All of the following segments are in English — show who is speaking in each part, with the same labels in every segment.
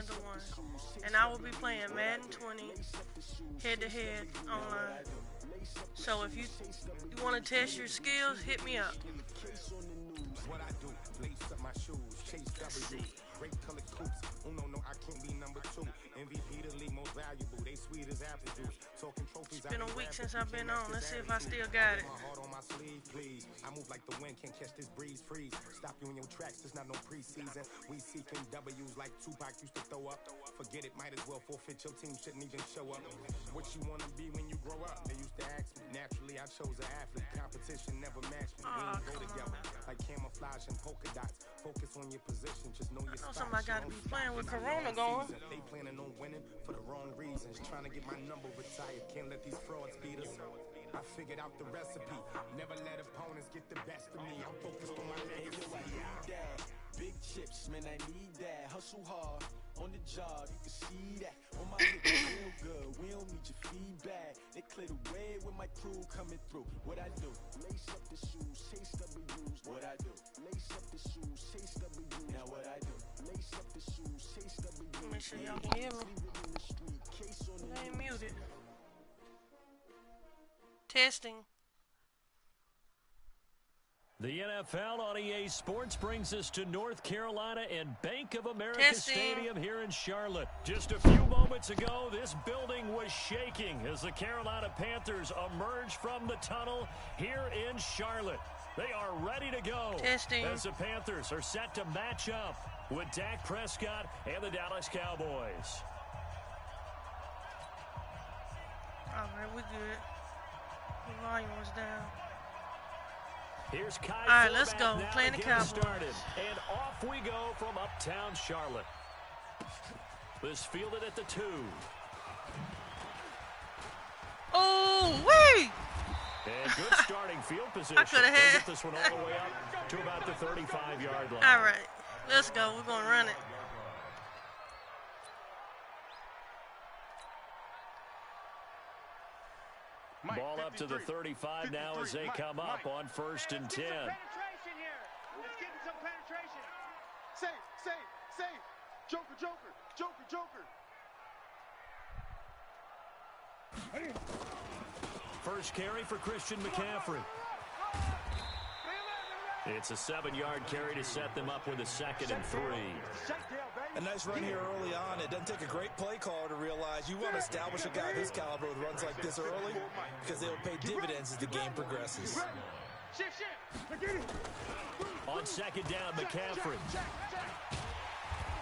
Speaker 1: another one. And I will be playing Madden 20 head-to-head online. So if you want to test your skills, hit me up. Let's see. It's been a week since I've been on. Let's see if I still got it.
Speaker 2: I move like the wind, can't catch this breeze, freeze. Stop you in your tracks, there's not no preseason. We seeking W's like Tupac used to throw up. Forget it, might as well forfeit, your team shouldn't even show up. What you wanna be when you grow up? They used to ask me. Naturally, I chose an athlete. Competition never matched me. We ain't go together like camouflage and polka dots. Focus on your position, just know your spot.
Speaker 1: Somebody gotta be playing with Corona going.
Speaker 2: They planning on winning for the wrong reasons. Trying to get my number retired. Can't let these frauds beat us. I figured out the recipe. Never let opponents get the best of me. I'm focused on my legacy.
Speaker 3: Big chips, man, I need that. Hustle hard on the job, you can see that. On my niggas real good, we don't need your feedback. They clear the way with my crew coming through. What I do? Lace up the shoes, chase W's. What I do? Lace up the shoes, chase W's. Now what I do? Lace up the shoes, chase W's.
Speaker 1: Make sure y'all can hear me. I ain't muted. Testing.
Speaker 4: The NFL on EA Sports brings us to North Carolina and Bank of America Stadium here in Charlotte. Just a few moments ago, this building was shaking as the Carolina Panthers emerged from the tunnel here in Charlotte. They are ready to go as the Panthers are set to match up with Dak Prescott and the Dallas Cowboys.
Speaker 1: All right, we're good. The volume was down.
Speaker 4: Here's Kai.
Speaker 1: All right, let's go. Playing the Cowboys.
Speaker 4: Started. And off we go from uptown Charlotte. This fielded at the 2.
Speaker 1: Oh, wait!
Speaker 4: And good starting field position.
Speaker 1: I could have had
Speaker 4: this one all the way up to about the 35-yard line.
Speaker 1: All right, let's go. We're going to run it.
Speaker 4: Ball up to the 35 now as they come up on 1st and 10.
Speaker 5: Penetration here. Let's get some penetration. Say. Joker.
Speaker 4: First carry for Christian McCaffrey. It's a 7-yard carry to set them up with a 2nd and 3.
Speaker 6: A nice run here early on. It doesn't take a great play caller to realize you want to establish a guy of his caliber with runs like this early because they'll pay dividends as the game progresses.
Speaker 4: On 2nd down, McCaffrey.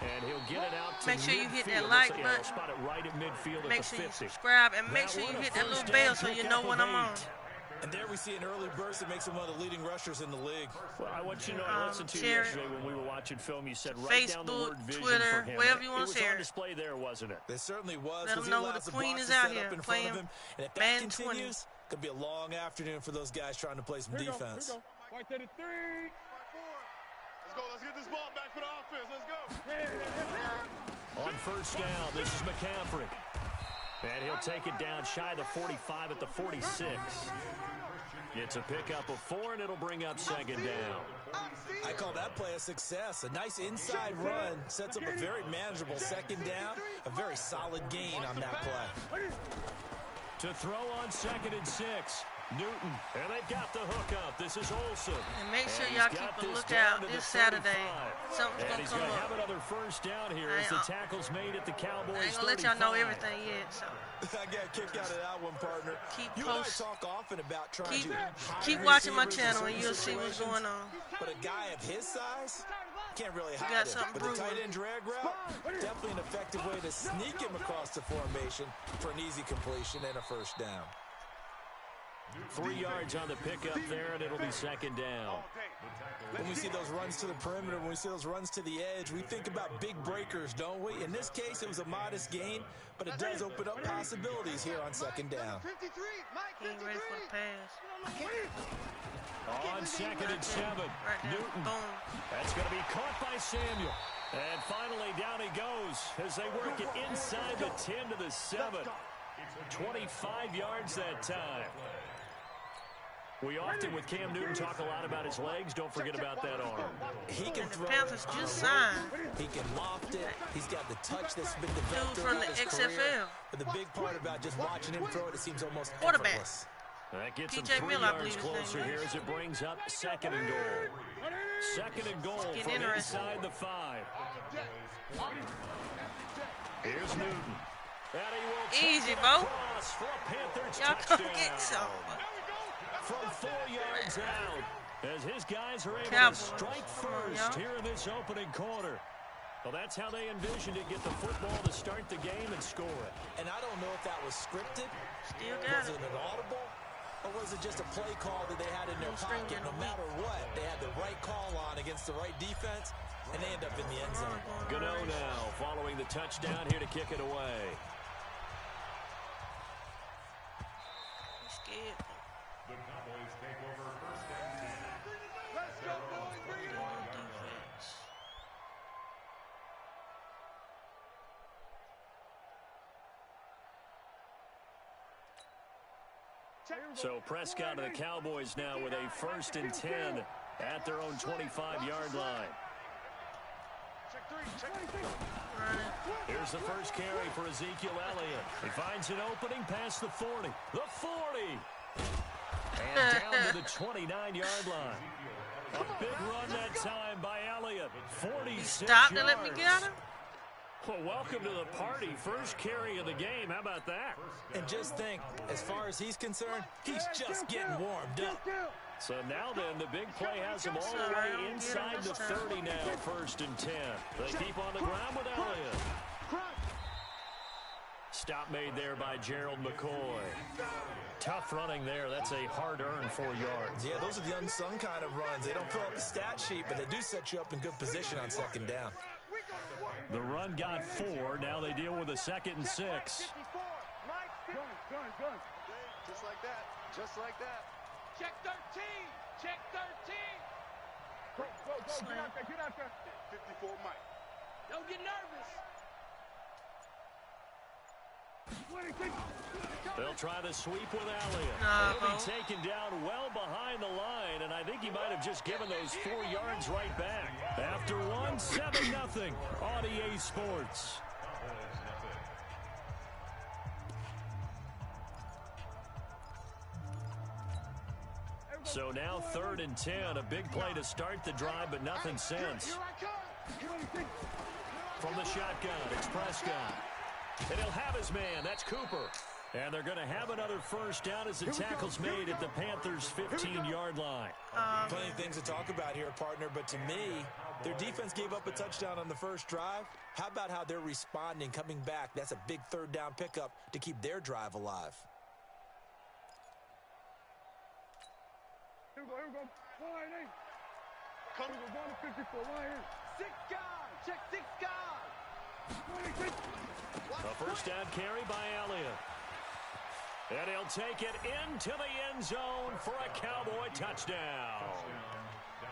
Speaker 4: And he'll get it out to
Speaker 1: Make sure you hit that
Speaker 4: midfield.
Speaker 1: like button.
Speaker 4: Spot it right at midfield
Speaker 1: Make
Speaker 4: at the
Speaker 1: sure you
Speaker 4: 50.
Speaker 1: subscribe and make sure you hit that little bell so you know when I'm on.
Speaker 6: And there we see an early burst that makes him one of the leading rushers in the league.
Speaker 4: Well, I want you to know, I listened to you yesterday when we were watching film. You said
Speaker 1: Facebook,
Speaker 4: down the word vision
Speaker 1: Twitter,
Speaker 4: for him.
Speaker 1: wherever you want to share
Speaker 4: it. was on display there, wasn't it?
Speaker 6: It certainly was.
Speaker 1: Let them know who the queen is out here playing
Speaker 6: and if that
Speaker 1: Madden
Speaker 6: continues, 20. Could be a long afternoon for those guys trying to play some defense.
Speaker 5: Right there to 3. Let's get this ball back for the offense. Let's go.
Speaker 4: On 1st down, this is McCaffrey. And he'll take it down shy of the 45 at the 46. It's a pickup of 4, and it'll bring up 2nd down.
Speaker 6: I call that play a success. A nice inside run sets up a very manageable 2nd down. A very solid gain on that play.
Speaker 4: To throw on 2nd and 6. Newton, and they've got the hookup. This is Olsen.
Speaker 1: And make sure y'all keep a lookout this Saturday. Something's going to come up.
Speaker 4: Have another 1st down here as the tackle's made at the Cowboys.
Speaker 1: I ain't going to let y'all know everything yet. So.
Speaker 6: I got a kick out of that one, partner.
Speaker 1: Keep
Speaker 6: you and I talk often about trying to
Speaker 1: keep watching my channel and you'll see what's going on.
Speaker 6: But a guy of his size can't really hide it. But the tight end drag route, definitely an effective way to sneak him across the formation for an easy completion and a 1st down.
Speaker 4: 3 yards on the pickup there, and it'll be 2nd down.
Speaker 6: When we see those runs to the perimeter, when we see those runs to the edge, we think about big breakers, don't we? In this case, it was a modest gain, but it does open up possibilities here on 2nd down.
Speaker 1: He ain't ready for the pass.
Speaker 4: On 2nd and 7, Newton.
Speaker 1: Boom.
Speaker 4: That's going to be caught by Samuel. And finally, down he goes as they work it inside the 10 to the 7. 25 yards that time. We often, with Cam Newton, talk a lot about his legs. Don't forget about that arm.
Speaker 6: He can
Speaker 1: And the
Speaker 6: throw.
Speaker 1: Panthers just signed
Speaker 6: He can loft it. He's got the touch that's been developed
Speaker 1: dude from the
Speaker 6: throughout his career.
Speaker 1: XFL.
Speaker 6: But the big part about just watching him throw it seems almost
Speaker 1: Quarterback.
Speaker 6: effortless.
Speaker 4: That gets him
Speaker 1: P.J.
Speaker 4: 3
Speaker 1: Miller, I
Speaker 4: yards
Speaker 1: believe his
Speaker 4: closer
Speaker 1: name
Speaker 4: here
Speaker 1: is.
Speaker 4: as it brings up 2nd and goal. 2nd and goal
Speaker 1: Getting
Speaker 4: from
Speaker 1: interesting.
Speaker 4: inside the 5. Here's Newton. And he will take
Speaker 1: Easy,
Speaker 4: it
Speaker 1: Bo.
Speaker 4: across for a Panthers
Speaker 1: Y'all
Speaker 4: touchdown.
Speaker 1: come get some.
Speaker 4: From 4 yards out, as his guys are able
Speaker 1: Cowboys.
Speaker 4: to strike
Speaker 1: Come on,
Speaker 4: first
Speaker 1: y'all.
Speaker 4: here in this opening quarter. Well, that's how they envisioned it, get the football to start the game and score it.
Speaker 6: And I don't know if that was scripted.
Speaker 1: Still
Speaker 6: Was
Speaker 1: got
Speaker 6: it
Speaker 1: it.
Speaker 6: an audible? Or was it just a play call that they had in their
Speaker 1: String
Speaker 6: pocket?
Speaker 1: in
Speaker 6: No
Speaker 1: the
Speaker 6: matter what, they had the right call on against the right defense, and they end up in the end zone.
Speaker 4: Gano now following the touchdown here to kick it away.
Speaker 1: He's scared.
Speaker 5: The Cowboys take over 1st and 10. Let's go, boys. Bring it on.
Speaker 1: Defense.
Speaker 4: So Prescott and the Cowboys now with a 1st and 10 at their own 25-yard line.
Speaker 5: Check 3. Check 3.
Speaker 1: Running.
Speaker 4: Here's the first carry for Ezekiel Elliott. He finds an opening past the 40. The 40! And down to the 29-yard line. A big run that time by Elliott. 46
Speaker 1: Stop to
Speaker 4: yards.
Speaker 1: let me get him.
Speaker 4: Well, welcome to the party. First carry of the game. How about that?
Speaker 6: And just think, as far as he's concerned, he's just getting warmed up.
Speaker 4: So now then, the big play has him all the way inside the 30 now, 1st and 10. They keep on the ground with Elliott. Stop made there by Gerald McCoy. Tough running there. That's a hard-earned 4 yards.
Speaker 6: Yeah, those are the unsung kind of runs. They don't fill up the stat sheet, but they do set you up in good position on 2nd down.
Speaker 4: The run got 4. Now they deal with a 2nd and 6.
Speaker 5: Just like that. Just like that. Check 13. Check 13. Go. Get out there. Get out there. 54 Mike. Don't get nervous.
Speaker 4: They'll try to sweep with Elliott.
Speaker 1: Nah,
Speaker 4: He'll be
Speaker 1: Bo.
Speaker 4: taken down well behind the line, and I think he might have just given those 4 yards right back. After 1, 7-0 on EA Sports. So now 3rd and 10, a big play to start the drive, but nothing since. From the shotgun, it's Prescott. And he'll have his man, that's Cooper. And they're going to have another first down as the tackle's made at the Panthers' 15-yard line.
Speaker 6: Plenty of things to talk about here, partner, but to me, their defense gave up a touchdown on the first drive. How about how they're responding, coming back? That's a big 3rd down pickup to keep their drive alive.
Speaker 5: Here we go. Line 8. Come to 154. Line 8. 6 guys. Check 6 guys.
Speaker 4: A first down carry by Elliott. And he'll take it into the end zone for a Cowboy touchdown.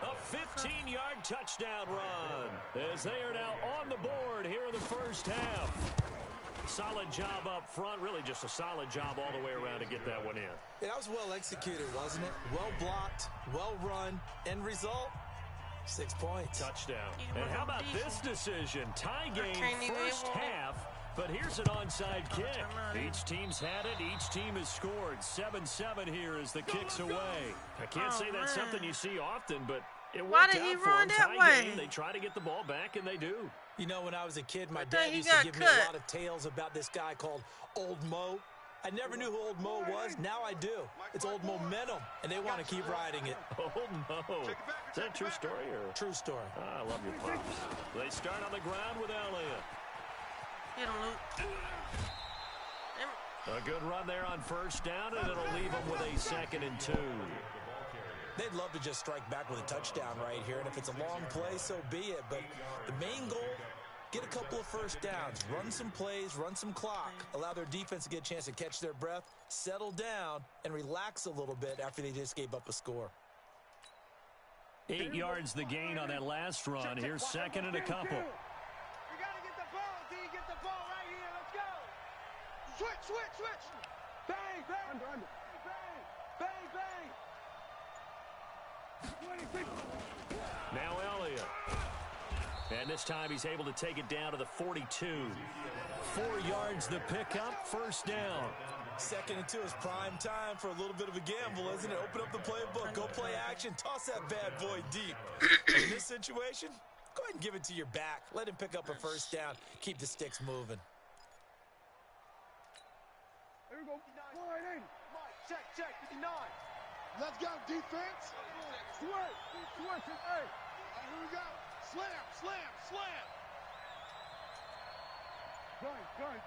Speaker 4: A 15-yard touchdown run as they are now on the board here in the first half. Solid job up front, really just a solid job all the way around to get that one in.
Speaker 6: Yeah, that was well executed, wasn't it? Well blocked, well run. End result, 6 points.
Speaker 4: Touchdown.
Speaker 1: Yeah,
Speaker 4: And how about
Speaker 1: decent.
Speaker 4: this decision? Tie game
Speaker 1: can't even
Speaker 4: first
Speaker 1: get one.
Speaker 4: half, but here's an onside kick. Each team's had it. Each team has scored. 7-7 here as the kick's away. I can't say that's
Speaker 1: man.
Speaker 4: something you see often, but it worked
Speaker 1: Why did
Speaker 4: out
Speaker 1: he
Speaker 4: for
Speaker 1: run
Speaker 4: them.
Speaker 1: that
Speaker 4: Tie
Speaker 1: way?
Speaker 4: game, they try to get the ball back, and they do.
Speaker 6: You know, when I was a kid, my
Speaker 1: thought
Speaker 6: dad
Speaker 1: he
Speaker 6: used to
Speaker 1: got
Speaker 6: give me
Speaker 1: cut.
Speaker 6: a lot of tales about this guy called Old Mo. I never knew who Old Mo was. Now I do. It's Old Momentum, and they want to keep riding it.
Speaker 4: Oh, no. Is that a true story? Or?
Speaker 6: True story.
Speaker 4: I love your pops. They start on the ground with Elliott.
Speaker 1: Hit him, Luke.
Speaker 4: A good run there on first down, and it'll leave them with a 2nd and 2.
Speaker 6: They'd love to just strike back with a touchdown right here, and if it's a long play, so be it. But the main goal, get a couple of first downs, run some plays, run some clock, allow their defense to get a chance to catch their breath, settle down, and relax a little bit after they just gave up a score.
Speaker 4: 8 yards the gain on that last run. Here's 2nd and a couple.
Speaker 5: You got to get the ball, D. Get the ball right here. Let's go. Switch. Bang, bang. Bang, bang.
Speaker 4: Now Elliott. And this time he's able to take it down to the 42. 4 yards the pickup, first down.
Speaker 6: 2nd and 2 is prime time for a little bit of a gamble, isn't it? Open up the playbook, go play action, toss that bad boy deep. In this situation, go ahead and give it to your back. Let him pick up a first down. Keep the sticks moving.
Speaker 5: Here we go. 480. Check, 59. Let's go, defense. Switch, hey. Here we go. Slam.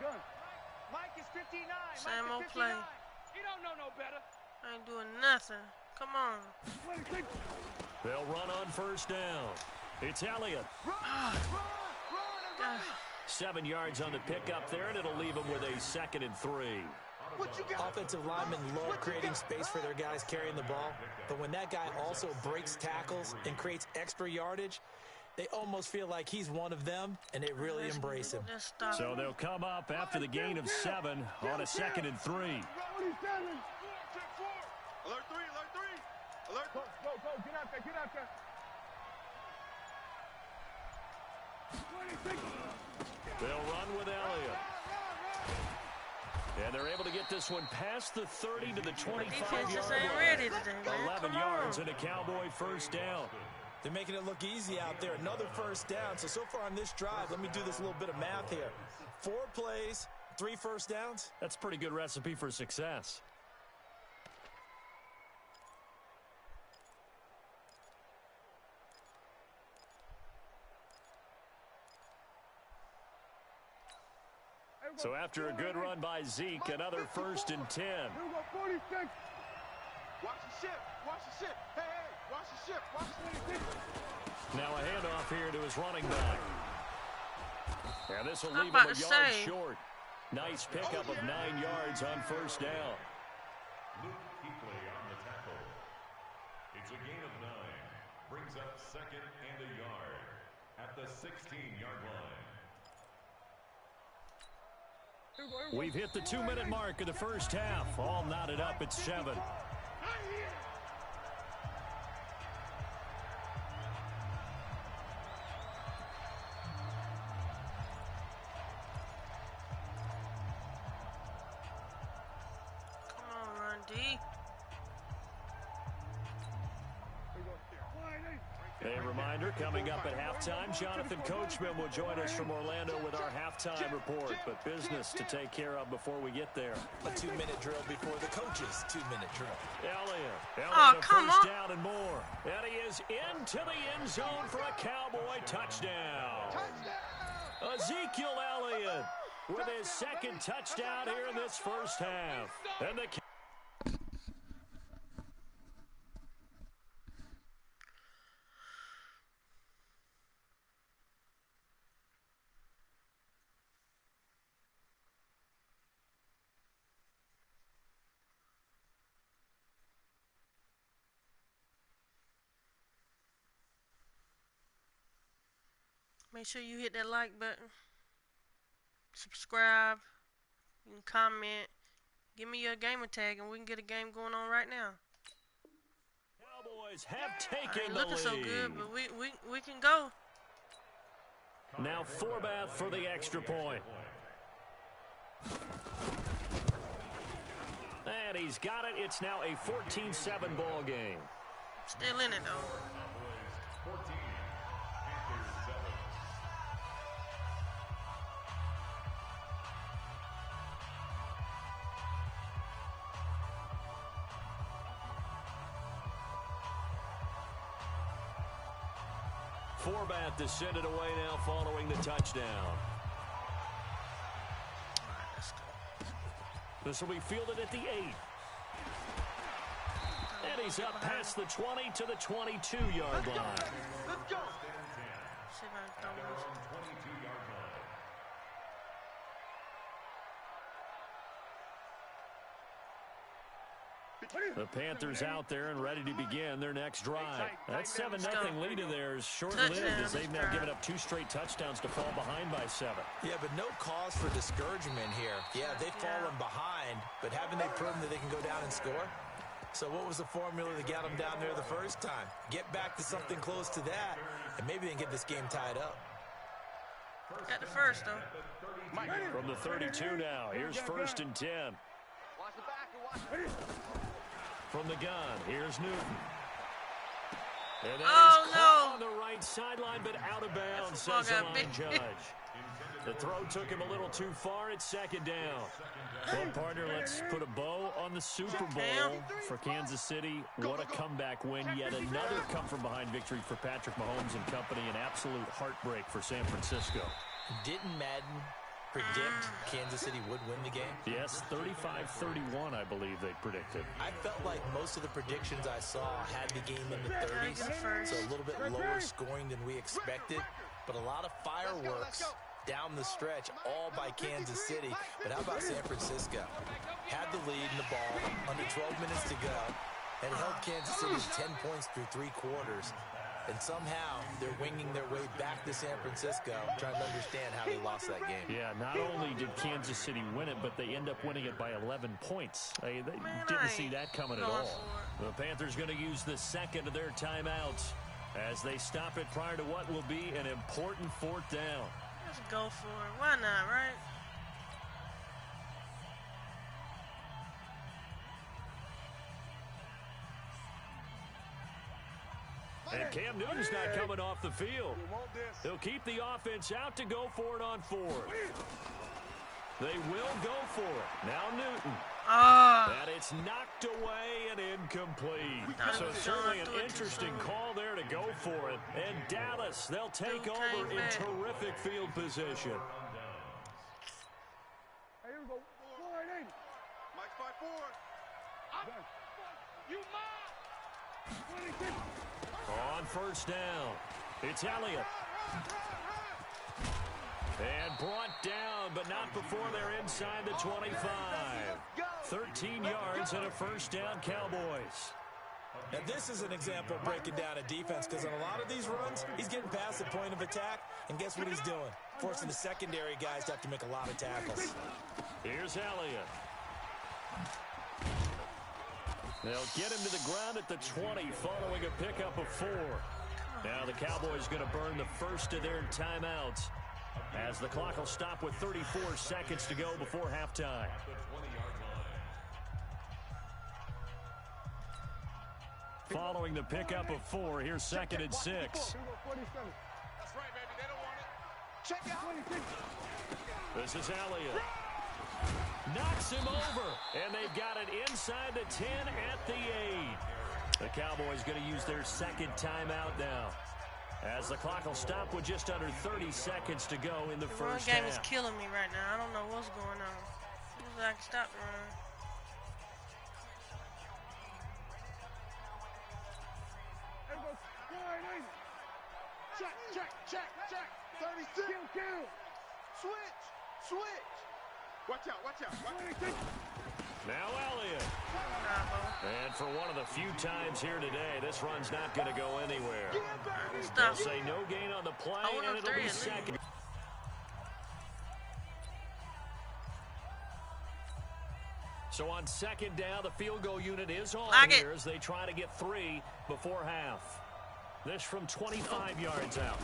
Speaker 5: Gun. Mike is 59.
Speaker 1: Same old play.
Speaker 5: You don't know no better.
Speaker 1: I ain't doing nothing. Come on.
Speaker 4: They'll run on first down. It's Elliott.
Speaker 5: Run.
Speaker 4: 7 yards on the pickup there, and it'll leave him with a 2nd and 3.
Speaker 5: What you got?
Speaker 6: Offensive linemen love creating space for their guys carrying the ball, but when that guy also breaks tackles and creates extra yardage, they almost feel like he's one of them, and they really embrace him.
Speaker 4: So they'll come up after the gain of 7 on a 2nd and 3.
Speaker 5: Alert 3. Alert. Go. Get out there. 26.
Speaker 4: They'll run with Elliott. And they're able to get this one past the 30 to the 25-yard line. 11 yards and a Cowboy first down.
Speaker 6: They're making it look easy out there. Another first down. So far on this drive, let me do this little bit of math here. 4 plays, 3 first downs.
Speaker 4: That's a pretty good recipe for success. So after a good run by Zeke, another 1st and 10.
Speaker 5: Here we go, 46. Watch the ship. Hey, watch the ship. Watch 26.
Speaker 4: Now a handoff here to his running back. And this will leave him a yard short. Nice pickup of 9 yards on first down.
Speaker 7: Luke Kuechly on the tackle. It's a gain of 9. Brings up 2nd and a yard at the 16-yard line.
Speaker 4: We've hit the 2-minute mark of the first half. All knotted up at 7.
Speaker 1: Come on, run D.
Speaker 4: A reminder, coming up at halftime, Jonathan Coachman will join us from Orlando with our halftime report. But business to take care of before we get there.
Speaker 6: A 2-minute drill before the coach's 2-minute drill.
Speaker 4: Elliott,
Speaker 1: Oh,
Speaker 4: a
Speaker 1: come
Speaker 4: first
Speaker 1: on.
Speaker 4: down and more. And he is into the end zone for a Cowboy touchdown. Ezekiel Elliott with his 2nd touchdown here in this first half. And the
Speaker 1: Make sure you hit that like button. Subscribe. You can comment. Give me your gamer tag and we can get a game going on right now.
Speaker 4: Cowboys have
Speaker 1: I
Speaker 4: taken
Speaker 1: ain't
Speaker 4: the
Speaker 1: looking
Speaker 4: lead.
Speaker 1: so good, but we can go.
Speaker 4: Now Forbath for the extra point. And he's got it. It's now a 14-7 ball game.
Speaker 1: Still in it though.
Speaker 7: 14. Panthers 7.
Speaker 4: Forbath to send it away now following the touchdown. This will be fielded at the 8. And he's up past the 20 to the 22-yard line.
Speaker 5: Let's go.
Speaker 1: See if I can throw this.
Speaker 7: 22-yard line.
Speaker 4: The Panthers out there and ready to begin their next drive. That 7-0 lead of theirs short-lived as they've now given up 2 straight touchdowns to fall behind by 7.
Speaker 6: Yeah, but no cause for discouragement here. Yeah, they've fallen behind, but haven't they proven that they can go down and score? So what was the formula that got them down there the first time? Get back to something close to that, and maybe they can get this game tied up.
Speaker 1: Got the first, though.
Speaker 4: From the 32 now, here's 1st and 10.
Speaker 5: Watch the back and watch it.
Speaker 4: From the gun, here's Newton. And
Speaker 1: Oh,
Speaker 4: he's
Speaker 1: no.
Speaker 4: caught on the right sideline, but out of bounds,
Speaker 1: That
Speaker 4: says the
Speaker 1: football got
Speaker 4: line
Speaker 1: big.
Speaker 4: judge. The throw took him a little too far. It's 2nd down. Well, partner, let's put a bow on the Super Bowl for Kansas City. What a comeback win. Yet another come-from-behind victory for Patrick Mahomes and company. An absolute heartbreak for San Francisco.
Speaker 6: Didn't Madden predict Kansas City would win the game?
Speaker 4: Yes, 35-31, I believe they predicted.
Speaker 6: I felt like most of the predictions I saw had the game in the 30s,
Speaker 1: first.
Speaker 6: so a little bit lower scoring than we expected, but a lot of fireworks down the stretch, all by Kansas City. But how about San Francisco? Had the lead in the ball, under 12 minutes to go, and held Kansas City to 10 points through 3 quarters. And somehow they're winging their way back to San Francisco, trying to understand how they lost that game.
Speaker 4: Yeah, not only did Kansas City win it, but they end up winning it by 11 points. They didn't see that coming at all. The Panthers going to use the 2nd of their timeouts as they stop it prior to what will be an important 4th down.
Speaker 1: Let's go for it. Why not, right?
Speaker 4: And Cam Newton's not coming off the field. He'll keep the offense out to go for it on 4th. They will go for it. Now Newton. And it's knocked away and incomplete. So certainly an interesting call there to go for it. And Dallas, they'll take over in terrific field position.
Speaker 5: Hey, here we go. 480. Mike 5-4. You mine. 26.
Speaker 4: On 1st down, it's Elliott. And brought down, but not before they're inside the 25. 13 yards and a 1st down, Cowboys.
Speaker 6: Now this is an example of breaking down a defense, because on a lot of these runs, he's getting past the point of attack, and guess what he's doing? Forcing the secondary guys to have to make a lot of tackles.
Speaker 4: Here's Elliott. They'll get him to the ground at the 20 following a pickup of 4. Now the Cowboys going to burn the 1st of their timeouts as the clock will stop with 34 seconds to go before halftime. Following the pickup of 4, here's 2nd and 6.
Speaker 5: That's right, baby. They don't want it. Check out.
Speaker 4: This is Elliott. Knocks him over, and they've got it inside the 10 at the 8. The Cowboys going to use their 2nd timeout now, as the clock will stop with just under 30 seconds to go in the first half.
Speaker 1: The run game is killing me right now. I don't know what's going on. As I can stop the run.
Speaker 5: Check. 36. Kill. Switch. Watch out.
Speaker 4: Now Elliott. And for one of the few times here today, this run's not going to go anywhere. They'll say no gain on the play, and it'll be 2nd. So on 2nd down, the field goal unit is on here as they try to get 3 before half. This from 25 yards out.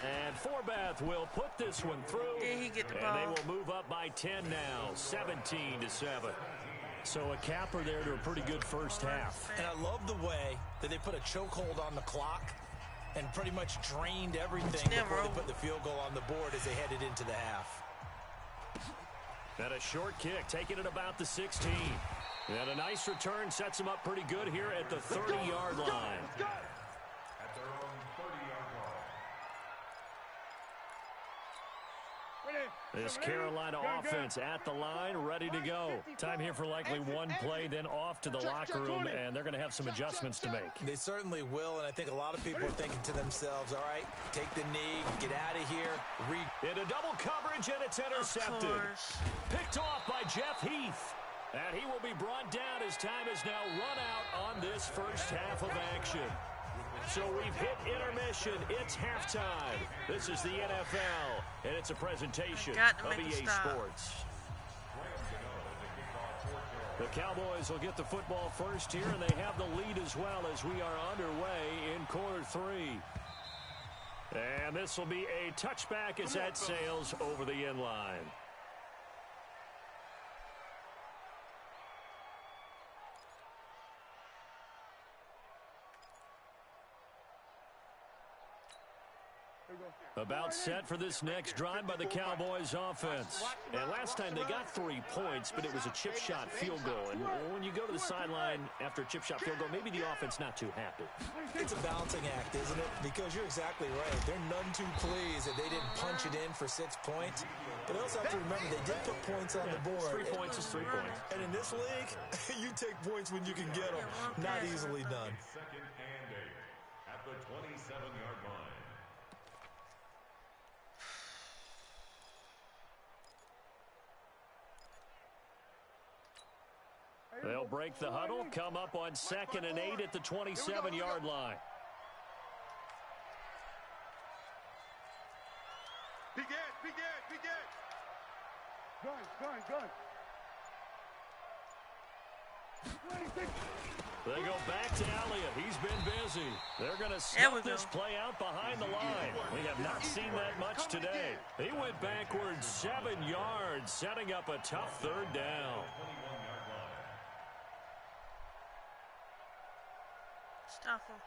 Speaker 4: And Forbath will put this one through.
Speaker 1: Did he get the ball?
Speaker 4: And they will move up by 10 now, 17-7. So a capper there to a pretty good first half.
Speaker 6: And I love the way that they put a chokehold on the clock and pretty much drained everything before they put the field goal on the board as they headed into the half.
Speaker 4: And a short kick, taking it about the 16. And a nice return sets them up pretty good here at the 30-yard line.
Speaker 7: At their own 30-yard line.
Speaker 4: This Carolina offense at the line, ready to go. Time here for likely one play, then off to the locker room, and they're going to have some adjustments to make.
Speaker 6: They certainly will, and I think a lot of people are thinking to themselves, all right, take the knee, get out of here.
Speaker 4: Into double coverage, and it's intercepted. Picked off by Jeff Heath. And he will be brought down as time has now run out on this first half of action. So we've hit intermission. It's halftime. This is the NFL, and it's a presentation of EA Sports. The Cowboys will get the football first here, and they have the lead as well as we are underway in quarter 3. And this will be a touchback as that sails over the end line. About set for this next drive by the Cowboys offense. And last time they got 3 points, but it was a chip shot field goal. And when you go to the sideline after a chip shot field goal, maybe the offense not too happy.
Speaker 6: It's a balancing act, isn't it? Because you're exactly right. They're none too pleased that they didn't punch it in for 6 points. But they also have to remember they did put points on the board.
Speaker 4: 3 points is 3 points.
Speaker 6: And in this league, you take points when you can get them. Not easily done.
Speaker 7: Second and 8 at the 27-yard line.
Speaker 4: They'll break the huddle, come up on 2nd and 8 at the 27-yard line.
Speaker 5: Big Ed. Gun.
Speaker 4: They go back to Elliott. He's been busy. They're going to snuff this play out behind the line. We have not seen that much today. He went backwards 7 yards, setting up a tough 3rd down.
Speaker 1: Stop him.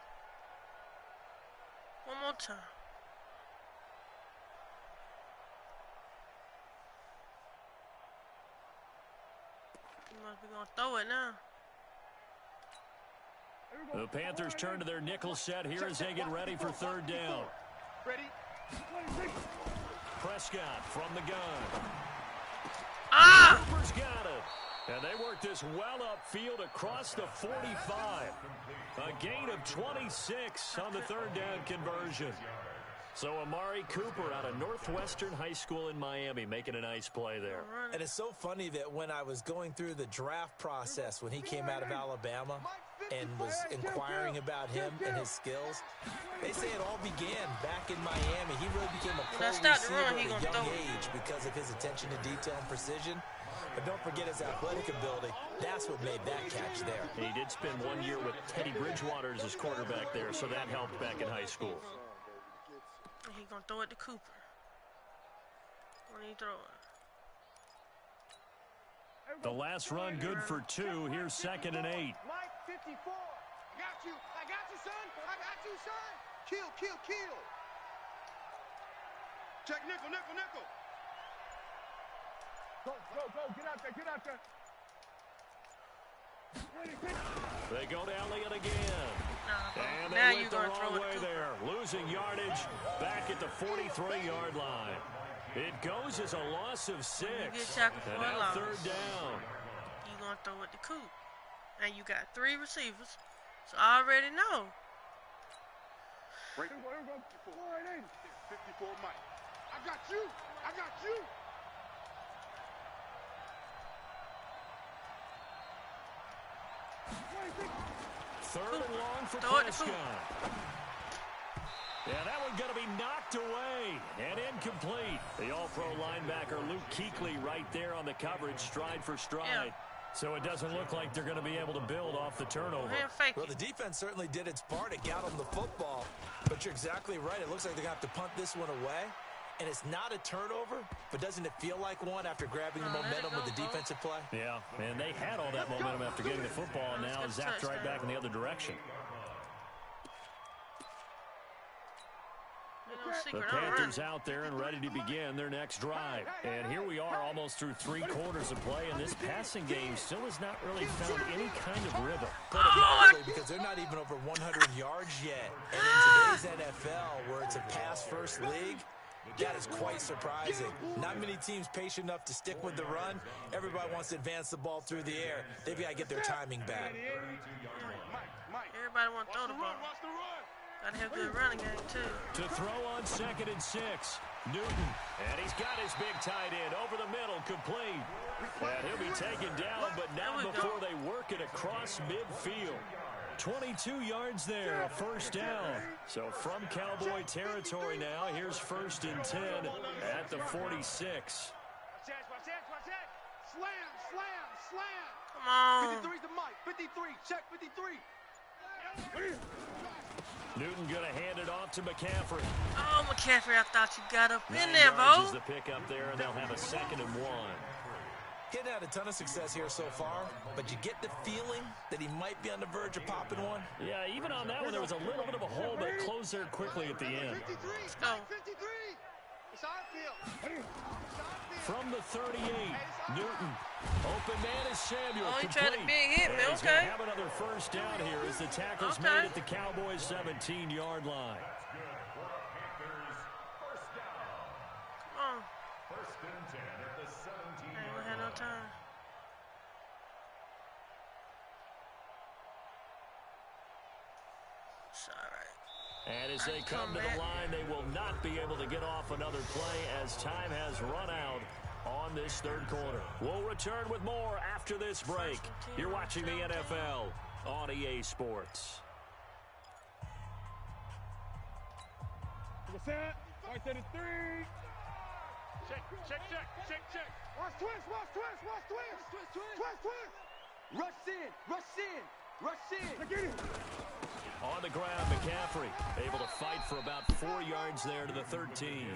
Speaker 1: One more time. He must be going to throw it now.
Speaker 4: The Panthers turn to their nickel set here as they get ready for 3rd down.
Speaker 5: Ready?
Speaker 4: Prescott from the gun.
Speaker 1: Ah!
Speaker 4: Cooper's got it. And they work this well upfield across the 45. A gain of 26 on the 3rd down conversion. So Amari Cooper out of Northwestern High School in Miami making a nice play there.
Speaker 6: And it's so funny that when I was going through the draft process when he came out of Alabama and was inquiring about him and his skills, they say it all began back in Miami. He really became a pro receiver at a young age because of his attention to detail and precision. But don't forget his athletic ability. That's what made that catch there.
Speaker 4: He did spend 1 year with Teddy Bridgewater as his quarterback there, so that helped back in high school.
Speaker 1: He's going to throw it to Cooper. When he throw it.
Speaker 4: The last run good for 2. Here's 2nd and 8.
Speaker 5: Mike 54. I got you, son. Kill. Check nickel. Go. Get out there.
Speaker 4: They go to Elliott again. And
Speaker 1: now
Speaker 4: they went the wrong way there. Losing yardage back at the 43-yard line. It goes as a loss of 6. And now 3rd down.
Speaker 1: You're going to throw it to Coop. And you got 3 receivers. So I already know.
Speaker 5: 54 Mike. I got you.
Speaker 4: 3rd and long for Prescott. Yeah, that one going to be knocked away and incomplete. The all-pro linebacker Luke Kuechly right there on the coverage, stride for stride.
Speaker 1: Yeah.
Speaker 4: So it doesn't look like they're going to be able to build off the turnover.
Speaker 6: Well, the defense certainly did its part. It got them the football. But you're exactly right. It looks like they're going to have to punt this one away. And it's not a turnover, but doesn't it feel like one after grabbing the momentum with the defensive play?
Speaker 4: Yeah, and they had all that momentum after getting the football, and now zapped right back in the other direction. The Panthers out there and ready to begin their next drive. And here we are almost through 3 quarters of play, and this passing game still has not really found any kind of rhythm.
Speaker 6: Because they're not even over 100 yards yet. And in today's NFL, where it's a pass-first league, that is quite surprising. Not many teams patient enough to stick with the run. Everybody wants to advance the ball through the air. They've got to get their timing back.
Speaker 1: Everybody want to throw the ball. Got to have a good running game, too.
Speaker 4: To throw on 2nd and 6. Newton. And he's got his big tight end over the middle, complete. And he'll be taken down, but not before they work it across midfield. 22 yards there, a 1st down. So from Cowboy territory now, here's 1st and 10 at the 46.
Speaker 5: Slam, slam, slam.
Speaker 1: Come on.
Speaker 5: 53's the mic. 53. Check 53.
Speaker 4: Newton going to hand it off to McCaffrey.
Speaker 1: Oh, McCaffrey, I thought you got up in
Speaker 4: 9
Speaker 1: there,
Speaker 4: yards
Speaker 1: Bo.
Speaker 4: is the pick up there, and they'll have a 2nd and 1.
Speaker 6: Getting had a ton of success here so far, but you get the feeling that he might be on the verge of popping one.
Speaker 4: Yeah, even on that one, there was a little bit of a hole, but it closed there quickly at the end.
Speaker 5: 53.
Speaker 1: Let's go.
Speaker 5: 53. It's on field.
Speaker 4: From the 38, Newton. Open man is Samuel.
Speaker 1: Oh, he tried to
Speaker 4: complete.
Speaker 1: big hit me.
Speaker 4: And he's gonna
Speaker 1: Okay.
Speaker 4: have another first down here as the tackle's
Speaker 1: Okay.
Speaker 4: made at the Cowboys' 17-yard line.
Speaker 1: Come on.
Speaker 7: First and 10 at the 17.
Speaker 1: I ain't gonna have no time. It's all right.
Speaker 4: And as they come to the line, they will not be able to get off another play as time has run out on this third quarter. We'll return with more after this break. You're watching the NFL on EA Sports.
Speaker 5: Set. Right to the 3. Check, check, check, check, check. Watch twist, watch twist, watch twist. Twist, twist, twist, twist. Rush in, rush in, rush in. Get it.
Speaker 4: On the ground, McCaffrey able to fight for about 4 yards there to the 13.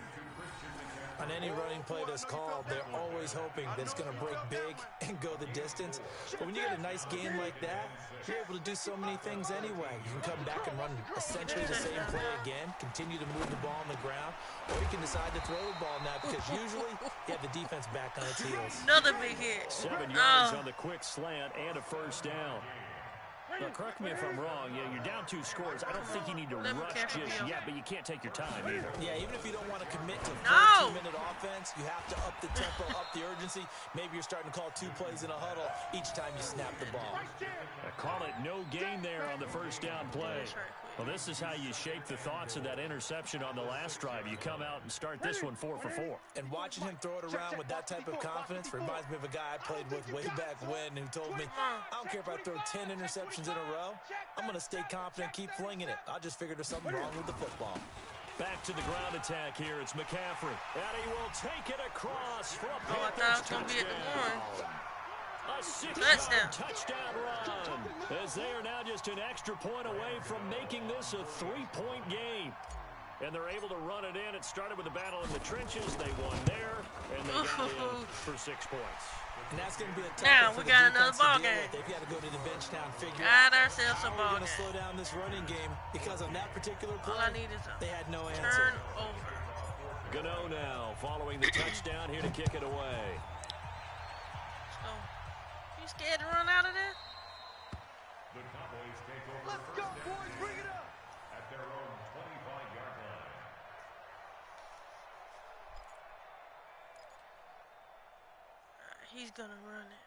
Speaker 6: On any running play that's called, they're always hoping that it's going to break big and go the distance. But when you get a nice game like that, you're able to do so many things anyway. You can come back and run essentially the same play again, continue to move the ball on the ground, or you can decide to throw the ball now because usually you have the defense back on its heels.
Speaker 1: Another big hit.
Speaker 4: 7 yards on the quick slant and a first down. Now, correct me if I'm wrong. Yeah, you're down 2 scores. I don't think you need to rush just yet, but you can't take your time either.
Speaker 6: Yeah, even if you don't want to commit to
Speaker 1: No.
Speaker 6: 14-minute offense, you have to up the tempo, up the urgency. Maybe you're starting to call 2 plays in a huddle each time you snap the ball.
Speaker 4: Call it no gain there on the first down play. Well, this is how you shape the thoughts of that interception on the last drive. You come out and start this one 4 for 4.
Speaker 6: And watching him throw it around with that type of confidence reminds me of a guy I played with way back when who told me, I don't care if I throw 10 interceptions in a row, I'm going to stay confident, keep flinging it. I just figured there's something wrong with the football.
Speaker 4: Back to the ground attack here. It's McCaffrey. And he will take it across for a
Speaker 1: Oh, I thought I was going to be at the 1.
Speaker 4: A 6-yard touchdown run, as they are now just an extra point away from making this a 3-point game. And they're able to run it in. It started with a battle in the trenches. They won there, and they got in for 6 points.
Speaker 6: And that's going to be a tough
Speaker 1: Now
Speaker 6: one for
Speaker 1: we
Speaker 6: the
Speaker 1: got
Speaker 6: defense
Speaker 1: another
Speaker 6: to
Speaker 1: ball
Speaker 6: deal
Speaker 1: game.
Speaker 6: with. They've got to go to the bench now and figure
Speaker 1: Got
Speaker 6: out
Speaker 1: ourselves a
Speaker 6: how
Speaker 1: ball
Speaker 6: we're going to slow
Speaker 1: game.
Speaker 6: down this running game because on that particular play,
Speaker 1: All I need is a
Speaker 6: they had no answer.
Speaker 1: turnover.
Speaker 4: Gano now following the touchdown here to kick it away.
Speaker 1: So, you scared to run out of there?
Speaker 7: The Cowboys take over.
Speaker 5: Let's go, boys. Bring it up.
Speaker 7: At their own 25-yard line.
Speaker 1: He's going to run it.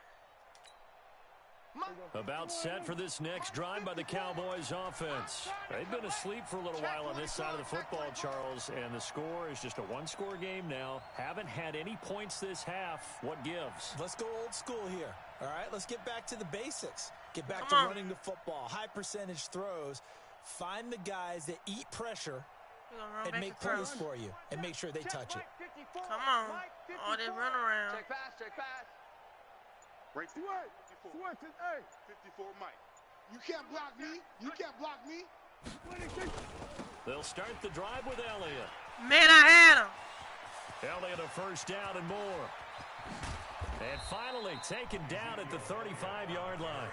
Speaker 4: About set for this next drive by the Cowboys offense. They've been asleep for a little while on this side of the football, Charles, and the score is just a 1-score game now. Haven't had any points this half. What gives?
Speaker 6: Let's go old school here. All right, let's get back to the basics. Get back
Speaker 1: Come
Speaker 6: to
Speaker 1: on.
Speaker 6: running the football. High percentage throws. Find the guys that eat pressure
Speaker 1: We're going to run
Speaker 6: and
Speaker 1: back
Speaker 6: make
Speaker 1: across.
Speaker 6: plays for you and make sure they touch it.
Speaker 1: Come on. All this run around.
Speaker 5: Check pass, check pass. Right to 54. 54 Mike. You can't block me. You can't block me.
Speaker 4: They'll start the drive with Elliott.
Speaker 1: Man, I had him.
Speaker 4: Elliott a first down and more. And finally taken down at the 35-yard line.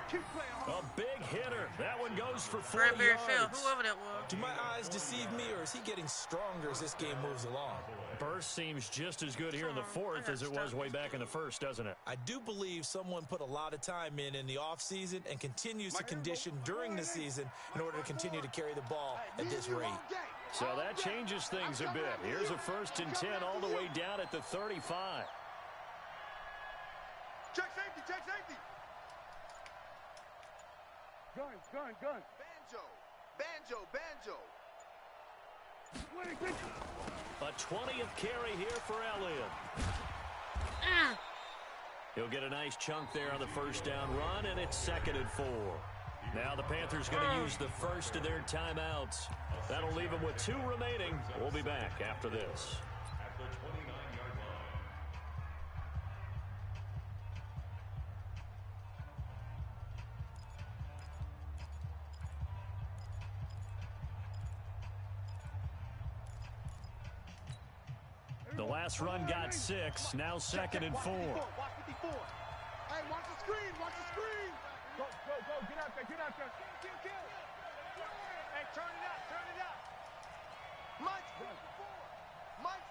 Speaker 4: A big hitter. That one goes for 4
Speaker 1: Bradbury
Speaker 4: yards.
Speaker 1: Field, whoever that was.
Speaker 6: Do my eyes deceive me, or is he getting stronger as this game moves along?
Speaker 4: Burst seems just as good here in the fourth as it was way back in the first, doesn't it?
Speaker 6: I do believe someone put a lot of time in the offseason and continues to condition during the season in order to continue to carry the ball at this rate.
Speaker 4: So that changes things a bit. Here's a 1st and 10 all the way down at the 35.
Speaker 5: Check safety, check safety. Gun. Banjo.
Speaker 4: A 20th carry here for Elliott. He'll get a nice chunk there on the first down run, and it's 2nd and 4. Now the Panthers going to use the first of their timeouts. That'll leave them with 2 remaining. We'll be back after this.
Speaker 7: At the 29-yard line.
Speaker 4: last run got 6. Now 2nd and 4.
Speaker 5: Watch 54. Hey, watch the screen. Watch the screen. Go. Get out there. Kill. Hey, turn it up. Mike's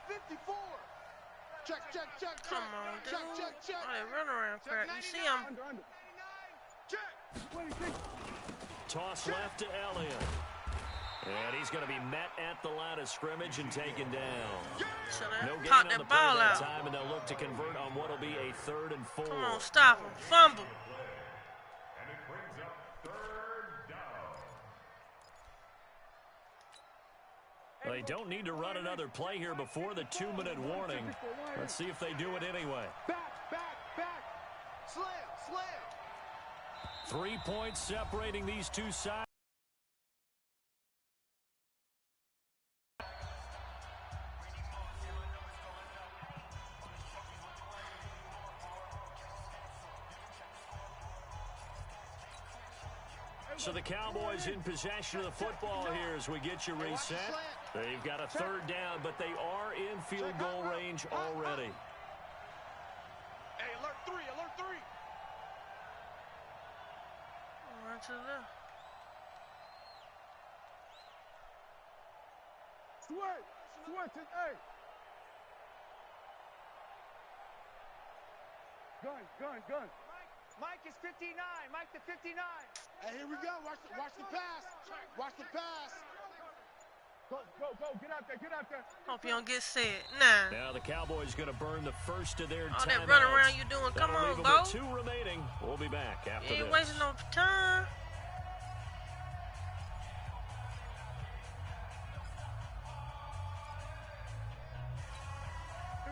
Speaker 5: 54. Check.
Speaker 1: Come on, dude.
Speaker 5: Check.
Speaker 1: Oh, they run around crap. You see him?
Speaker 5: Under. Check. 26.
Speaker 4: Toss left to Elliott. And he's going to be met at the line of scrimmage and taken down.
Speaker 1: So
Speaker 4: No
Speaker 1: they
Speaker 4: gain
Speaker 1: pop
Speaker 4: on the
Speaker 1: that
Speaker 4: play
Speaker 1: ball
Speaker 4: that
Speaker 1: out.
Speaker 4: time, and they'll look to convert on what will be a 3rd and 4.
Speaker 1: Come on, stop him. Fumble.
Speaker 7: And it brings up 3rd down.
Speaker 4: They don't need to run another play here before the 2-minute warning. Let's see if they do it anyway.
Speaker 5: Back. Slam.
Speaker 4: 3 points separating these two sides. So the Cowboys in possession of the football here as we get you reset. They've got a 3rd down, but they are in field goal range already.
Speaker 5: Hey, alert 3.
Speaker 1: Run to the left.
Speaker 5: Switch it, hey. Gun. Mike is 59. Mike to 59. Hey, here we go. Watch the pass. Go. Get out there.
Speaker 1: Hope you don't get set. Nah.
Speaker 4: Now the Cowboys going to burn the first of their
Speaker 1: All
Speaker 4: timeouts.
Speaker 1: that run around you doing. Come
Speaker 4: That'll
Speaker 1: on,
Speaker 4: leave them
Speaker 1: go.
Speaker 4: with 2 remaining. We'll be back after
Speaker 1: You ain't
Speaker 4: this.
Speaker 1: wasting no time.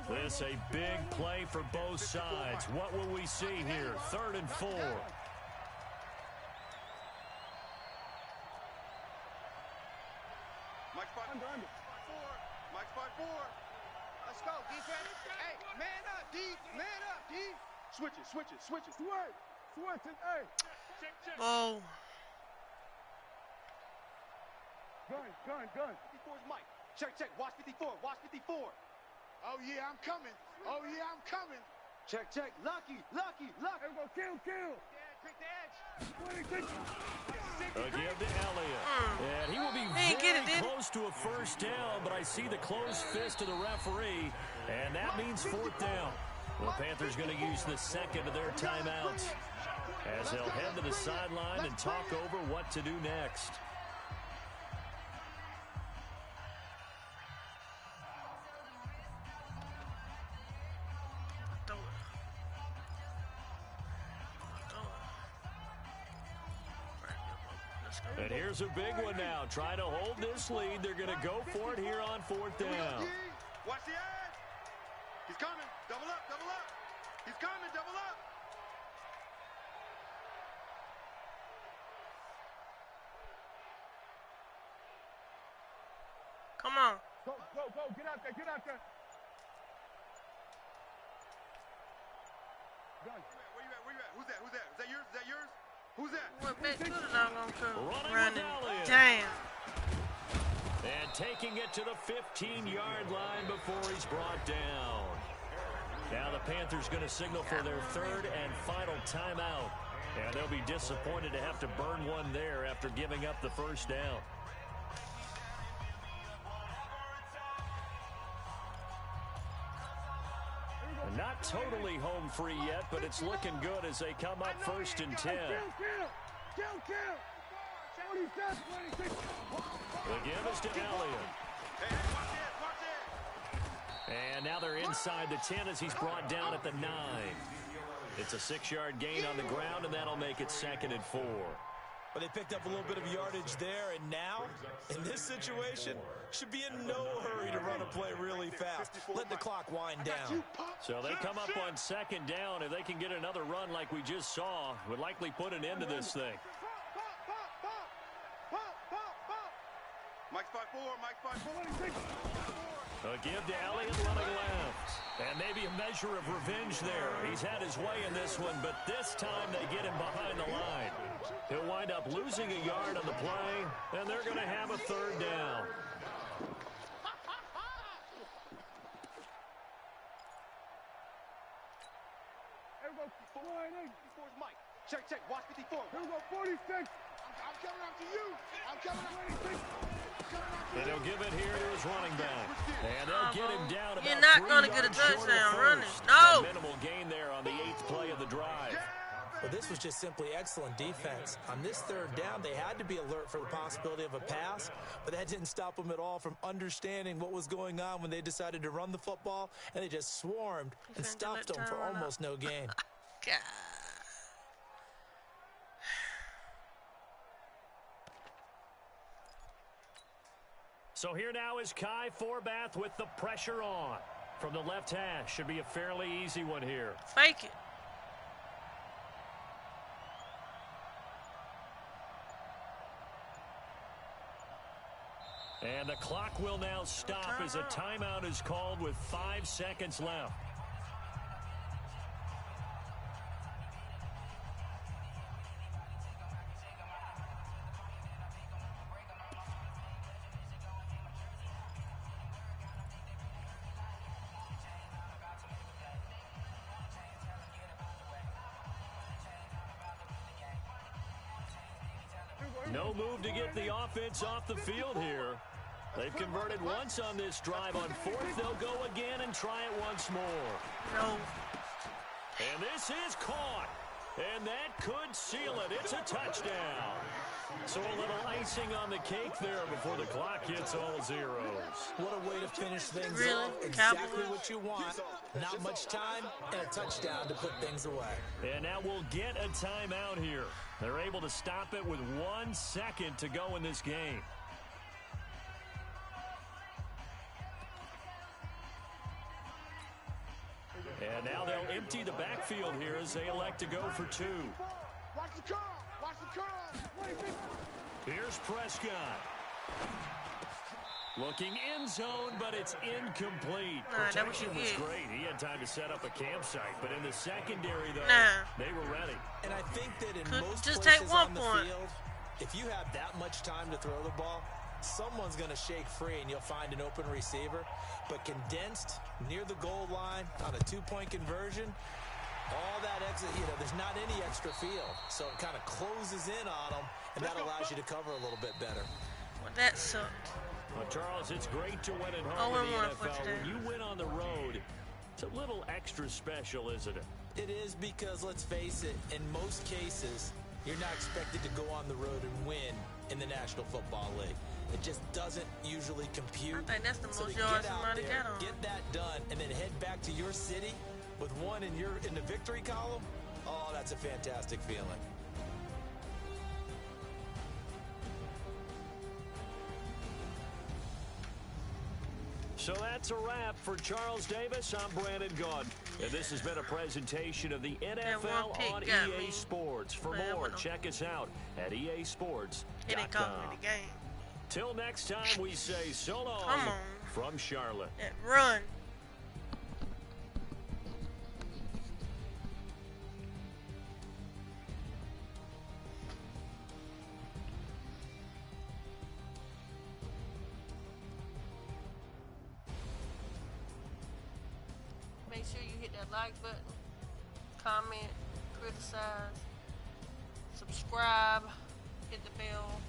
Speaker 4: This a big play for both sides. What will we see here? 3rd and 4.
Speaker 5: Mike's 5-4. Mike's 5-4. Let's go, defense. Hey, man up, D. Switch it. Switch it, hey.
Speaker 1: Oh.
Speaker 5: Gun. 54's Mike. Check. Watch 54. Oh, yeah, I'm coming. Check. Lucky. There we go, kill. Yeah, take the edge. 26.
Speaker 4: A give to Elliott. And he will be
Speaker 1: He ain't get it,
Speaker 4: very
Speaker 1: did he?
Speaker 4: close to a 1st down, but I see the closed fist of the referee, and that means 4th down. The Panthers going to use the 2nd of their timeouts as they'll head to the sideline and talk over what to do next. And here's a big one now. Trying to hold this lead. They're going to go for it here on 4th down.
Speaker 5: Watch the edge. He's coming. Double up. He's coming. Double up.
Speaker 1: Come on.
Speaker 5: Go. Get out there. Gun. Where you at? Who's that? Is that yours? Who's that?
Speaker 1: Went back to the doggone curve.
Speaker 4: Running with Elliott.
Speaker 1: Damn.
Speaker 4: And taking it to the 15-yard line before he's brought down. Now the Panthers going to signal for their 3rd and final timeout. And they'll be disappointed to have to burn one there after giving up the 1st down. Not totally home free yet, but it's looking good as they come up 1st and 10.
Speaker 5: Kill. 26.
Speaker 4: The give is to Elliott.
Speaker 5: Hey, watch it.
Speaker 4: And now they're inside the 10 as he's brought down at the 9. It's a 6-yard gain on the ground, and that'll make it 2nd and 4.
Speaker 6: But they picked up a little bit of yardage there, and now, in this situation, should be in no hurry to run a play really fast. Let the clock wind down.
Speaker 4: So they come up on 2nd down. If they can get another run like we just saw, would likely put an end to this thing.
Speaker 5: Mike's 5-4.
Speaker 4: A give to Elliott running left. And maybe a measure of revenge there. He's had his way in this one, but this time they get him behind the line. He'll wind up losing a yard on the play, and they're going to have a 3rd down.
Speaker 5: 54's Mike. Check, check. Watch 54. Here we go, 46. I'm coming after you. I'm coming after you.
Speaker 4: And he'll give it here to his running back. And they'll get him down about
Speaker 1: You're not
Speaker 4: 3
Speaker 1: going to get a
Speaker 4: yards short of
Speaker 1: touchdown
Speaker 4: first.
Speaker 1: running. No.
Speaker 4: A minimal gain there on the 8th play of the drive.
Speaker 6: Well, this was just simply excellent defense. On this 3rd down, they had to be alert for the possibility of a pass, but that didn't stop them at all from understanding what was going on when they decided to run the football, and they just swarmed and stopped them for almost no gain.
Speaker 1: God.
Speaker 4: So here now is Kai Forbath with the pressure on. From the left hash, should be a fairly easy one here.
Speaker 1: Fake it.
Speaker 4: And the clock will now stop as a timeout is called with 5 seconds left. No move to get the offense off the field here. They've converted once on this drive. On 4th, they'll go again and try it once more.
Speaker 1: No.
Speaker 4: And this is caught. And that could seal it. It's a touchdown. So a little icing on the cake there before the clock hits all zeros.
Speaker 6: What a way to finish things
Speaker 1: Really?
Speaker 6: off. Exactly
Speaker 1: Cowboys?
Speaker 6: what you want. Not much time and a touchdown to put things away.
Speaker 4: And now we'll get a timeout here. They're able to stop it with 1 second to go in this game. And now they'll empty the backfield here as they elect to go for 2.
Speaker 5: Watch the curl. Watch the curl.
Speaker 4: Here's Prescott. Looking end zone, but it's incomplete.
Speaker 1: That was
Speaker 4: Protection was great. He had time to set up a campsite, but in the secondary, though, they were ready.
Speaker 6: And I think that in most
Speaker 1: just
Speaker 6: places
Speaker 1: take 1
Speaker 6: on the
Speaker 1: point.
Speaker 6: field, if you have that much time to throw the ball, someone's going to shake free and you'll find an open receiver. But condensed near the goal line on a 2-point conversion, all that exit, there's not any extra field. So it kind of closes in on them, and that allows you to cover a little bit better.
Speaker 1: Well, that sucked.
Speaker 4: Well, Charles, it's great to win at home in the
Speaker 1: 0-1
Speaker 4: NFL. When you win on the road, it's a little extra special, isn't it?
Speaker 6: It is because, let's face it, in most cases, you're not expected to go on the road and win in the National Football League. It just doesn't usually compute.
Speaker 1: I think that's the
Speaker 6: So
Speaker 1: most
Speaker 6: to
Speaker 1: yards
Speaker 6: get out
Speaker 1: somebody
Speaker 6: there,
Speaker 1: got on.
Speaker 6: get that done, and then head back to your city with 1 in the victory column, oh, that's a fantastic feeling.
Speaker 4: So that's a wrap for Charles Davis. I'm Brandon Gaudin. And this has been a presentation of the NFL on EA Sports. For more, check us out at easports.com.
Speaker 1: It didn't cost me the game.
Speaker 4: Till next time, we say so long from Charlotte.
Speaker 1: That run. Make sure you hit that like button, comment, criticize, subscribe, hit the bell.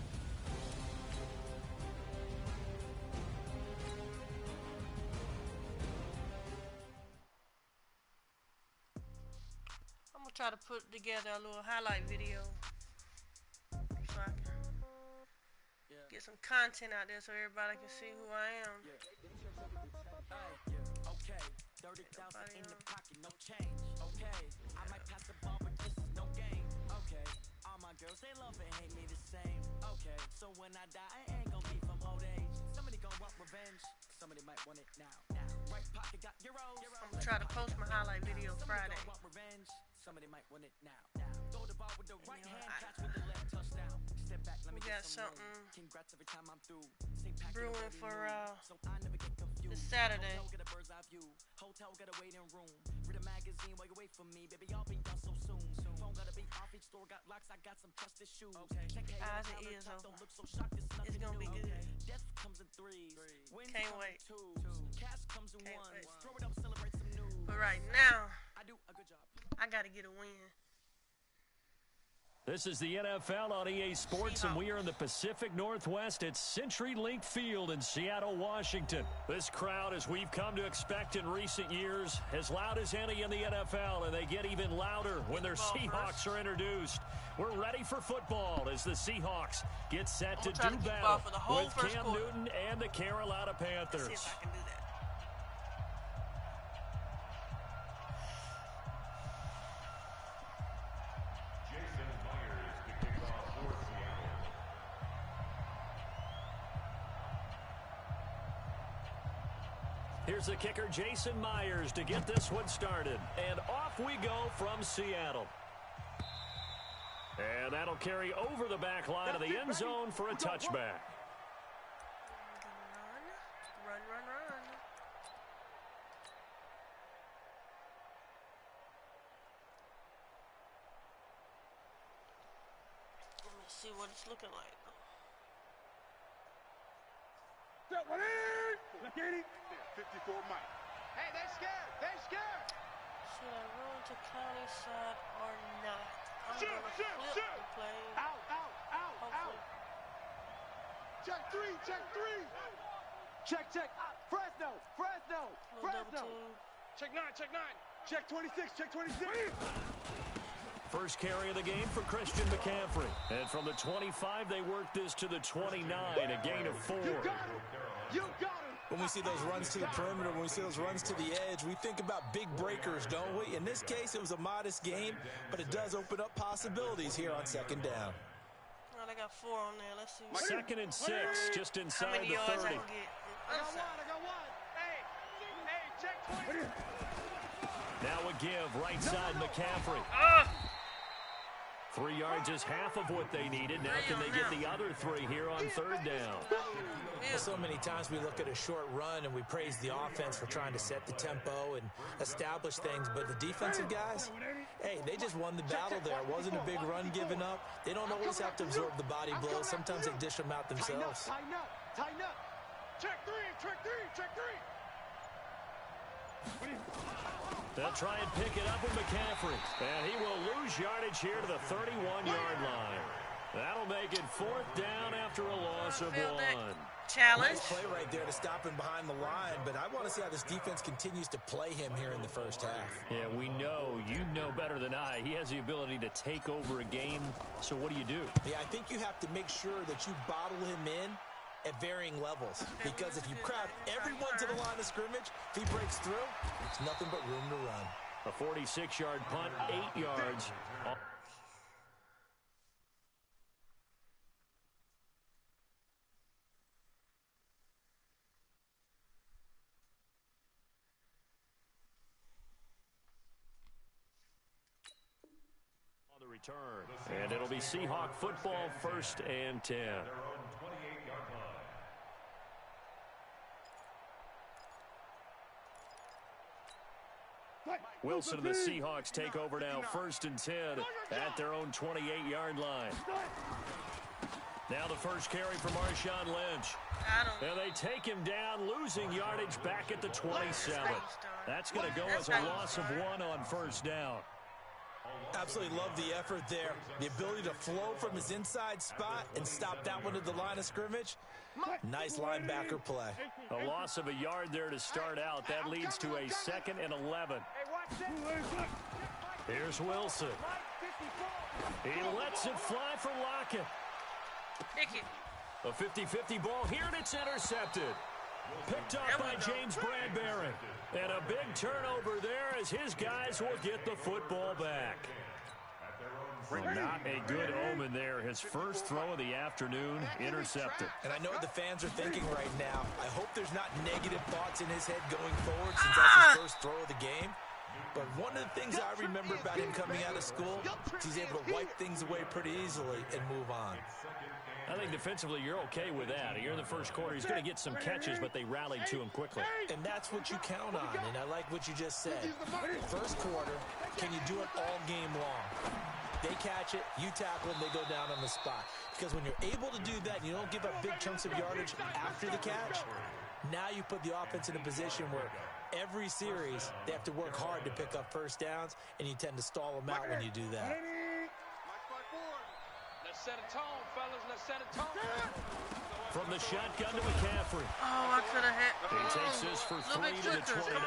Speaker 1: I'm gonna try to put together a little highlight video so I can get some content out there so everybody can see who I am.
Speaker 3: Okay, 30,000 in the pocket, no change. Okay, I might pass the ball, but this is no game. Okay, all my girls, they love and hate me the same. Okay, so when I die, I ain't gonna be from old age. Somebody gonna want revenge, somebody might want it now. Right pocket got euros.
Speaker 1: I'm gonna try to post my highlight video Friday.
Speaker 3: Want revenge, somebody might want it now. Throw the ball with the right hand, catch with the left touchdown. Step back, let me
Speaker 1: We got
Speaker 3: get some
Speaker 1: something
Speaker 3: Congrats every time I'm through.
Speaker 1: brewing for
Speaker 3: So I never get confused.
Speaker 1: this Saturday.
Speaker 3: Hotel, get a bird's eye view. Hotel, get a waiting room. Read a magazine while you wait for me. Baby, I'll be done so soon. Phone gotta be off, each store got locks. I got some trusted shoes. Check
Speaker 1: Eyes and ears
Speaker 3: don't
Speaker 1: open.
Speaker 3: look so shocked,
Speaker 1: It's gonna be good.
Speaker 3: Death comes in threes. Wins
Speaker 1: Can't
Speaker 3: come in
Speaker 1: wait.
Speaker 3: twos. Cash comes in
Speaker 1: Can't
Speaker 3: ones.
Speaker 1: wait.
Speaker 3: Throw it up, celebrate some news.
Speaker 1: But right now,
Speaker 3: I do a good job.
Speaker 1: I got to get a win.
Speaker 4: This is the NFL on EA Sports, and we are in the Pacific Northwest at CenturyLink Field in Seattle, Washington. This crowd, as we've come to expect in recent years, as loud as any in the NFL, and they get even louder when their Seahawks are introduced. We're ready for football as the Seahawks get set to do battle with Cam Newton and the Carolina Panthers.
Speaker 1: Let's see if I can do that.
Speaker 4: Here's the kicker, Jason Myers, to get this one started. And off we go from Seattle. And that'll carry over the back line of the end zone for a touchback.
Speaker 1: Run, run, run. Let me see what it's looking like.
Speaker 5: Let's get it. 54 Mike. Hey, they scared. They scared.
Speaker 1: Should I run to county side or not? I'm going to flip the play.
Speaker 5: Out.
Speaker 1: Hopefully.
Speaker 5: Check three. Check. Fresno. Check 9. Check 26.
Speaker 4: First carry of the game for Christian McCaffrey. And from the 25, they work this to the 29, a gain of 4.
Speaker 5: You got him.
Speaker 6: When we see those runs to the perimeter, when we see those runs to the edge, we think about big breakers, don't we? In this case, it was a modest game, but it does open up possibilities here on second down.
Speaker 1: Well, they got 4 on there. Let's see.
Speaker 4: Second and 6, just inside
Speaker 1: How many
Speaker 4: the
Speaker 1: yards
Speaker 4: 30.
Speaker 1: I can get.
Speaker 5: I got one. Hey, check 20.
Speaker 4: Now a give, right side McCaffrey. 3 yards is half of what they needed. Now can they get the other 3 here on third down?
Speaker 6: So many times we look at a short run and we praise the offense for trying to set the tempo and establish things, but the defensive guys, hey, they just won the battle there. It wasn't a big run given up. They don't always have to absorb the body blows. Sometimes they dish them out themselves.
Speaker 5: Tighten up. Check three.
Speaker 4: They'll try and pick it up with McCaffrey. And he will lose yardage here to the 31-yard line. That'll make it 4th down after a loss of 1.
Speaker 1: Challenge.
Speaker 6: Nice play right there to stop him behind the line, but I want to see how this defense continues to play him here in the first half.
Speaker 4: Yeah, we know. You know better than I. He has the ability to take over a game. So what do you do?
Speaker 6: Yeah, I think you have to make sure that you bottle him in at varying levels, because if you crowd everyone to the line of scrimmage, if he breaks through, it's nothing but room to run.
Speaker 4: A 46-yard punt, 8 yards. On the return, and it'll be Seahawk football, 1st and 10. Wilson and the Seahawks take over now, 1st and 10 at their own 28-yard line. Now the first carry for Marshawn Lynch. And they take him down, losing yardage back at the 27. That's going to go as a loss of 1 on 1st down.
Speaker 6: Absolutely love the effort there. The ability to flow from his inside spot and stop that one at the line of scrimmage. Nice linebacker play.
Speaker 4: A loss of a yard there to start out. That leads to a 2nd and 11. Here's Wilson. He lets it fly for Lockett. A 50-50 ball here, and it's intercepted. Picked up by James Bradbury. And a big turnover there as his guys will get the football back. Not a good omen there. His first throw of the afternoon intercepted.
Speaker 6: And I know what the fans are thinking right now. I hope there's not negative thoughts in his head going forward since that's his first throw of the game. But one of the things I remember about him coming out of school is he's able to wipe things away pretty easily and move on.
Speaker 4: I think defensively you're okay with that. Here in the first quarter, he's going to get some catches, but they rallied to him quickly.
Speaker 6: And that's what you count on, and I like what you just said. First quarter, can you do it all game long? They catch it, you tackle them, they go down on the spot. Because when you're able to do that, and you don't give up big chunks of yardage after the catch, now you put the offense in a position where every series, they have to work hard to pick up first downs, and you tend to stall them out when you do that.
Speaker 8: Let's set a tone, fellas. Let's set a tone.
Speaker 4: From the shotgun to McCaffrey.
Speaker 1: Oh, I could have hit.
Speaker 4: He takes this for 3 to the 29.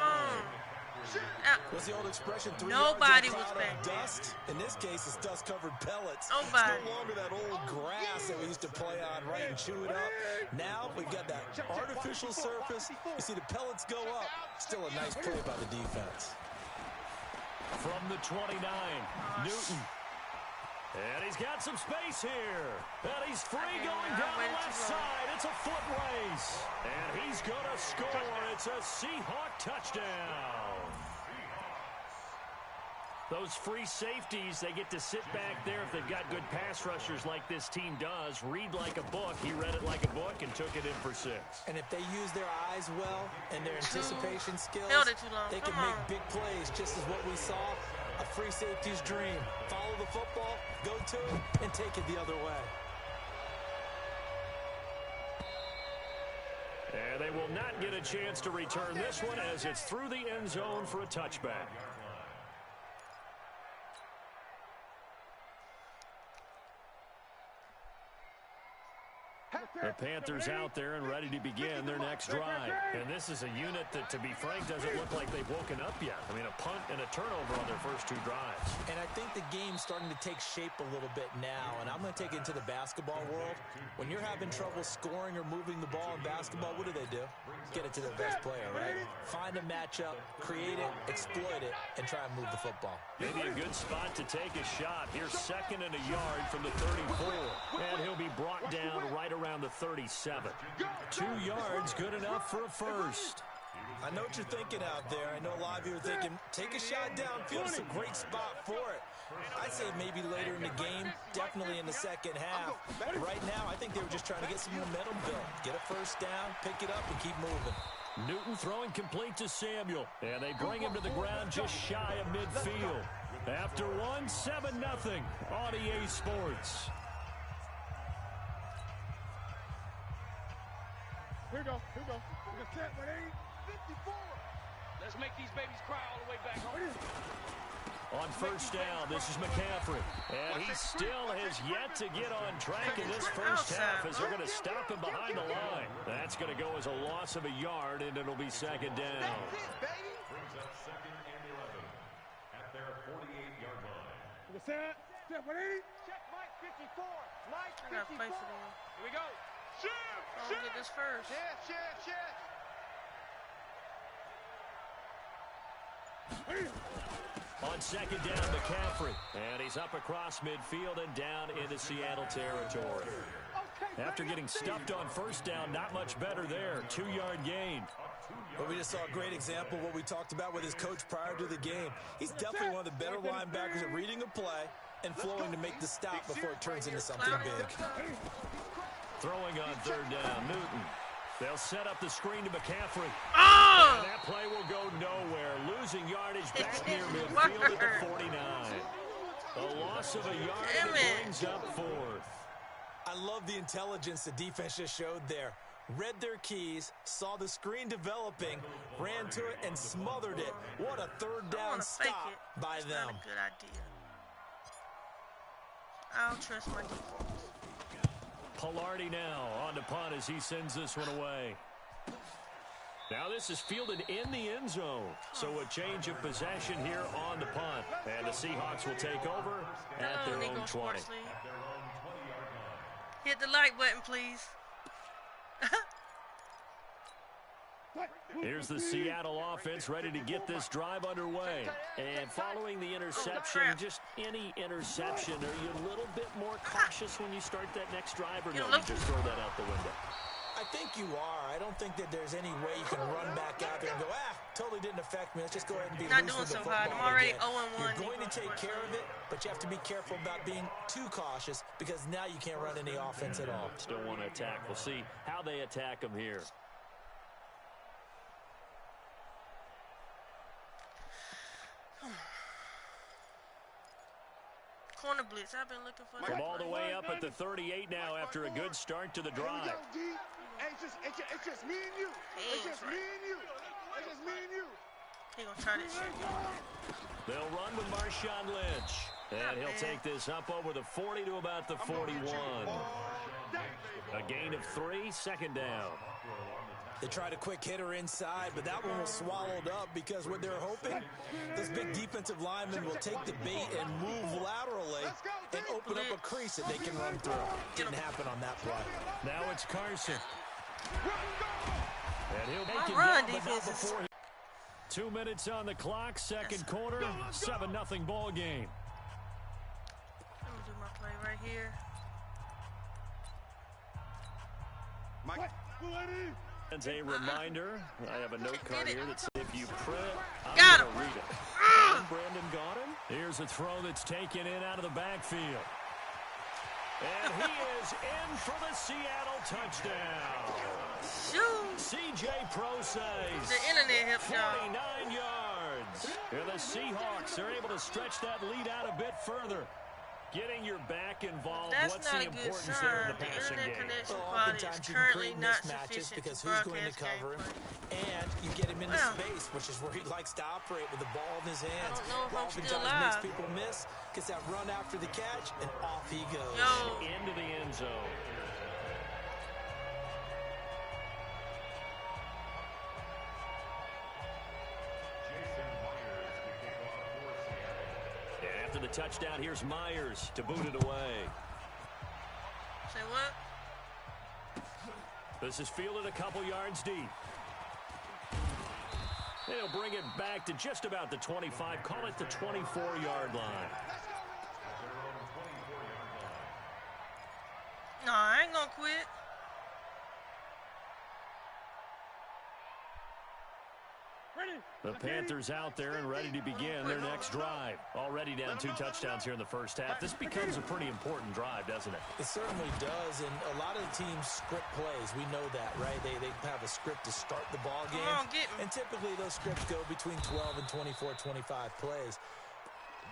Speaker 6: What's the old expression? 3
Speaker 1: Nobody
Speaker 6: yards in a
Speaker 1: was
Speaker 6: cloud
Speaker 1: back
Speaker 6: of
Speaker 1: there.
Speaker 6: dust. In this case, it's dust-covered pellets.
Speaker 1: Nobody.
Speaker 6: It's no longer that old grass that we used to play on, right, and chew it up. Now we've got that artificial surface. You see the pellets go up. Still a nice play by the defense.
Speaker 4: From the 29, Newton. And he's got some space here. And he's free going down the left side. It's a foot race. And he's going to score. It's a Seahawk touchdown. Those free safeties, they get to sit back there if they've got good pass rushers like this team does. Read like a book. He read it like a book and took it in for 6.
Speaker 6: And if they use their eyes well and their anticipation skills,
Speaker 1: Held it too long.
Speaker 6: they
Speaker 1: Come
Speaker 6: can make
Speaker 1: on.
Speaker 6: big plays, just as what we saw. A free safety's dream. Follow the football, go to it, and take it the other way.
Speaker 4: And they will not get a chance to return this one as it's through the end zone for a touchback. The Panthers out there and ready to begin their next drive. And this is a unit that, to be frank, doesn't look like they've woken up yet. I mean, a punt and a turnover on their first 2 drives.
Speaker 6: And I think the game's starting to take shape a little bit now, and I'm going to take it into the basketball world. When you're having trouble scoring or moving the ball in basketball, what do? Get it to their best player, right? Find a matchup, create it, exploit it, and try and move the football.
Speaker 4: Maybe a good spot to take a shot. Here's 2nd and a yard from the 34. And he'll be brought down right around the 37. 2 yards, good enough for a first.
Speaker 6: I know what you're thinking out there. I know a lot of you are thinking, take a shot downfield. It's a great spot for it. I'd say maybe later in the game, definitely in the second half. Right now, I think they were just trying to get some momentum built. Get a first down, pick it up, and keep moving.
Speaker 4: Newton throwing complete to Samuel. And they bring him to the ground just shy of midfield. After 1, 7-0 on EA Sports.
Speaker 5: Here we go. Here we go. We're going to set 54.
Speaker 8: Let's make these babies cry all the way back home.
Speaker 4: On first down, this is McCaffrey. And he still has yet to get on track in this first half as they're going to stop him behind the line. That's going to go as a loss of a yard, and it'll be 2nd down.
Speaker 7: Brings up 2nd and 11 at their 48-yard line.
Speaker 5: We're going to set. Step 180.
Speaker 8: Check Mike 54. Mike
Speaker 1: I gotta play for them.
Speaker 8: Here we go.
Speaker 1: I'm gonna get this first.
Speaker 4: On 2nd down, McCaffrey. And he's up across midfield and down into Seattle territory. After getting stuffed on first down, not much better there. 2-yard gain.
Speaker 6: But we just saw a great example of what we talked about with his coach prior to the game. He's definitely one of the better linebackers at reading a play and flowing to make the stop before it turns into something big.
Speaker 4: Throwing on 3rd down, Newton. They'll set up the screen to McCaffrey.
Speaker 1: Oh!
Speaker 4: And that play will go nowhere. Losing yardage back near midfield at the 49. A loss of a yard, and it brings up 4th.
Speaker 6: I love the intelligence the defense just showed there. Read their keys, saw the screen developing, ran to it, and smothered it. What a 3rd down stop by
Speaker 1: That's
Speaker 6: them.
Speaker 1: not a good idea. I'll trust my defense.
Speaker 4: Pilardi now on to punt as he sends this one away. Now this is fielded in the end zone. So a change of possession here on the punt. And the Seahawks will take over at their own 20.
Speaker 1: Hit the like button, please.
Speaker 4: Here's the Seattle offense ready to get this drive underway. And following the interception, just any interception, are you a little bit more cautious when you start that next drive, or no, you just throw that out the window?
Speaker 6: I think you are. I don't think that there's any way you can run back out there and go, totally didn't affect me. Let's just go ahead and be
Speaker 1: Not
Speaker 6: loose
Speaker 1: doing
Speaker 6: with the
Speaker 1: so
Speaker 6: football
Speaker 1: hot. I'm already
Speaker 6: again.
Speaker 1: 0-1.
Speaker 6: You're going to take care of it, but you have to be careful about being too cautious because now you can't run any offense at all.
Speaker 4: Still want to attack. We'll see how they attack them here.
Speaker 1: Corner blitz. I've been looking for that.
Speaker 4: From all the way up at the 38 now after a good start to the drive.
Speaker 5: It's just me and you. It's just me and you. It's just
Speaker 1: He gonna try this shit again.
Speaker 4: They'll run with Marshawn Lynch. And he'll take this up over the 40 to about the 41. A gain of 3, second down.
Speaker 6: They tried a quick hitter inside, but that one was swallowed up because what they're hoping, this big defensive lineman will take the bait and move laterally and open up a crease that they can run through. Didn't happen on that play.
Speaker 4: Now it's Carson. And he'll make it
Speaker 1: run
Speaker 4: down, but not before 2 minutes on the clock, second quarter, 7-0 ball game.
Speaker 1: Let me do my play right here.
Speaker 4: As a reminder, I have a note card here that says if you print it, I'm
Speaker 1: Got
Speaker 4: going
Speaker 1: him.
Speaker 4: to read it. And Brandon got him. Here's a throw that's taken in out of the backfield. And he is in for the Seattle touchdown.
Speaker 1: Shoot.
Speaker 4: C.J. Prosay's
Speaker 1: The internet helped y'all.
Speaker 4: 49 yards. And the Seahawks are able to stretch that lead out a bit further. Getting your back involved,
Speaker 1: That's
Speaker 4: what's
Speaker 1: not
Speaker 4: the
Speaker 1: a good
Speaker 4: importance there in
Speaker 1: sign.
Speaker 4: the
Speaker 1: The
Speaker 4: passing
Speaker 1: internet
Speaker 4: game?
Speaker 1: connection
Speaker 6: Well,
Speaker 1: quality is
Speaker 6: oftentimes you can
Speaker 1: currently
Speaker 6: create
Speaker 1: not
Speaker 6: mismatches
Speaker 1: sufficient
Speaker 6: because
Speaker 1: to
Speaker 6: who's going to
Speaker 1: broadcast
Speaker 6: cover him,
Speaker 1: gameplay.
Speaker 6: and you get him into
Speaker 1: Well,
Speaker 6: space, which is where he likes to operate with the ball in his hands.
Speaker 1: don't know if I'm still
Speaker 6: Oftentimes makes
Speaker 1: live.
Speaker 6: people miss, gets that run after the catch, and off he goes.
Speaker 1: Yo.
Speaker 4: Into the end zone. And after the touchdown, here's Myers to boot it away.
Speaker 1: Say what?
Speaker 4: This is fielded a couple yards deep. They'll bring it back to just about the 25. Call it the 24-yard line.
Speaker 1: No, I ain't gonna quit.
Speaker 4: The Panthers out there and ready to begin their next drive. Already down 2 touchdowns here in the first half. This becomes a pretty important drive, doesn't it?
Speaker 6: It certainly does, and a lot of the teams script plays. We know that, right? They have a script to start the ball game.
Speaker 1: Come on, get me.
Speaker 6: And typically those scripts go between 12 and 24, 25 plays.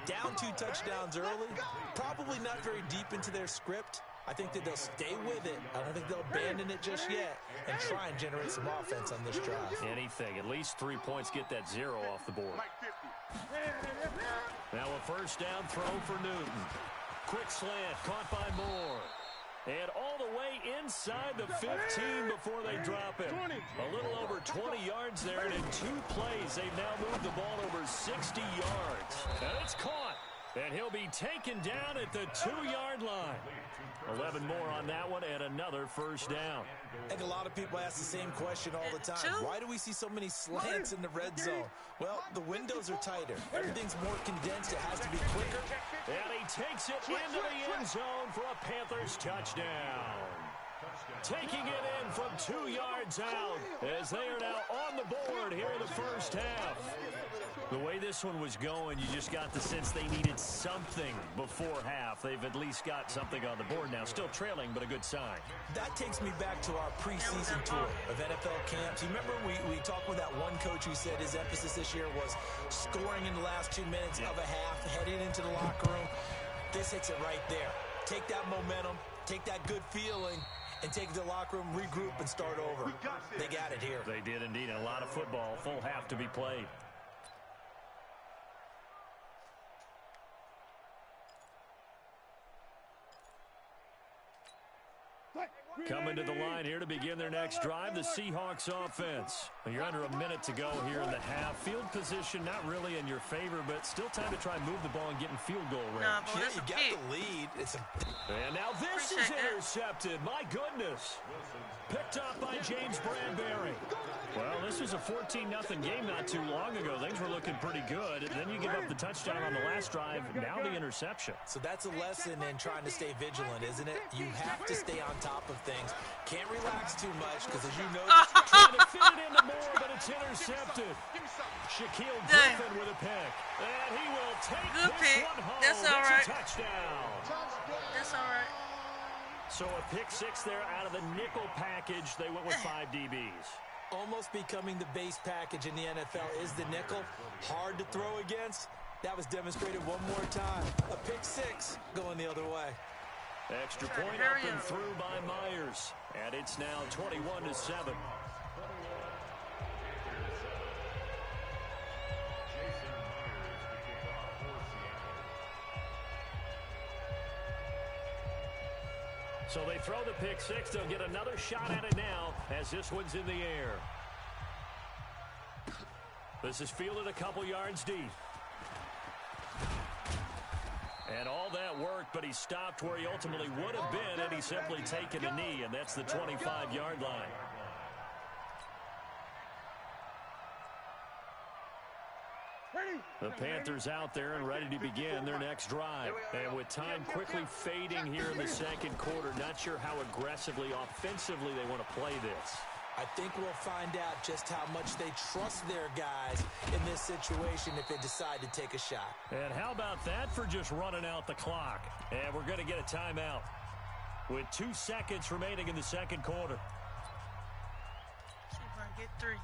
Speaker 6: Down 2 touchdowns early, probably not very deep into their script. I think that they'll stay with it. I don't think they'll abandon it just yet and try and generate some offense on this drive.
Speaker 4: Anything. At least 3 points, get that 0 off the board. Now a first down throw for Newton. Quick slant, caught by Moore. And all the way inside the 15 before they drop him. A little over 20 yards there, and in 2 plays, they've now moved the ball over 60 yards. And it's caught. And he'll be taken down at the 2-yard line. 11 more on that one and another first down.
Speaker 6: I think a lot of people ask the same question all the time. Why do we see so many slants in the red zone? Well, the windows are tighter. Everything's more condensed. It has to be quicker.
Speaker 4: And he takes it into the end zone for a Panthers touchdown. Taking it in from 2 yards out as they are now on the board here in the first half. The way this one was going, you just got the sense they needed something before half. They've at least got something on the board now. Still trailing, but a good sign.
Speaker 6: That takes me back to our preseason tour of NFL camps. You remember we talked with that one coach who said his emphasis this year was scoring in the last 2 minutes of a half, heading into the locker room. This hits it right there. Take that momentum, take that good feeling, and take it to the locker room, regroup, and start over. They got it here.
Speaker 4: They did indeed, and a lot of football. Full half to be played. Coming to the line here to begin their next drive, the Seahawks offense. You're under a minute to go here in the half. Field position not really in your favor, but still time to try and move the ball and get in field goal range.
Speaker 1: Nah, boy,
Speaker 6: Yeah, you got the lead.
Speaker 4: And now this is intercepted. My goodness. Picked up by James Bradbury. Well, this was a 14-0 game not too long ago. Things were looking pretty good. And then you give up the touchdown on the last drive. Now the interception.
Speaker 6: So that's a lesson in trying to stay vigilant, isn't it? You have to stay on top of things. Can't relax too much because, as you know,
Speaker 4: trying to fit it into Moore, but it's intercepted. Shaquille Griffin with a pick. And he will take this one home.
Speaker 1: That's all right.
Speaker 4: It's a touchdown.
Speaker 1: That's all right.
Speaker 4: So a pick 6 there out of the nickel package. They went with 5 DBs.
Speaker 6: almost becoming the base package in the NFL is the nickel. Hard to throw against. That was demonstrated one more time. A pick 6 going the other way.
Speaker 4: Extra point up and through by Myers. And it's now 21-7. So they throw the pick six. They'll get another shot at it now as this one's in the air. This is fielded a couple yards deep. And all that worked, but he stopped where he ultimately would have been had he simply taken a knee, and that's the 25-yard line. The Panthers out there and ready to begin their next drive. And with time quickly fading here in the second quarter, not sure how aggressively, offensively they want to play this.
Speaker 6: I think we'll find out just how much they trust their guys in this situation if they decide to take a shot.
Speaker 4: And how about that for just running out the clock? And we're going to get a timeout with 2 seconds remaining in the second quarter.
Speaker 1: See if I can get 3.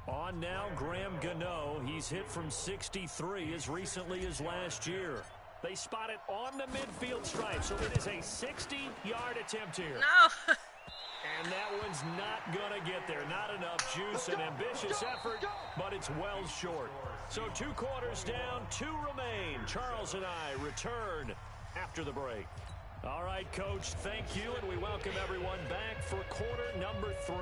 Speaker 4: On now, Graham Gano. He's hit from 63 as recently as last year. They spot it on the midfield stripe, so it is a 60-yard attempt here.
Speaker 1: No.
Speaker 4: And that one's not going to get there. Not enough juice, an ambitious effort, but it's well short. So 2 quarters down, 2 remain. Charles and I return after the break. All right, Coach, thank you, and we welcome everyone back for quarter number 3.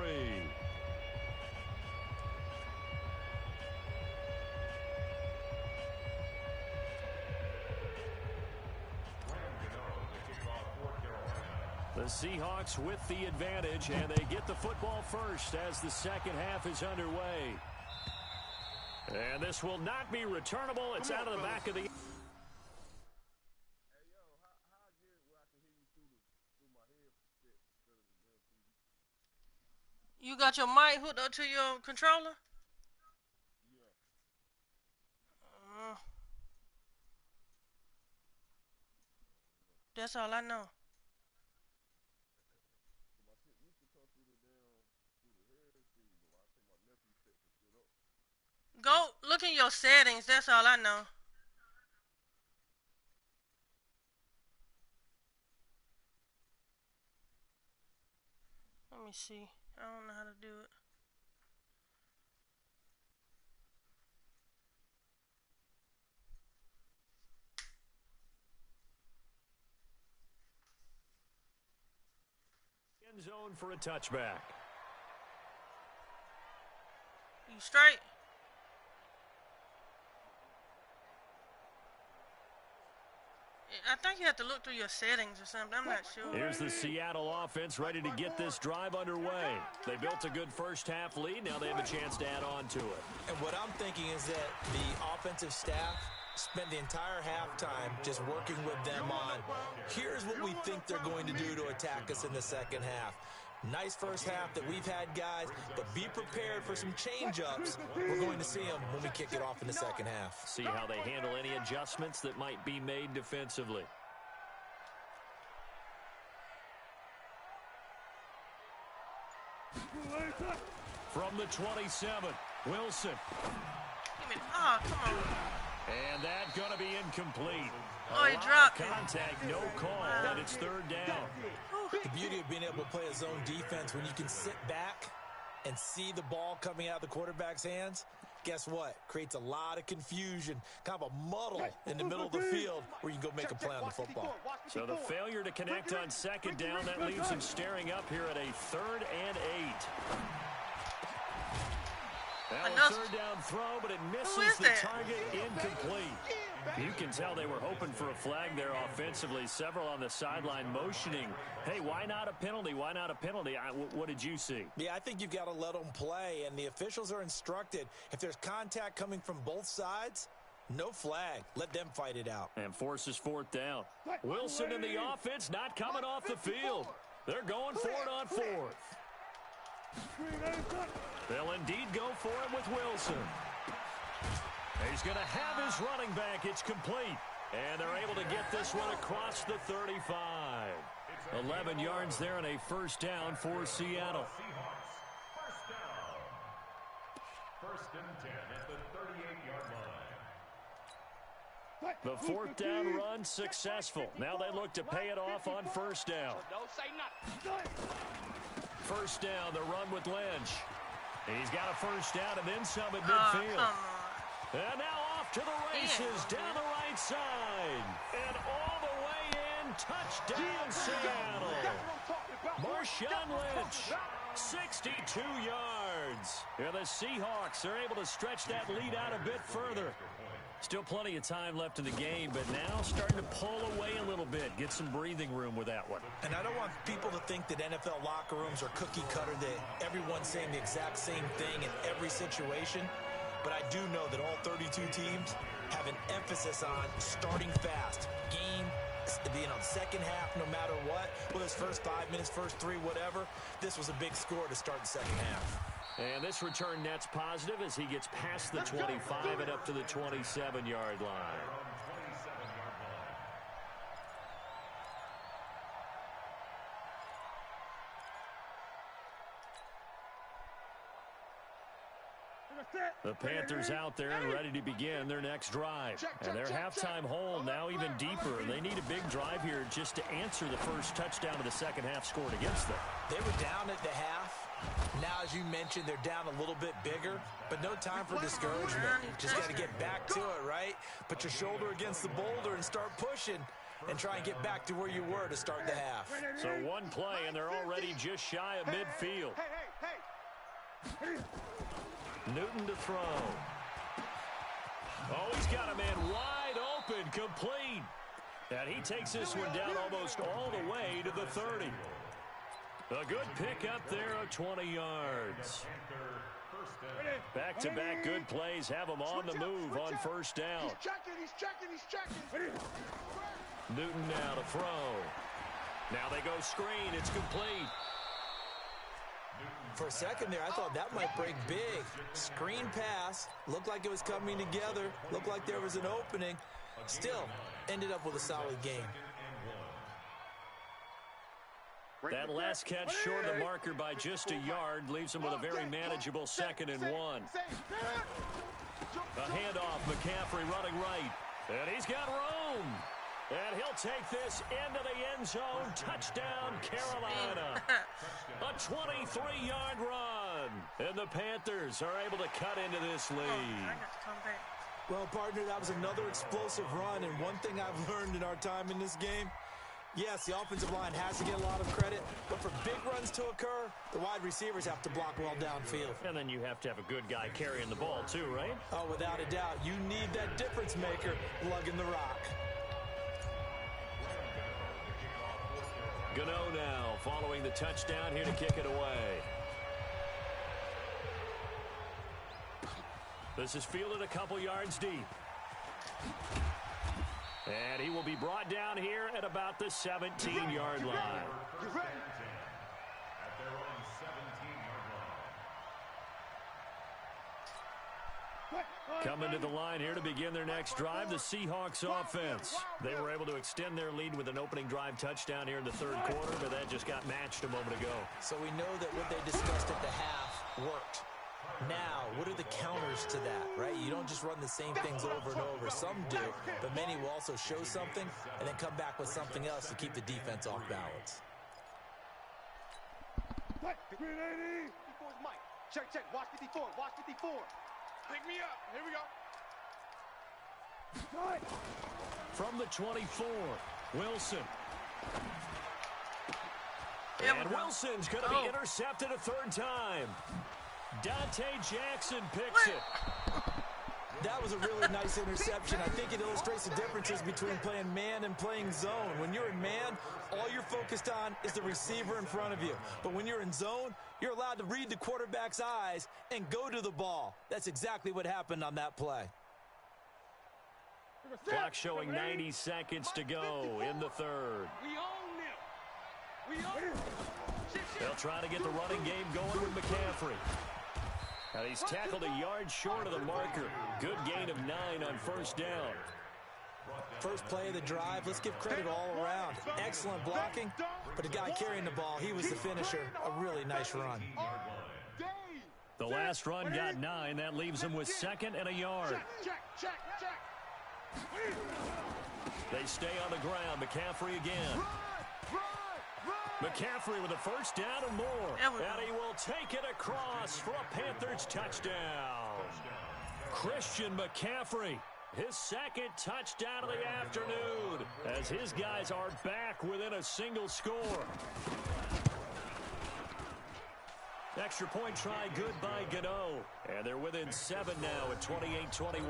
Speaker 4: The Seahawks with the advantage, and they get the football first as the second half is underway. And this will not be returnable. It's out of the back of the...
Speaker 1: You got your mic hooked up to your controller? Yeah. That's all I know. Go look in your settings. That's all I know. Let me see. I don't know how to do it.
Speaker 4: End zone for a touchback.
Speaker 1: You straight? I think you have to look through your settings or something. I'm not sure.
Speaker 4: Here's the Seattle offense ready to get this drive underway. They built a good first half lead. Now they have a chance to add on to it.
Speaker 6: And what I'm thinking is that the offensive staff spent the entire halftime just working with them on, here's what we think they're going to do to attack us in the second half. Nice first half that we've had, guys, but be prepared for some change-ups. We're going to see them when we kick it off in the second half.
Speaker 4: See how they handle any adjustments that might be made defensively. From the 27, Wilson.
Speaker 1: Oh, come on.
Speaker 4: And that's going to be incomplete.
Speaker 1: Oh, he dropped it.
Speaker 4: Contact, no call, and it's third down.
Speaker 6: The beauty of being able to play a zone defense when you can sit back and see the ball coming out of the quarterback's hands, guess what? Creates a lot of confusion, kind of a muddle in the middle of the field where you can go make a play on the football.
Speaker 4: So the failure to connect on second down, that leaves him staring up here at a 3rd and 8. Now a third down throw, but it misses the target, incomplete. You can tell they were hoping for a flag there offensively. Several on the sideline motioning, hey, why not a penalty? Why not a penalty? What did you see?
Speaker 6: Yeah, I think you've got to let them play, and the officials are instructed. If there's contact coming from both sides, no flag. Let them fight it out.
Speaker 4: And forces 4th down. Wilson in the offense not coming off the field. They're going for it on 4th. They'll indeed go for it with Wilson. He's going to have his running back. It's complete. And they're able to get this one across the 35. 11 yards there and a first down for Seattle.
Speaker 7: First down. 1st and 10 at the 38-yard line.
Speaker 4: The 4th down run successful. Now they look to pay it off on 1st down.
Speaker 8: Don't say nothing.
Speaker 4: 1st down, the run with Lynch. He's got a 1st down and then some at midfield.
Speaker 1: Come on.
Speaker 4: And now off off to the races down the right side. And all the way in, touchdown Seattle. Marshawn Lynch, 62 yards. And the Seahawks are able to stretch that lead out a bit further. Still plenty of time left in the game, but now starting to pull away a little bit. Get some breathing room with that one.
Speaker 6: And I don't want people to think that NFL locker rooms are cookie cutter, that everyone's saying the exact same thing in every situation. But I do know that all 32 teams have an emphasis on starting fast. Second half, no matter what, whether it's first 5 minutes, first 3, whatever, this was a big score to start the second half.
Speaker 4: And this return net's positive as he gets past the 25 and up to the 27-yard line. The Panthers out there and ready to begin their next drive. And their halftime hole now even deeper. And they need a big drive here just to answer the first touchdown of the second half scored against them.
Speaker 6: They were down at the half. Now, as you mentioned, they're down a little bit bigger, but no time for discouragement. Just got to get back to it, right? Put your shoulder against the boulder and start pushing and try and get back to where you were to start the half.
Speaker 4: So one play, and they're already just shy of midfield. Newton to throw. Oh, he's got a man wide open, complete. And he takes this one down almost all the way to the 30. A good pick up there of 20 yards. Back-to-back good plays have him on the move on first down.
Speaker 5: He's checking.
Speaker 4: Newton now to throw. Now they go screen. It's complete.
Speaker 6: For a second there, I thought that might break big. Screen pass. Looked like it was coming together. Looked like there was an opening. Still, ended up with a solid game.
Speaker 4: That last catch short of the marker by just a yard leaves him with a very manageable 2nd and 1. A handoff, McCaffrey running right. And he's got room. And he'll take this into the end zone. Touchdown, Carolina. A 23-yard run. And the Panthers are able to cut into this lead.
Speaker 6: Well, partner, that was another explosive run. And one thing I've learned in our time in this game, yes, the offensive line has to get a lot of credit, but for big runs to occur, the wide receivers have to block well downfield.
Speaker 4: And then you have to have a good guy carrying the ball too, right?
Speaker 6: Oh, without a doubt. You need that difference maker lugging the rock.
Speaker 4: Gano now following the touchdown here to kick it away. This is fielded a couple yards deep. And he will be brought down here at about the 17-yard line. Coming to the line here to begin their next drive, the Seahawks offense. They were able to extend their lead with an opening drive touchdown here in the third quarter, but that just got matched a moment ago.
Speaker 6: So we know that what they discussed at the half worked. Now, what are the counters to that, right? You don't just run the same things over and over. Some do, but many will also show something and then come back with something else to keep the defense off balance.
Speaker 5: Mike. Check. Watch 54. Pick me up. Here we go.
Speaker 4: From the 24, Wilson. And Wilson's going to be intercepted a third time. Dante Jackson picks it.
Speaker 6: That was a really nice interception. I think it illustrates the differences between playing man and playing zone. When you're in man, all you're focused on is the receiver in front of you. But when you're in zone, you're allowed to read the quarterback's eyes and go to the ball. That's exactly what happened on that play.
Speaker 4: Clock showing 90 seconds to go in the third. They'll try to get the running game going with McCaffrey. And he's tackled a yard short of the marker. Good gain of 9 on first down.
Speaker 6: First play of the drive, let's give credit all around. Excellent blocking, but the guy carrying the ball, he was the finisher. A really nice run.
Speaker 4: The last run got 9. That leaves him with 2nd and a yard. They stay on the ground. McCaffrey again. McCaffrey with a first down and more. And he will take it across for a Panthers touchdown. Christian McCaffrey his second touchdown of the afternoon, as his guys are back within a single score. Extra point try good by Gano. And they're within 7 now at 28-21.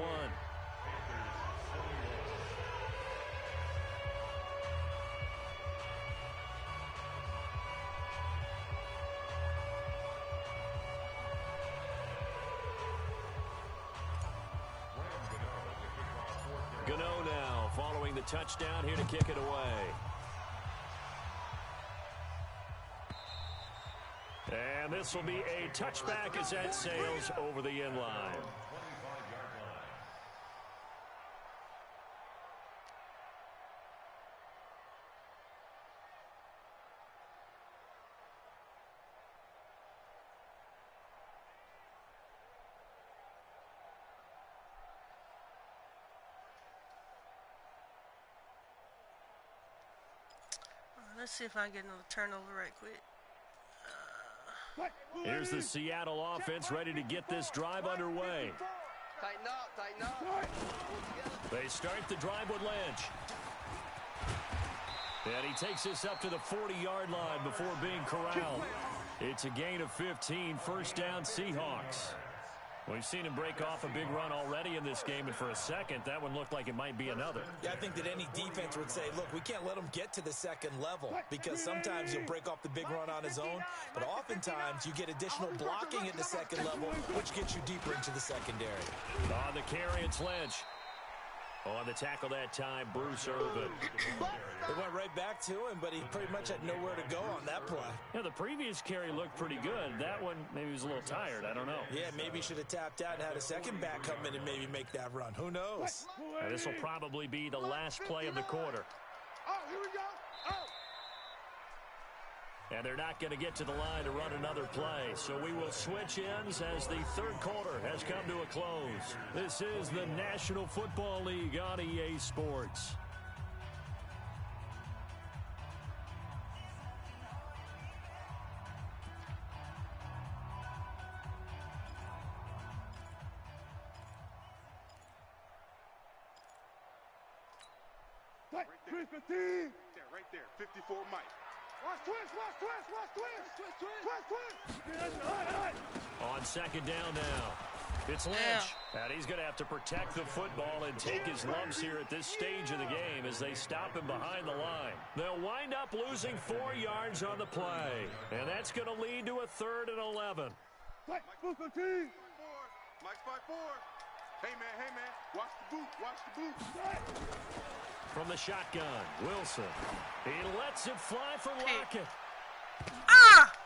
Speaker 4: Gano now following the touchdown here to kick it away. And this will be a touchback as that sails over the end line.
Speaker 1: Let's see if I can get another turnover right quick.
Speaker 4: Here's the Seattle offense ready to get this drive underway.
Speaker 8: Tighten up, tighten up.
Speaker 4: They start the drive with Lynch. And he takes this up to the 40-yard line before being corralled. It's a gain of 15, first down Seahawks. We've seen him break off a big run already in this game, and for a second, that one looked like it might be another.
Speaker 6: Yeah, I think that any defense would say, look, we can't let him get to the second level, because sometimes he'll break off the big run on his own, but oftentimes you get additional blocking at the second level, which gets you deeper into the secondary.
Speaker 4: On the carry, it's Lynch. On the tackle that time, Bruce Irvin.
Speaker 6: It went right back to him, but he pretty much had nowhere to go on that play.
Speaker 4: Yeah, the previous carry looked pretty good. That one, maybe he was a little tired. I don't know.
Speaker 6: Yeah, maybe he should have tapped out and had a second back come in and maybe make that run. Who knows?
Speaker 4: This will probably be the last play of the quarter.
Speaker 5: Oh, here we go. Oh.
Speaker 4: And they're not going to get to the line to run another play. So we will switch ends as the third quarter has come to a close. This is the National Football League on EA Sports.
Speaker 5: Right there, 54 Mike. Watch twist, watch twist, watch twist. Twist, twist.
Speaker 4: On second down now. It's Lynch. And he's going to have to protect the football and take his lumps here at this stage of the game as they stop him behind the line. They'll wind up losing 4 yards on the play. And that's going to lead to a 3rd and 11.
Speaker 5: Mike's by 4. Hey, man, watch the boot.
Speaker 4: From the shotgun, Wilson. He lets it fly for Lockett.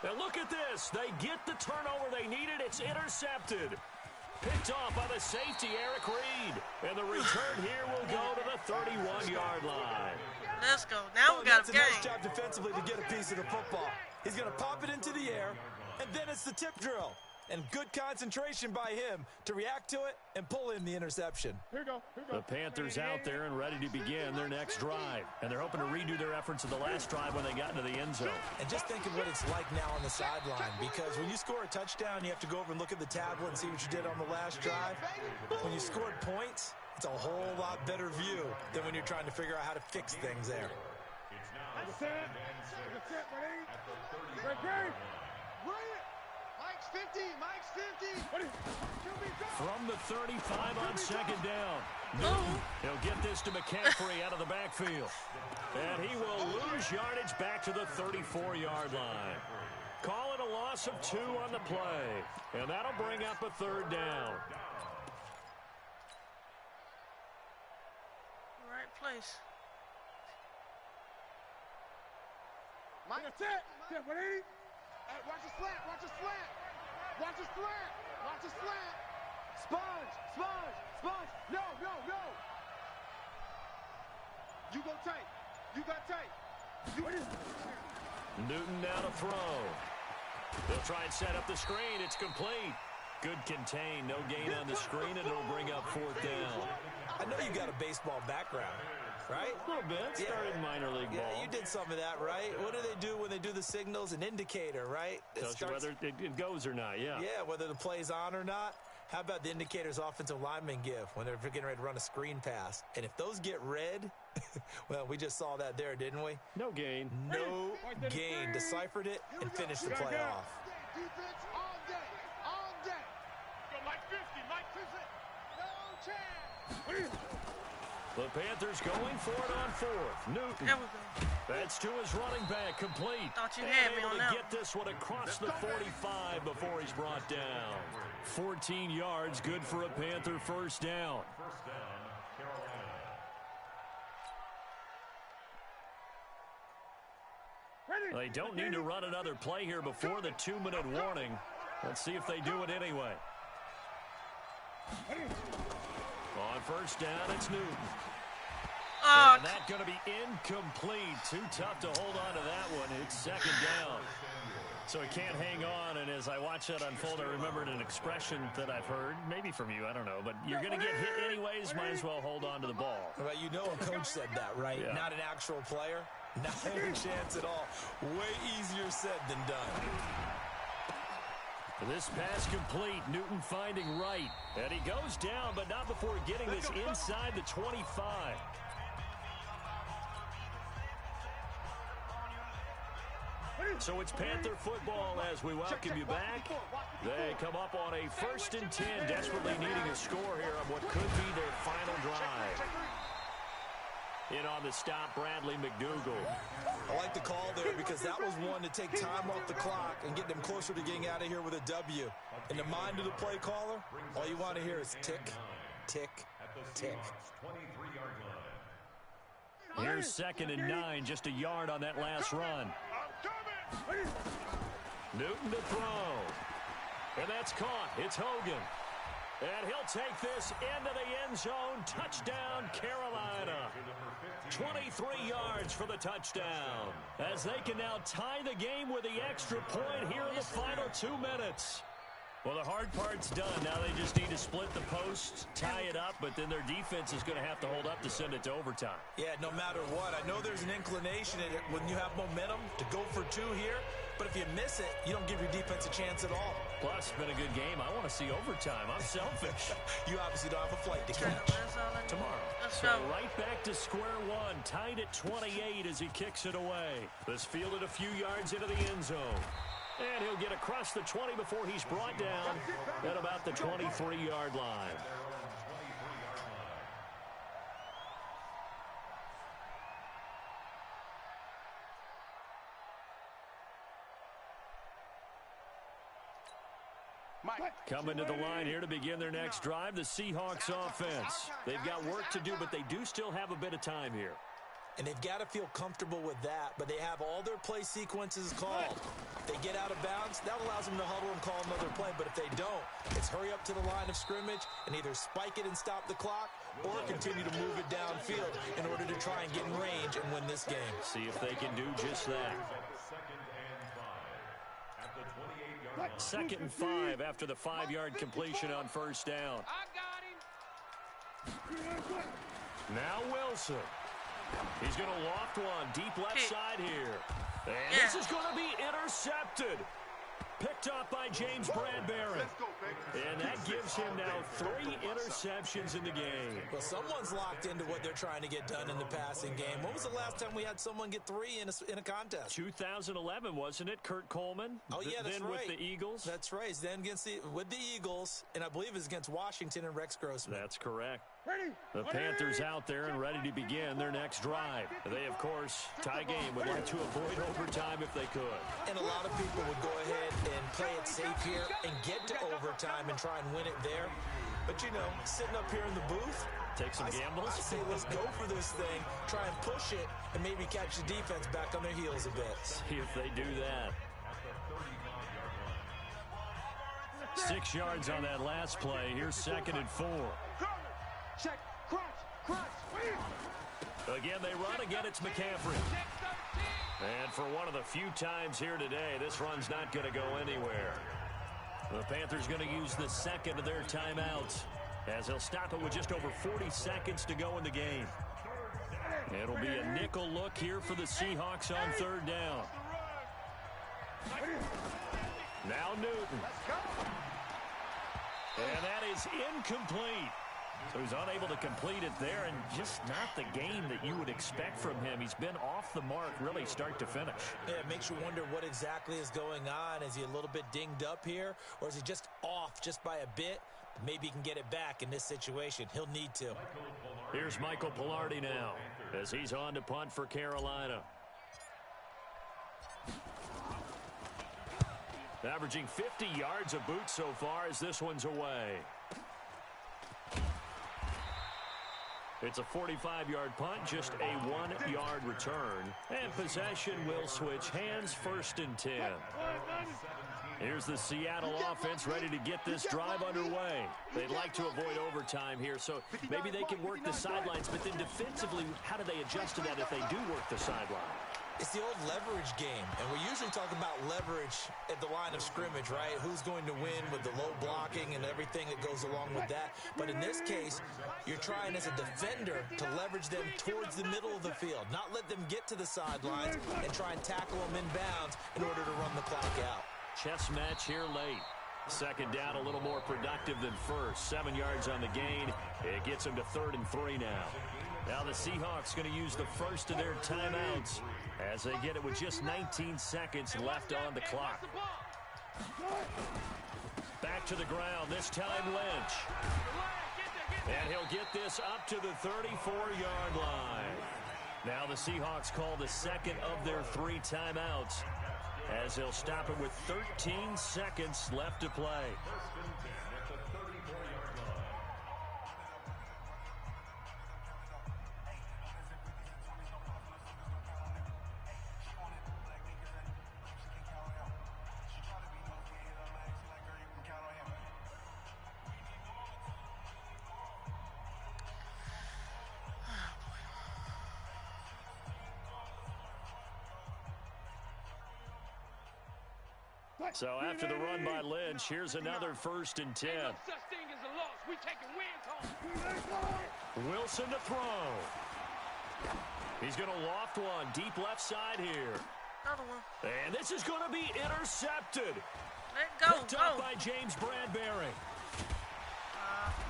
Speaker 4: And look at this. They get the turnover they needed. It's intercepted. Picked off by the safety, Eric Reed. And the return here will go to the 31-yard line.
Speaker 1: Let's go. Now we got a game.
Speaker 6: That's a nice job defensively to get a piece of the football. He's going to pop it into the air, and then it's the tip drill. And good concentration by him to react to it and pull in the interception.
Speaker 5: Here we go.
Speaker 4: The Panthers out there and ready to begin their next drive. And they're hoping to redo their efforts of the last drive when they got into the end zone.
Speaker 6: And just think of what it's like now on the sideline, because when you score a touchdown, you have to go over and look at the tablet and see what you did on the last drive. When you scored points, it's a whole lot better view than when you're trying to figure out how to fix things there.
Speaker 5: Mike's 50.
Speaker 4: From the 35 on second down. Newton, he'll get this to McCaffrey out of the backfield. And he will lose yardage back to the 34-yard line. Call it a loss of 2 on the play. And that'll bring up a 3rd down.
Speaker 1: Right place.
Speaker 5: Mike, that's it. Ready? Hey, watch the slant. Watch the slant. Watch the slant. Watch the slant. Sponge. No. You go tight. You got tight.
Speaker 4: Newton now to throw. They'll try and set up the screen. It's complete. Good contain. No gain on the screen, and it'll bring up 4th down.
Speaker 6: I know you got a baseball background, right?
Speaker 4: A little bit. Started minor league ball.
Speaker 6: Yeah, you did some of that, right? What do they do when they do the signals? An indicator, right?
Speaker 4: Tells you whether it goes or not, yeah.
Speaker 6: Yeah, whether the play's on or not. How about the indicators offensive linemen give when they're getting ready to run a screen pass? And if those get red, well, we just saw that there, didn't we?
Speaker 4: No gain.
Speaker 6: No gain. Deciphered it and finished the play off.
Speaker 5: Defense all day. All day. Go Mike 50. Mike 50. No chance.
Speaker 4: The Panthers going for it on fourth. Newton.
Speaker 1: There we go.
Speaker 4: That's to his running back, complete.
Speaker 1: Thought you had me
Speaker 4: Able
Speaker 1: on
Speaker 4: to
Speaker 1: that
Speaker 4: get this one across the 45 before he's brought down. 14 yards, good for a Panther first down.
Speaker 7: First down, Carolina.
Speaker 4: They don't need to run another play here before the 2-minute warning. Let's see if they do it anyway. On first down, it's Newton. And that's going to be incomplete. Too tough to hold on to that one. It's second down. So he can't hang on, and as I watch that unfold, I remembered an expression that I've heard, maybe from you, I don't know, but you're going to get hit anyways, might as well hold on to the ball.
Speaker 6: Well, you know a coach said that, right?
Speaker 4: Yeah.
Speaker 6: Not an actual player. Not a chance at all. Way easier said than done.
Speaker 4: This pass complete. Newton finding right. And he goes down, but not before getting this inside the 25. So it's Panther football as we welcome you back. They come up on a 1st and 10, desperately needing a score here on what could be their final drive. In on the stop, Bradley McDougal.
Speaker 6: I like the call there because that was one to take time off the clock and get them closer to getting out of here with a W. In the mind of the play caller, all you want to hear is tick, tick, tick.
Speaker 4: Here's 2nd and 9, just a yard on that last run. Newton to throw. And that's caught. It's Hogan. And he'll take this into the end zone. Touchdown, Carolina. 23 yards for the touchdown. As they can now tie the game with the extra point here in the final 2 minutes. Well, the hard part's done. Now they just need to split the posts, tie it up, but then their defense is going to have to hold up to send it to overtime.
Speaker 6: Yeah, no matter what. I know there's an inclination in it when you have momentum to go for 2 here, but if you miss it, you don't give your defense a chance at all.
Speaker 4: Plus, it's been a good game. I want to see overtime. I'm selfish.
Speaker 6: You obviously don't have a flight to catch.
Speaker 4: Tomorrow. So right back to square one, tied at 28 as he kicks it away. This fielded a few yards into the end zone. And he'll get across the 20 before he's brought down at about the 23-yard line. Coming to the line here to begin their next drive, the Seahawks offense. They've got work to do, but they do still have a bit of time here.
Speaker 6: And they've got to feel comfortable with that, but they have all their play sequences called. If they get out of bounds, that allows them to huddle and call another play, but if they don't, it's hurry up to the line of scrimmage and either spike it and stop the clock or continue to move it downfield in order to try and get in range and win this game.
Speaker 4: See if they can do just that. 2nd and 5 after the 5-yard completion on first down.
Speaker 8: I got him.
Speaker 4: Now Wilson. He's going to loft one deep left side here. And this is going to be intercepted. Picked up by James Bradbury. And that gives him now 3 interceptions in the game.
Speaker 6: Well, someone's locked into what they're trying to get done in the passing game. When was the last time we had someone get 3 in a contest?
Speaker 4: 2011, wasn't it? Kurt Coleman?
Speaker 6: Oh, yeah, that's
Speaker 4: then
Speaker 6: right.
Speaker 4: With the Eagles?
Speaker 6: That's right. Then with the Eagles, and I believe it's against Washington and Rex Grossman.
Speaker 4: That's correct. The Panthers out there and ready to begin their next drive. They, of course, tie game, would like to avoid overtime if they could.
Speaker 6: And a lot of people would go ahead and play it safe here and get to overtime and try and win it there. But, you know, sitting up here in the booth,
Speaker 4: take some gambles.
Speaker 6: I say let's go for this thing, try and push it, and maybe catch the defense back on their heels a bit.
Speaker 4: See if they do that. 6 yards on that last play. Here's 2nd and 4.
Speaker 5: Check, crunch.
Speaker 4: Again, they run. Again, it's McCaffrey. And for one of the few times here today, this run's not going to go anywhere. The Panthers going to use the second of their timeouts as they'll stop it with just over 40 seconds to go in the game. It'll be a nickel look here for the Seahawks on 3rd down. Now Newton. And that is incomplete. So he's unable to complete it there, and just not the game that you would expect from him. He's been off the mark really start to finish.
Speaker 6: Yeah, it makes you wonder what exactly is going on. Is he a little bit dinged up here, or is he just off just by a bit? Maybe he can get it back in this situation. He'll need to.
Speaker 4: Here's Michael Pilardi now as he's on to punt for Carolina. Averaging 50 yards a boot so far as this one's away. It's a 45-yard punt, just a 1-yard return. And possession will switch hands, 1st and 10. Here's the Seattle offense ready to get this drive underway. They'd like to avoid overtime here, so maybe they can work the sidelines. But then defensively, how do they adjust to that if they do work the sideline?
Speaker 6: It's the old leverage game, and we usually talk about leverage at the line of scrimmage, right? Who's going to win with the low blocking and everything that goes along with that. But in this case, you're trying as a defender to leverage them towards the middle of the field, not let them get to the sidelines and try and tackle them in bounds in order to run the clock out.
Speaker 4: Chess match here late. 2nd down, a little more productive than first. 7 yards on the gain. It gets them to 3rd and 3 now. Now the Seahawks going to use the first of their timeouts as they get it with just 19 seconds left on the clock. Back to the ground, this time Lynch. And he'll get this up to the 34-yard line. Now the Seahawks call the second of their 3 timeouts as they'll stop it with 13 seconds left to play. So after the run by Lynch, here's another 1st and 10. Wilson to throw. He's going to loft one deep left side here.
Speaker 1: Another one.
Speaker 4: And this is going to be intercepted.
Speaker 1: Let go.
Speaker 4: Picked up by James Bradbury.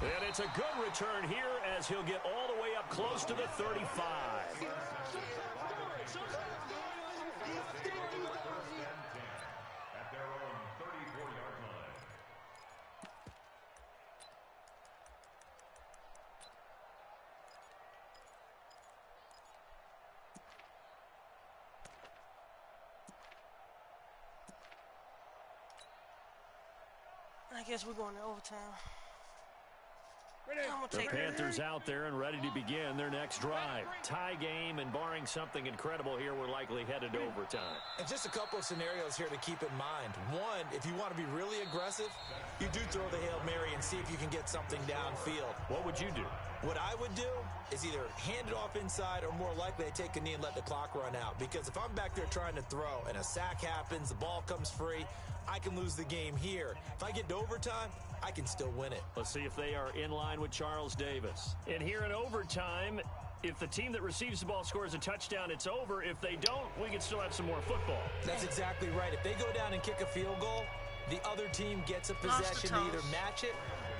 Speaker 4: And it's a good return here as he'll get all the way up close to the 35.
Speaker 1: I guess we're going to overtime.
Speaker 4: The Panthers out there and ready to begin their next drive. Tie game, and barring something incredible here, we're likely headed to overtime.
Speaker 6: And just a couple of scenarios here to keep in mind. One, if you want to be really aggressive, you do throw the Hail Mary and see if you can get something downfield.
Speaker 4: What would you do?
Speaker 6: What I would do is either hand it off inside or more likely I take a knee and let the clock run out. Because if I'm back there trying to throw and a sack happens, the ball comes free, I can lose the game here. If I get to overtime, I can still win it.
Speaker 4: Let's see if they are in line with Charles Davis. And here in overtime, if the team that receives the ball scores a touchdown, it's over. If they don't, we can still have some more football.
Speaker 6: That's exactly right. If they go down and kick a field goal, the other team gets a possession to either match it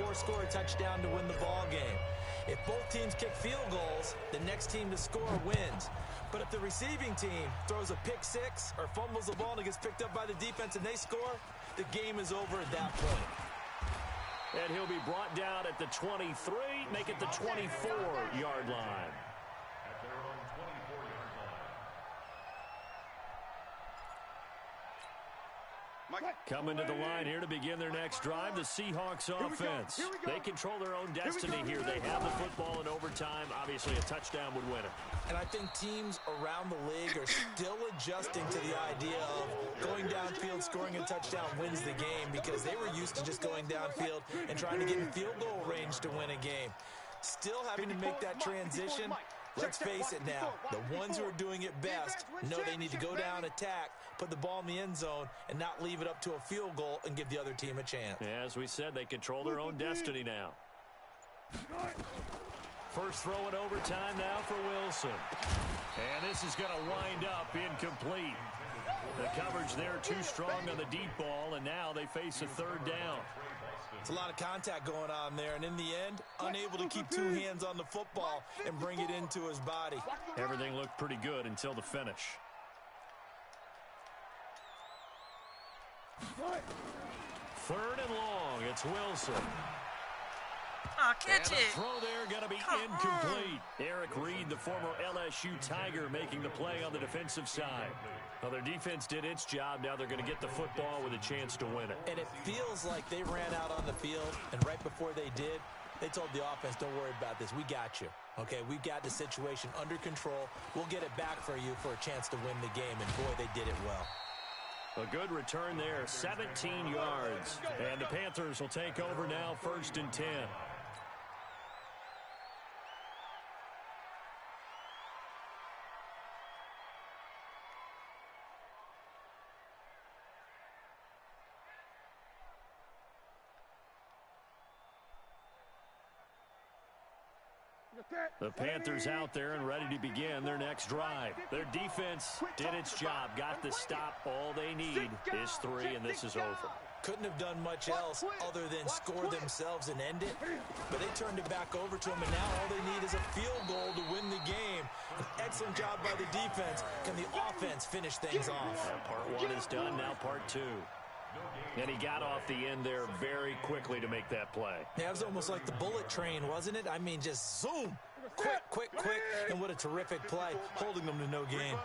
Speaker 6: or score a touchdown to win the ball game. If both teams kick field goals, the next team to score wins. But if the receiving team throws a pick six or fumbles the ball and it gets picked up by the defense and they score, the game is over at that point.
Speaker 4: And he'll be brought down at the 23, make it the 24-yard line.
Speaker 7: At their own 24-yard line.
Speaker 4: Coming to the line here to begin their next drive, the Seahawks offense. They control their own destiny here. They have the football in overtime. Obviously, a touchdown would win it.
Speaker 6: And I think teams around the league are still adjusting to the idea of going downfield, scoring a touchdown wins the game, because they were used to just going downfield and trying to get in field goal range to win a game. Still having to make that transition. Let's face it now, the ones who are doing it best know they need to go down, attack, put the ball in the end zone, and not leave it up to a field goal and give the other team a chance.
Speaker 4: As we said, they control their own destiny now. First throw in overtime now for Wilson. And this is going to wind up incomplete. The coverage there too strong on the deep ball, and now they face a third down.
Speaker 6: It's a lot of contact going on there, and in the end, unable to keep two hands on the football and bring it into his body.
Speaker 4: Everything looked pretty good until the finish. Third and long. It's Wilson.
Speaker 1: Oh, catch
Speaker 4: and
Speaker 1: it.
Speaker 4: The throw there going to be incomplete. Eric Reed, the former LSU Tiger, making the play on the defensive side. Well, their defense did its job. Now they're going to get the football with a chance to win it.
Speaker 6: And it feels like they ran out on the field, and right before they did, they told the offense, don't worry about this. We got you. Okay, we've got the situation under control. We'll get it back for you for a chance to win the game. And, boy, they did it well.
Speaker 4: A good return there, 17 yards. And the Panthers will take over now, 1st and 10. The Panthers out there and ready to begin their next drive. Their defense did its job, got the stop. All they need is 3, and this is over.
Speaker 6: Couldn't have done much else other than score themselves and end it. But they turned it back over to them, and now all they need is a field goal to win the game. An excellent job by the defense. Can the offense finish things off?
Speaker 4: Part 1 is done, now part 2. And he got off the end there very quickly to make that play.
Speaker 6: Yeah, it was almost like the bullet train, wasn't it? I mean, just zoom. Quick, quick, quick. And what a terrific play, holding them to no gain.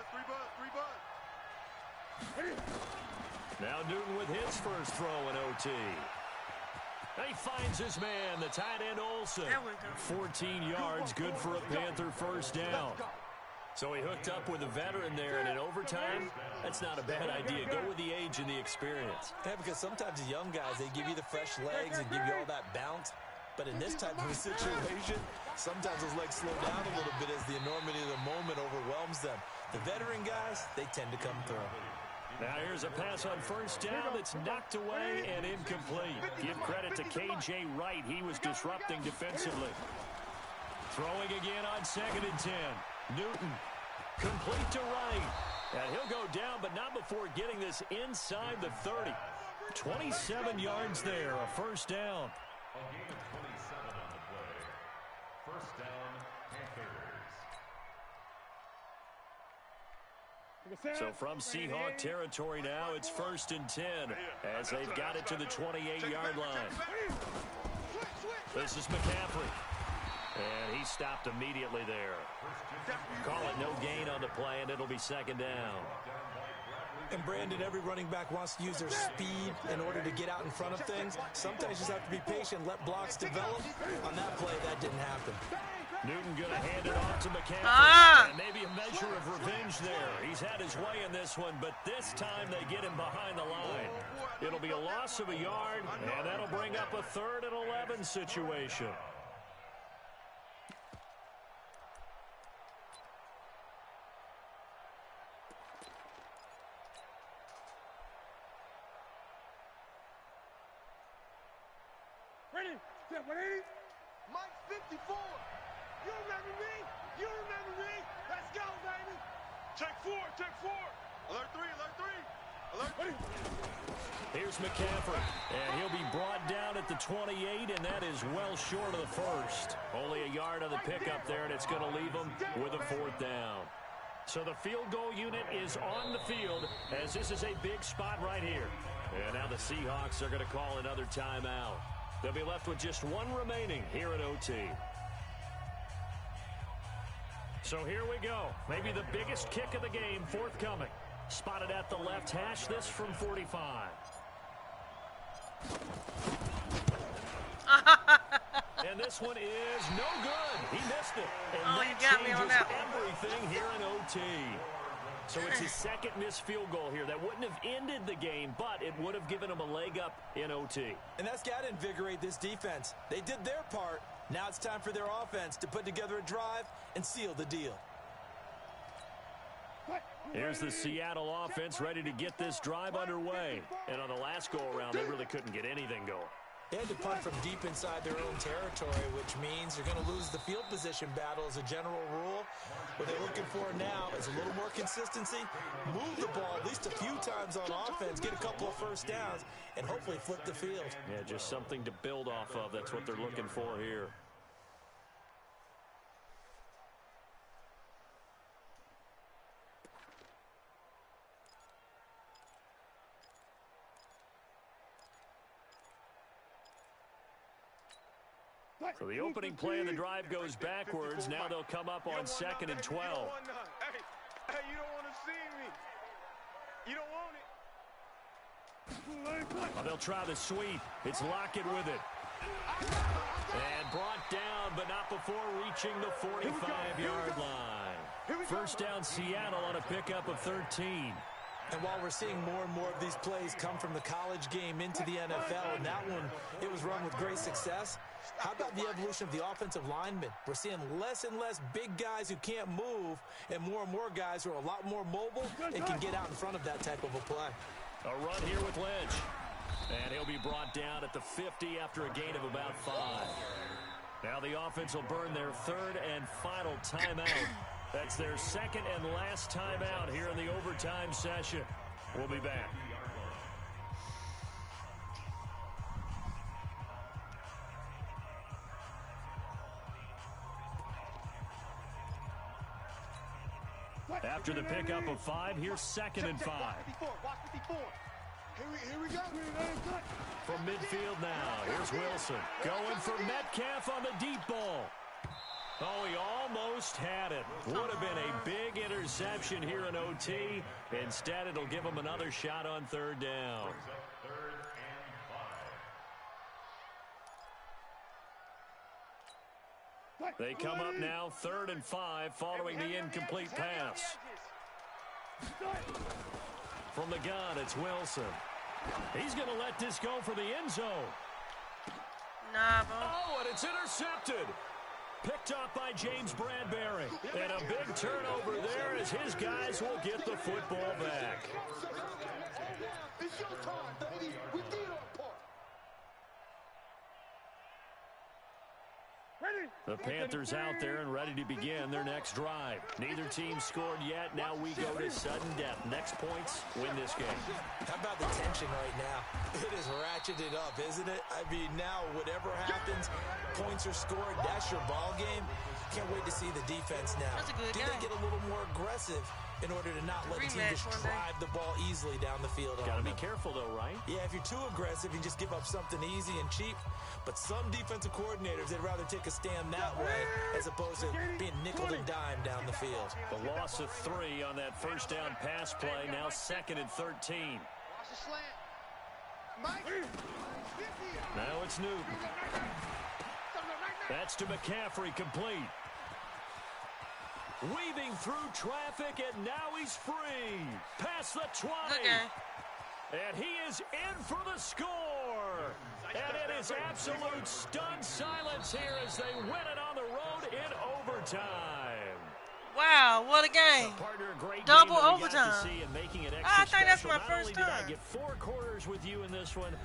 Speaker 4: Now Newton with his first throw in OT. He finds his man, the tight end Olsen. 14 yards, good for a Panther first down. So he hooked up with a veteran there, and in overtime, that's not a bad idea. Go with the age and the experience.
Speaker 6: Yeah, because sometimes the young guys, they give you the fresh legs and give you all that bounce. But in this type of a situation, sometimes those legs slow down a little bit as the enormity of the moment overwhelms them. The veteran guys, they tend to come through.
Speaker 4: Now here's a pass on first down that's knocked away and incomplete. Give credit to K.J. Wright. He was disrupting defensively. Throwing again on 2nd and 10. Newton, complete to Wright. And he'll go down, but not before getting this inside the 30. 27 yards there, a first down.
Speaker 7: A gain of 27 on the play. First down, Panthers.
Speaker 4: So from Seahawk territory now, it's 1st and 10 as they've got it to the 28-yard line. This is McCaffrey. And he stopped immediately there. Call it no gain on the play, and it'll be 2nd down.
Speaker 6: And Brandon, every running back wants to use their speed in order to get out in front of things. Sometimes you just have to be patient, let blocks develop. On that play, that didn't happen.
Speaker 4: Newton going to hand it off to McCaffrey. And maybe a measure of revenge there. He's had his way in this one, but this time they get him behind the line. It'll be a loss of a yard, and that'll bring up a 3rd and 11 situation.
Speaker 8: Ready? Step 180. Mike 54. You remember me? You remember me? Let's go, baby. Check 4, check 4. Alert 3, alert 3. Alert 3.
Speaker 4: Here's McCaffrey, and he'll be brought down at the 28, and that is well short of the first. Only a yard on the pickup there, and it's going to leave them with a 4th down. So the field goal unit is on the field, as this is a big spot right here. And now the Seahawks are going to call another timeout. They'll be left with just 1 remaining here at OT. So here we go. Maybe the biggest kick of the game forthcoming. Spotted at the left hash, this from 45. And this one is no good. He missed it. And
Speaker 1: you got me on that one.
Speaker 4: Everything here in OT. So it's his 2nd missed field goal here. That wouldn't have ended the game, but it would have given him a leg up in OT.
Speaker 6: And that's got to invigorate this defense. They did their part. Now it's time for their offense to put together a drive and seal the deal.
Speaker 4: Here's the Seattle offense ready to get this drive underway. And on the last go-around, they really couldn't get anything going.
Speaker 6: They had to punt from deep inside their own territory, which means you're going to lose the field position battle as a general rule. What they're looking for now is a little more consistency, move the ball at least a few times on offense, get a couple of first downs, and hopefully flip the field.
Speaker 4: Yeah, just something to build off of. That's what they're looking for here. So the opening play of the drive goes backwards. Now they'll come up on 2nd and 12.
Speaker 8: Hey, you don't want to see me. You don't want it.
Speaker 4: Well, they'll try the sweep. It's Lockett with it. And brought down, but not before reaching the 45-yard line. First down, Seattle on a pickup of 13.
Speaker 6: And while we're seeing more and more of these plays come from the college game into the NFL, and that one, it was run with great success, how about the evolution of the offensive linemen? We're seeing less and less big guys who can't move and more guys who are a lot more mobile and can get out in front of that type of a play.
Speaker 4: A run here with Lynch. And he'll be brought down at the 50 after a gain of about 5. Now the offense will burn their 3rd and final timeout. That's their 2nd and last timeout here in the overtime session. We'll be back. After the pickup of 5, here's 2nd and 5.
Speaker 8: Here we go.
Speaker 4: From midfield now, here's Wilson. Going for Metcalf on the deep ball. Oh, he almost had it. Would have been a big interception here in OT. Instead, it'll give him another shot on 3rd down. They come up now 3rd and 5 following the incomplete pass. From the gun, it's Wilson. He's going to let this go for the end zone.
Speaker 1: Nah, bro.
Speaker 4: Oh, and it's intercepted. Picked up by James Bradbury. And a big turnover there as his guys will get the football back.
Speaker 8: It's your time, baby. We did our part.
Speaker 4: The Panthers out there and ready to begin their next drive. Neither team scored yet. Now we go to sudden death. Next points win this game.
Speaker 6: How about the tension right now? It is ratcheted up, isn't it? I mean, now whatever happens, points are scored. That's your ball game. Can't wait to see the defense now.
Speaker 1: That's a good
Speaker 6: Do
Speaker 1: game.
Speaker 6: they get a little more aggressive in order to not let the team just drive the ball easily down the field?
Speaker 4: Got to be careful, though, right?
Speaker 6: Yeah, if you're too aggressive, you just give up something easy and cheap. But some defensive coordinators, they'd rather take a stand that way as opposed to being nickel and dime down the field.
Speaker 4: The loss of 3 on that first down pass play. Now 2nd and 13. Now it's Newton. That's to McCaffrey, complete. Weaving through traffic, and now he's free. Past the 20. And he is in for the score. And it is absolute stunned silence here as they win it on the road in overtime.
Speaker 1: Wow, what a game. Double overtime. I think that's my first time.
Speaker 4: I get 4 quarters with you in this one.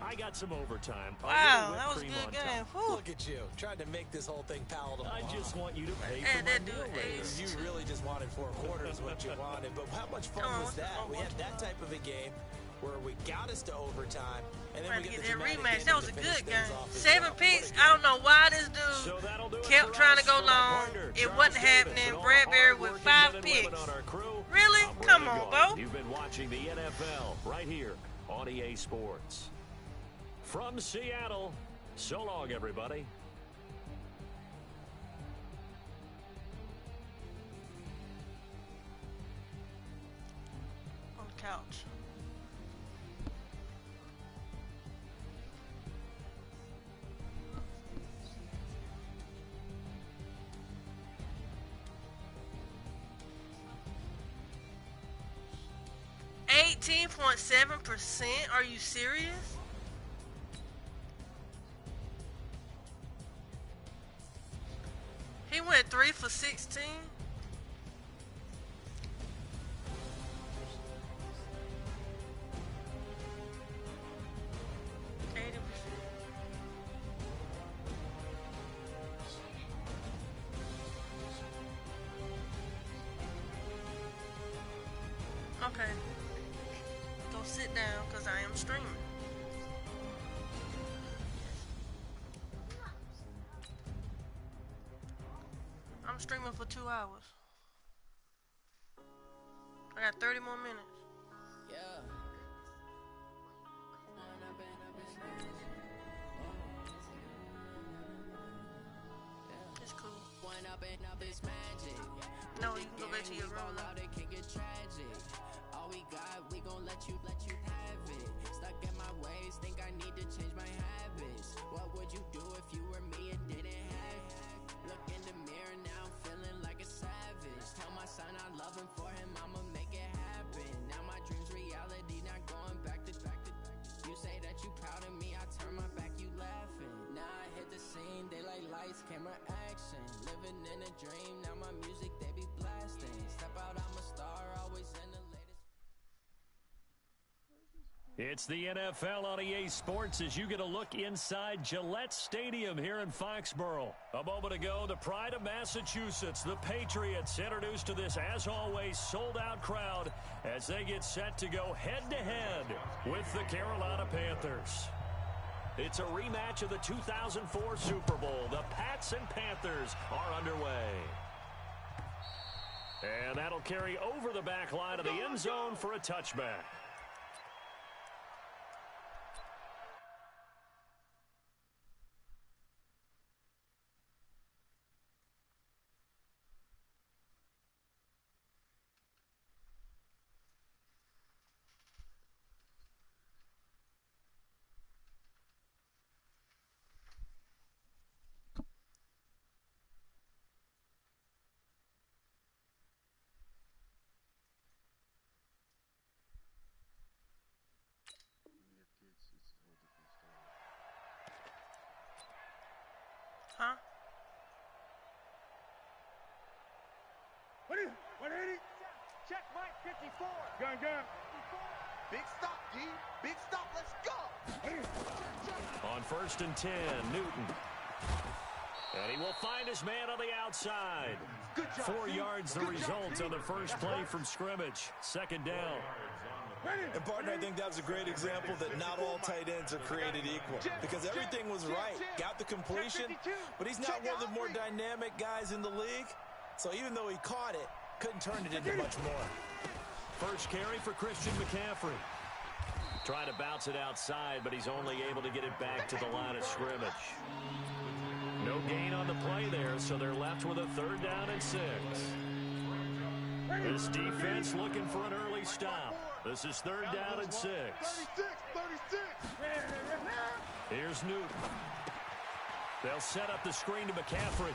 Speaker 4: I got some overtime.
Speaker 1: Wow, that was a good game.
Speaker 6: Look at you, trying to make this whole thing palatable.
Speaker 4: I just want you to pay for my meal raise.
Speaker 6: You really just wanted 4 quarters what you wanted, but how much fun was that? We had that type of a game where we got us to overtime, and then we
Speaker 1: get
Speaker 6: got
Speaker 1: that
Speaker 6: the
Speaker 1: rematch. That was a good game.
Speaker 6: 7
Speaker 1: picks. I don't know why this dude kept trying to go long. It wasn't happening. Bradbury with 5 picks. Really? Come on, Bo.
Speaker 4: You've been watching the NFL right here on EA Sports. From Seattle, so long, everybody.
Speaker 1: On the couch. .7%? Are you serious? He went 3 for 16. Okay. Go sit down, because I am streaming. I'm streaming for 2 hours. I got 30 more minutes.
Speaker 9: Yeah.
Speaker 1: It's cool.
Speaker 9: Magic.
Speaker 1: No, you can go back to your room.
Speaker 9: It can get tragic. All we got, we gon' let you have it. Stuck in my ways, think I need to change my habits. What would you do if you were me and didn't have it? Look in the mirror, now I'm feeling like a savage. Tell my son I love him, for him I'ma make it happen. Now my dream's reality, not going back to. You say that you proud of me, I turn my back, you laughing. Now I hit the scene, daylight lights, camera action. Living in a dream, now my music they be blasting. Step out, I'm a star, always in the latest.
Speaker 4: It's the NFL on EA Sports as you get a look inside Gillette Stadium here in Foxborough. A moment ago, the pride of Massachusetts, the Patriots, introduced to this, as always, sold-out crowd as they get set to go head-to-head with the Carolina Panthers. It's a rematch of the 2004 Super Bowl. The Pats and Panthers are underway. And that'll carry over the back line of the end zone for a touchback.
Speaker 1: Huh?
Speaker 5: 180. Check Mike 54. Gun. Big stop, D. Big stop. Let's go.
Speaker 4: On 1st and 10, Newton. And he will find his man on the outside. 4 yards the result on the first play from scrimmage. 2nd down.
Speaker 6: And, partner, I think that was a great example that not all tight ends are created equal. Because everything was right. Got the completion, but he's not one of the more dynamic guys in the league. So even though he caught it, couldn't turn it into much more.
Speaker 4: First carry for Christian McCaffrey. Trying to bounce it outside, but he's only able to get it back to the line of scrimmage. No gain on the play there, so they're left with a 3rd down and 6. This defense looking for an early stop. This is 3rd down and 6.
Speaker 5: 36.
Speaker 4: Here's Newton. They'll set up the screen to McCaffrey.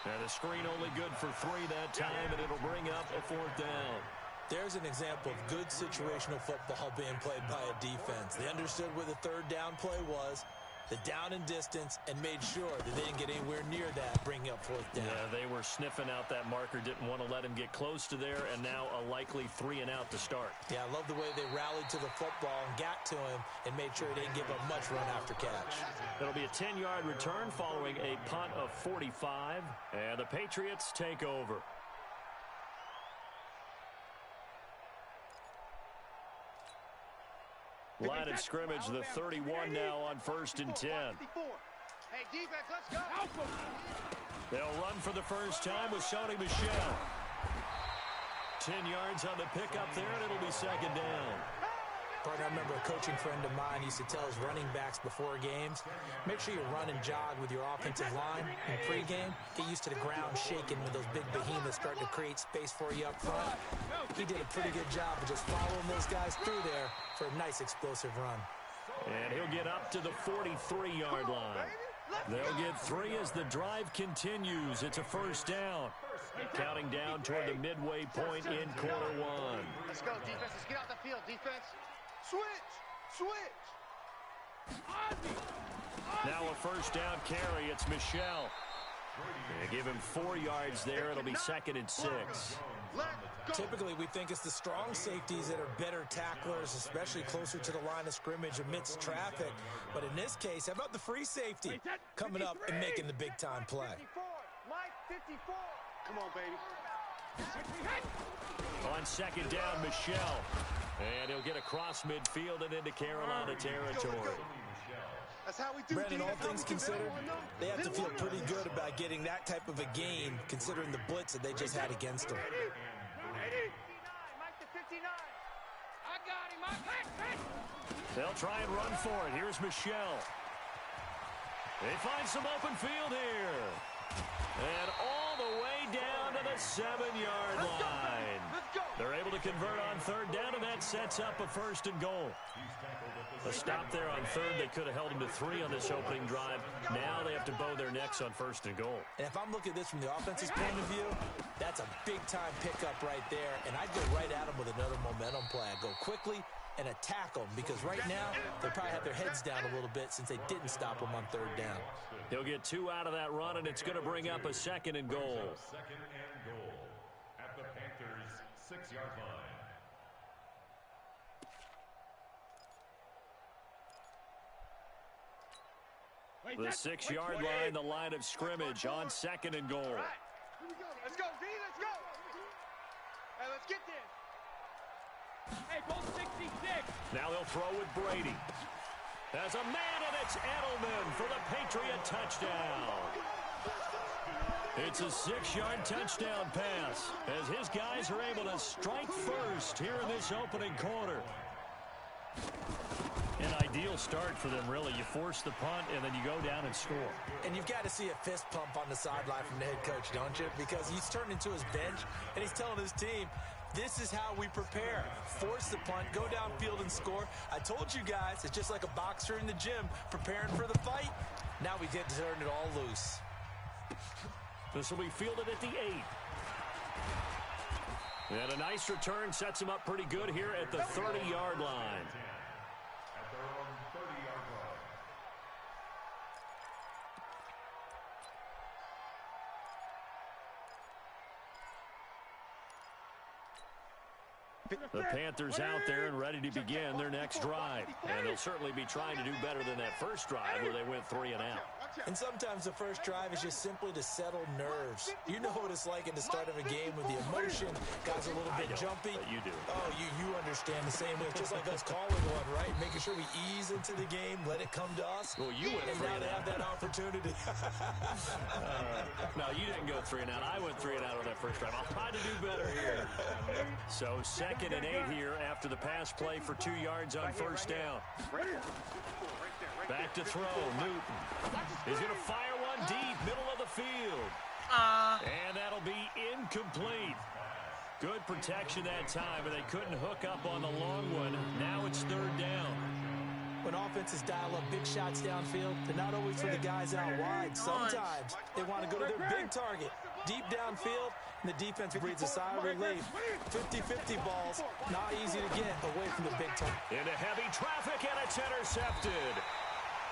Speaker 4: And the screen only good for 3 that time, and it'll bring up a 4th down.
Speaker 6: There's an example of good situational football being played by a defense. They understood where the 3rd down play was, the down and distance, and made sure that they didn't get anywhere near that, bringing up 4th down.
Speaker 4: Yeah, they were sniffing out that marker, didn't want to let him get close to there, and now a likely 3 and out to start.
Speaker 6: Yeah, I love the way they rallied to the football and got to him and made sure he didn't give up much run after catch.
Speaker 4: It'll be a 10-yard return following a punt of 45, and the Patriots take over. Line of scrimmage, the 31 now on 1st and 10.
Speaker 5: Hey, defense, let's go.
Speaker 4: They'll run for the first time with Sony Michel. 10 yards on the pickup there, and it'll be 2nd down.
Speaker 6: Partner, I remember a coaching friend of mine used to tell his running backs before games, make sure you run and jog with your offensive line in pregame. Get used to the ground shaking when those big behemoths start to create space for you up front. He did a pretty good job of just following those guys through there for a nice explosive run.
Speaker 4: And he'll get up to the 43-yard line. They'll get 3 as the drive continues. It's a 1st down. Counting down toward the midway point in quarter 1.
Speaker 5: Let's go, defense. Let's get out the field, defense. Switch.
Speaker 4: Now a 1st down carry. It's Michel. They give him 4 yards there. It'll be 2nd and 6.
Speaker 6: Typically, we think it's the strong safeties that are better tacklers, especially closer to the line of scrimmage amidst traffic. But in this case, how about the free safety coming up and making the big-time play?
Speaker 5: Mike 54. Come on, baby.
Speaker 4: On second down, Michelle. And he'll get across midfield and into Carolina territory.
Speaker 5: That's how we do.
Speaker 6: Brandon, all things considered, they have to feel pretty good about getting that type of a gain, considering the blitz that they just had against them.
Speaker 4: They'll try and run for it. Here's Michelle. They find some open field here. And all the way down to the 7-yard line. They're able to convert on third down, and that sets up a 1st and goal. A stop there on third. They could have held them to 3 on this opening drive. Now they have to bow their necks on 1st and goal.
Speaker 6: And if I'm looking at this from the offense's point of view, that's a big-time pickup right there. And I'd go right at them with another momentum play. I'd go quickly and attack them, because right now they probably have their heads down a little bit since they didn't stop them on third down.
Speaker 4: He'll get 2 out of that run, and it's going to bring up a 2nd and goal.
Speaker 7: 2nd and goal at the Panthers' 6-yard line.
Speaker 4: The 6-yard line, the line of scrimmage on 2nd and goal.
Speaker 5: Here we go. Let's go, D. Let's go. Hey, let's get this. Hey, both 66.
Speaker 4: Now they'll throw with Brady. There's a man, and it's Edelman for the Patriot touchdown. It's a 6-yard touchdown pass as his guys are able to strike first here in this opening quarter. An ideal start for them, really. You force the punt, and then you go down and score.
Speaker 6: And you've got to see a fist pump on the sideline from the head coach, don't you? Because he's turned into his bench, and he's telling his team, this is how we prepare. Force the punt, go downfield and score. I told you guys, it's just like a boxer in the gym preparing for the fight. Now we get to turn it all loose.
Speaker 4: This will be fielded at the 8. And a nice return sets him up pretty good here at the 30-yard line.
Speaker 7: At their own 30-yard line.
Speaker 4: The Panthers out there and ready to begin their next drive. And they'll certainly be trying to do better than that first drive where they went 3 and out.
Speaker 6: And sometimes the first drive is just simply to settle nerves. You know what it's like at the start of a game with the emotion. Guys are a little bit jumpy.
Speaker 4: But you do.
Speaker 6: Oh, you understand the same way. Just like us calling one, right? Making sure we ease into the game, let it come to us.
Speaker 4: Well, you went
Speaker 6: and
Speaker 4: 3
Speaker 6: now
Speaker 4: and
Speaker 6: they
Speaker 4: out.
Speaker 6: have that opportunity.
Speaker 4: No, you didn't go 3 and out. I went 3 and out on that first drive. I'll try to do better here. So 2nd and 8 here after the pass play for 2 yards on first down. Back to throw. Newton. He's going to fire one deep, middle of the field. And that'll be incomplete. Good protection that time, but they couldn't hook up on the long one. Now it's 3rd down.
Speaker 6: When offenses dial up big shots downfield, they're not always for the guys out wide. Sometimes they want to go to their big target. Deep downfield, and the defense breathes a sigh of relief. 50-50 balls, not easy to get away from the big target.
Speaker 4: Into heavy traffic, and it's intercepted.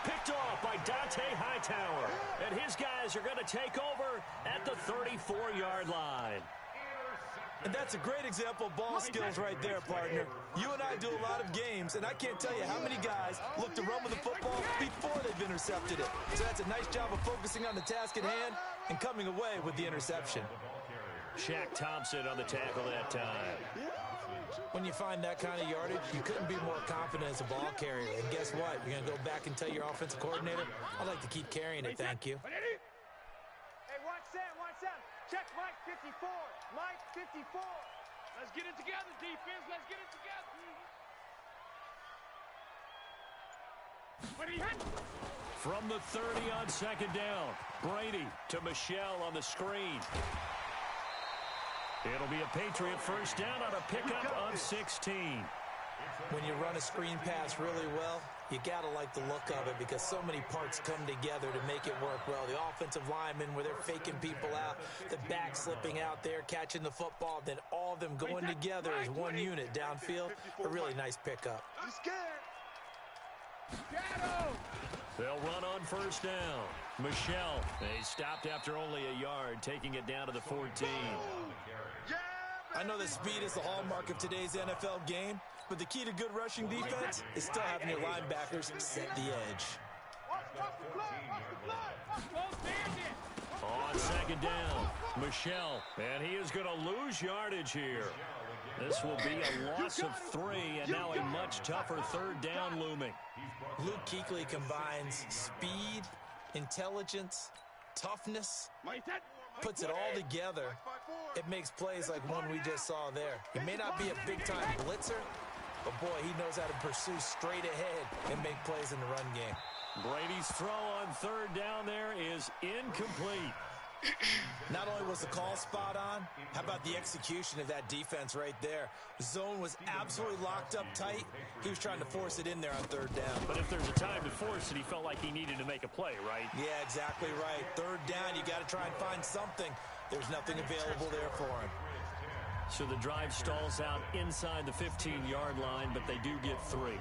Speaker 4: Picked off by Dante Hightower. And his guys are going to take over at the 34-yard line.
Speaker 6: And that's a great example of ball skills right there, partner. You and I do a lot of games, and I can't tell you how many guys look to run with the football before they've intercepted it. So that's a nice job of focusing on the task at hand and coming away with the interception.
Speaker 4: Shaq Thompson on the tackle that time.
Speaker 6: When you find that kind of yardage, you couldn't be more confident as a ball carrier. And guess what? You're going to go back and tell your offensive coordinator, I'd like to keep carrying it, thank you.
Speaker 5: Hey, watch Sam, watch Sam. Check Mike 54. Mike 54. Let's get it together, defense. Let's get it together.
Speaker 4: From the 30 on 2nd down, Brady to Michelle on the screen. It'll be a Patriot first down on a pickup of 16.
Speaker 6: When you run a screen pass really well, you got to like the look of it because so many parts come together to make it work well. The offensive linemen, where they're faking people out, the back slipping out there, catching the football, then all of them going together as one unit downfield. A really nice pickup.
Speaker 5: I'm scared.
Speaker 4: They'll run on first down. Michelle, they stopped after only a yard, taking it down to the 14.
Speaker 6: I know that speed is the hallmark of today's NFL game, but the key to good rushing defense is still having your linebackers set the edge.
Speaker 4: On second down. Michelle, and he is going to lose yardage here. This will be a loss of 3, and now a much tougher third down looming.
Speaker 6: Luke Kuechly combines speed, intelligence, toughness, puts it all together. It makes plays like one we just saw there. He may not be a big-time blitzer, but boy, he knows how to pursue straight ahead and make plays in the run game.
Speaker 4: Brady's throw on third down there is incomplete.
Speaker 6: Not only was the call spot on, how about the execution of that defense right there? The zone was absolutely locked up tight. He was trying to force it in there on third down.
Speaker 4: But if there's a time to force it, he felt like he needed to make a play, right?
Speaker 6: Yeah, exactly right. Third down, you got to try and find something. There's nothing available there for him.
Speaker 4: So the drive stalls out inside the 15-yard line, but they do get 3.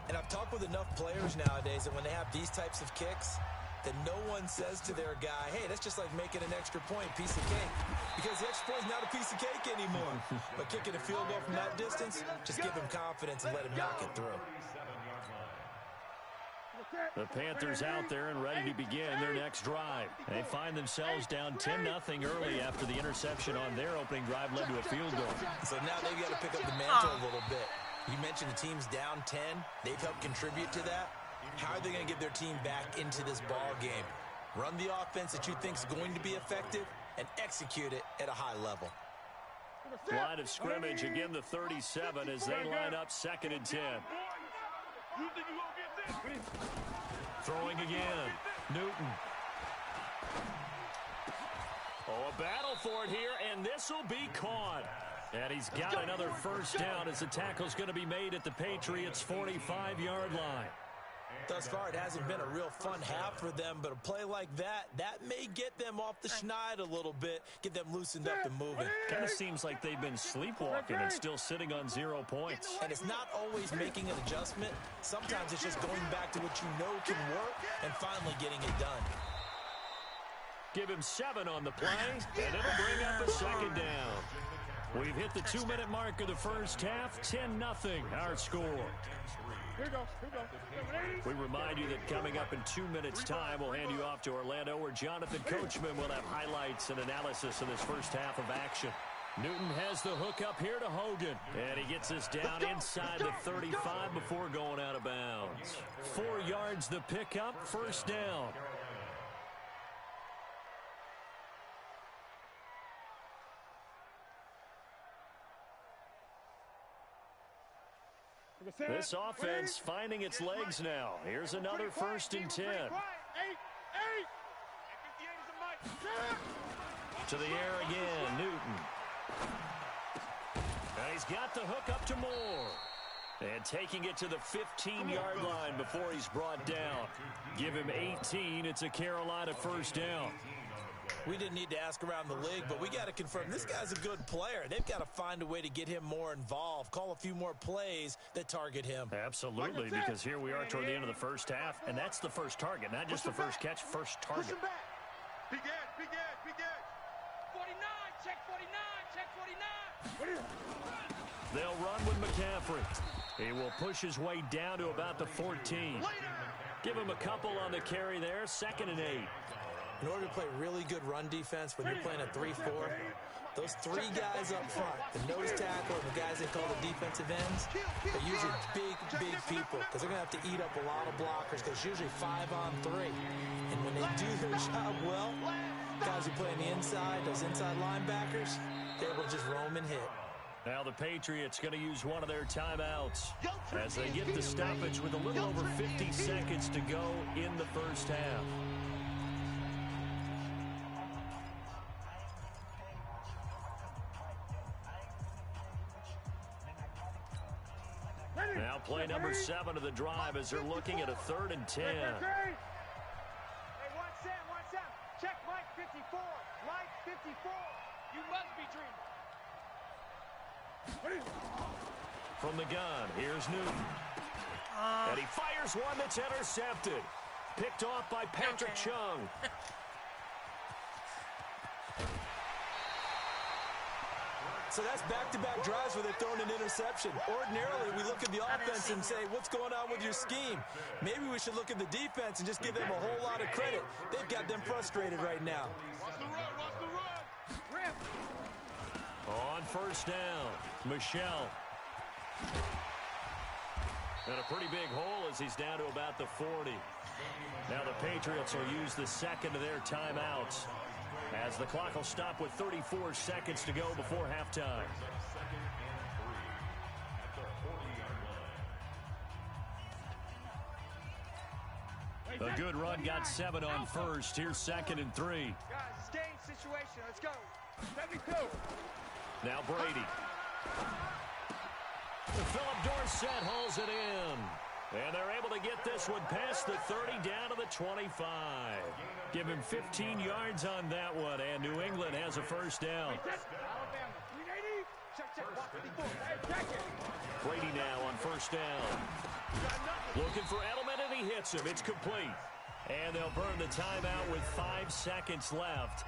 Speaker 6: And I've talked with enough players nowadays that when they have these types of kicks, that no one says to their guy, hey, that's just like making an extra point, piece of cake. Because the extra point is not a piece of cake anymore. But kicking a field goal from that distance, just give him confidence and let him knock it through.
Speaker 4: The Panthers out there and ready to begin their next drive. They find themselves down 10-0 early after the interception on their opening drive led to a field goal.
Speaker 6: So now they've got to pick up the mantle a little bit. You mentioned the team's down 10. They've helped contribute to that. How are they going to get their team back into this ball game? Run the offense that you think is going to be effective and execute it at a high level.
Speaker 4: Line of scrimmage, again the 37 as they line up 2nd and 10. Throwing again. Newton. Oh, a battle for it here, and this will be caught. And he's got another first down as the tackle's going to be made at the Patriots' 45-yard line.
Speaker 6: Thus far, it hasn't been a real fun half for them, but a play like that may get them off the schneid a little bit, get them loosened up and moving.
Speaker 4: Kind of seems like they've been sleepwalking and still sitting on 0 points.
Speaker 6: And it's not always making an adjustment. Sometimes it's just going back to what you know can work and finally getting it done.
Speaker 4: Give him 7 on the play, and it'll bring up a second down. We've hit the 2-minute mark of the first half, 10-0 our score.
Speaker 8: Here we go.
Speaker 4: We remind you that coming up in 2 minutes' time, we'll hand you off to Orlando, where Jonathan Coachman will have highlights and analysis of this first half of action. Newton has the hook up here to Hogan, and he gets us down inside the 35 before going out of bounds. 4 yards the pickup, first down. This offense finding its legs now. Here's another 1st and 10. To the air again, Newton. And he's got the hook up to Moore. And taking it to the 15-yard line before he's brought down. Give him 18. It's a Carolina first down.
Speaker 6: We didn't need to ask around the league, but we got to confirm this guy's a good player. They've got to find a way to get him more involved, call a few more plays that target him.
Speaker 4: Absolutely, because here we are toward the end of the first half, and that's the first target, not just the first catch, first target.
Speaker 8: Big edge. 49, check 49.
Speaker 4: They'll run with McCaffrey. He will push his way down to about the 14. Give him a couple on the carry there, 2nd and 8.
Speaker 6: In order to play really good run defense when you're playing a 3-4, those 3 guys up front, the nose tackle and the guys they call the defensive ends, are usually big people because they're going to have to eat up a lot of blockers because it's usually 5-on-3. And when they do their job well, guys who play on the inside, those inside linebackers, they're able to just roam and hit.
Speaker 4: Now the Patriots going to use one of their timeouts as they get the stoppage with a little over 50 seconds to go in the first half. Now play number 7 of the drive as they're looking at a 3rd and 10.
Speaker 8: Hey, watch Sam. Check Mike 54. Mike 54. You must be dreaming.
Speaker 4: From the gun, here's Newton. And he fires one that's intercepted. Picked off by Patrick Chung.
Speaker 6: So that's back-to-back drives where they've thrown an interception. Ordinarily, we look at the offense and say, what's going on with your scheme? Maybe we should look at the defense and just give them a whole lot of credit. They've got them frustrated right now.
Speaker 8: Watch the run, watch the run.
Speaker 4: On first down, Michelle. And a pretty big hole as he's down to about the 40. Now the Patriots will use the second of their timeouts, as the clock will stop with 34 seconds to go before halftime. A good run got 7 on first. Here's 2nd and 3.
Speaker 5: Guys, it's game situation. Let's go. 72.
Speaker 4: Now Brady. Philip Dorsett hauls it in. And they're able to get this one past the 30 down to the 25. Give him 15 yards on that one, and New England has a first down.
Speaker 5: Alabama, 380. Check, watch 54. Hey, check it.
Speaker 4: Brady now on first down. Looking for Edelman, and he hits him. It's complete. And they'll burn the timeout with 5 seconds left.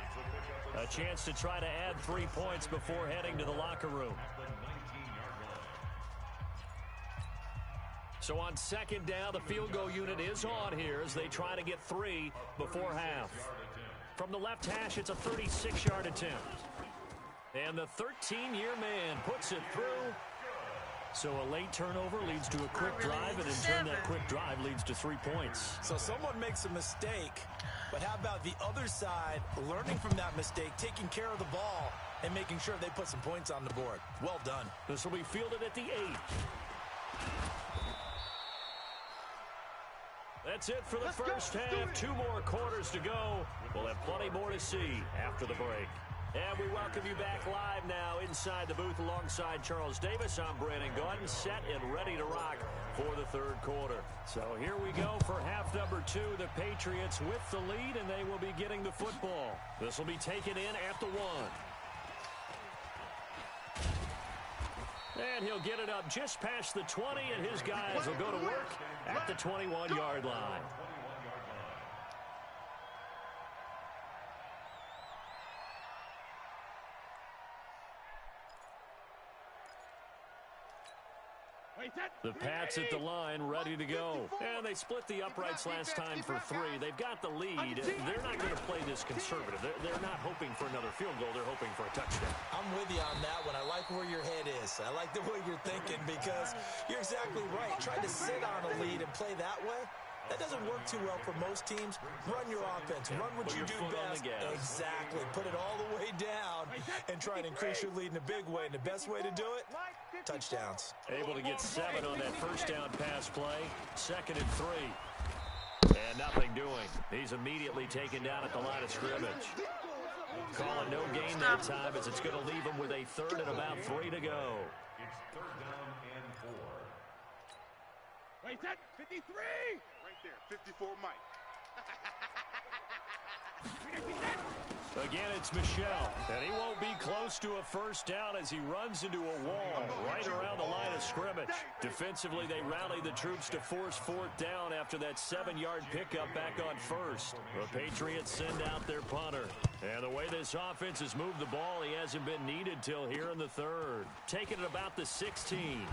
Speaker 4: A chance to try to add 3 points before heading to the locker room. So on second down, the field goal unit is on here as they try to get 3 before half. From the left hash, it's a 36-yard attempt. And the 13-year man puts it through. So a late turnover leads to a quick drive, and in turn that quick drive leads to 3 points.
Speaker 6: So someone makes a mistake, but how about the other side learning from that mistake, taking care of the ball, and making sure they put some points on the board? Well done.
Speaker 4: This will be fielded at the 8. That's it for the first half. 2 more quarters to go. We'll have plenty more to see after the break. And we welcome you back live now inside the booth alongside Charles Davis. I'm Brandon Gordon, set and ready to rock for the third quarter. So here we go for half number 2. The Patriots with the lead, and they will be getting the football. This will be taken in at the 1. And he'll get it up just past the 20, and his guys will go to work at the 21-yard line. The Pats at the line, ready to go. And they split the uprights last time for 3. They've got the lead. They're not going to play this conservative. They're not hoping for another field goal. They're hoping for a touchdown.
Speaker 6: I'm with you on that one. I like where your head is. I like the way you're thinking, because you're exactly right. Trying to sit on a lead and play that way, that doesn't work too well for most teams. Run your offense. Run what you do best. Exactly. Put it all the way down and try and increase your lead in a big way. And the best way to do it, touchdowns.
Speaker 4: Able to get 7 on that first down pass play. 2nd and 3. And nothing doing. He's immediately taken down at the line of scrimmage. Calling no gain that time, as it's going to leave him with a 3rd and about 3 to go.
Speaker 7: It's 3rd down and 4.
Speaker 5: Wait, that 53.
Speaker 8: Right there, 54 Mike.
Speaker 4: Again, it's Michelle, and he won't be close to a first down as he runs into a wall right around the line of scrimmage. Defensively, they rally the troops to force 4th down after that 7-yard pickup back on first. The Patriots send out their punter. And the way this offense has moved the ball, he hasn't been needed till here in the 3rd. Taking it about the 16.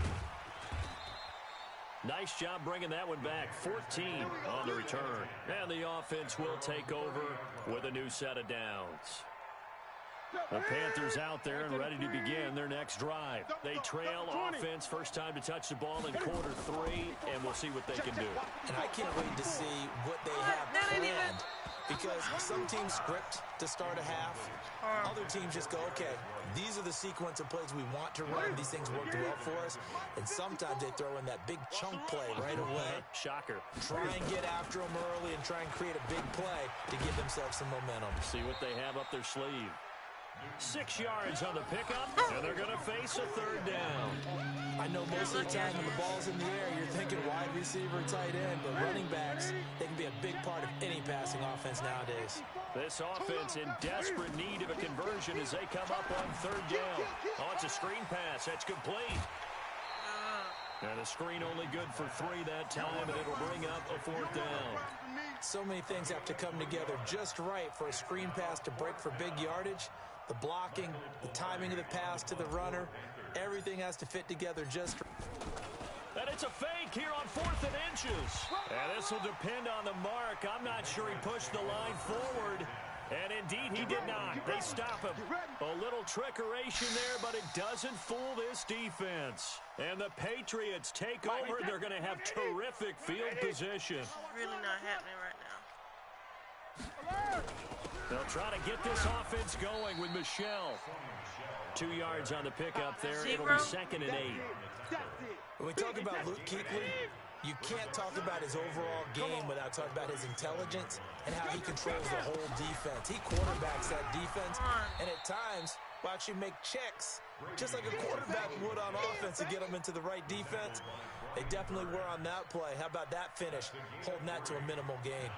Speaker 4: Nice job bringing that one back. 14 on the return. And the offense will take over with a new set of downs. The Panthers out there and ready to begin their next drive. They trail offense, first time to touch the ball in quarter 3, and we'll see what they can do.
Speaker 6: And I can't wait to see what they have planned, because some teams script to start a half. Other teams just go, okay, these are the sequence of plays we want to run. These things worked well for us. And sometimes they throw in that big chunk play right away.
Speaker 4: Shocker.
Speaker 6: Try and get after them early and try and create a big play to give themselves some momentum.
Speaker 4: See what they have up their sleeve. 6 yards on the pickup, and they're going to face a 3rd down.
Speaker 6: I know most of the time when the ball's in the air, you're thinking wide receiver, tight end, but running backs, they can be a big part of any passing offense nowadays.
Speaker 4: This offense in desperate need of a conversion as they come up on 3rd down. Oh, it's a screen pass. That's complete. And a screen only good for 3 that time, and it'll bring up a 4th down.
Speaker 6: So many things have to come together just right for a screen pass to break for big yardage. the blocking, the timing of the pass to the runner, everything has to fit together just right.
Speaker 4: And it's a fake here on 4th and inches. And this will depend on the mark. I'm not sure he pushed the line forward. And indeed, he did not. They stop him. A little trickeration there, but it doesn't fool this defense. And the Patriots take over. They're going to have terrific field position.
Speaker 1: This is really not happening right now.
Speaker 4: They'll try to get this offense going with Michelle. 2 yards on the pickup there. It'll be 2nd and 8.
Speaker 6: When we talk about Luke Kuechly, you can't talk about his overall game without talking about his intelligence and how he controls the whole defense. He quarterbacks that defense, and at times will actually make checks, just like a quarterback would on offense to get them into the right defense. They definitely were on that play. How about that finish, holding that to a minimal gain?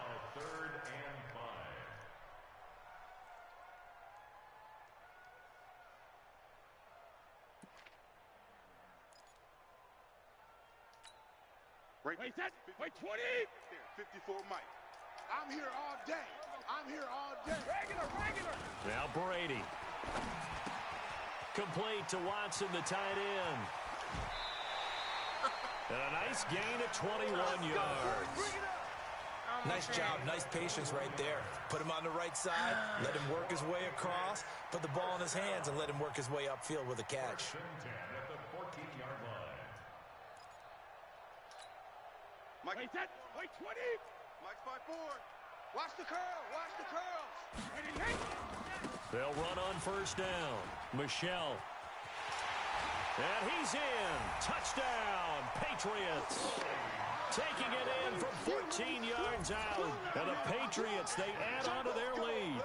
Speaker 8: Wait, set. Wait, 20. 54 Mike. I'm here all day. I'm here all day. Regular.
Speaker 4: Now Brady. Complete to Watson, the tight end. And a nice gain of 21 yards.
Speaker 6: Nice job, nice patience right there. Put him on the right side, let him work his way across, put the ball in his hands, and let him work his way upfield with a catch.
Speaker 8: Mike, wait, set. Wait, 20. Mike's 5-4. Watch the curl. Watch the curls.
Speaker 4: They'll run on 1st down. Michelle. And he's in. Touchdown, Patriots. Taking it in from 14 yards out. And the Patriots, they add on to their lead.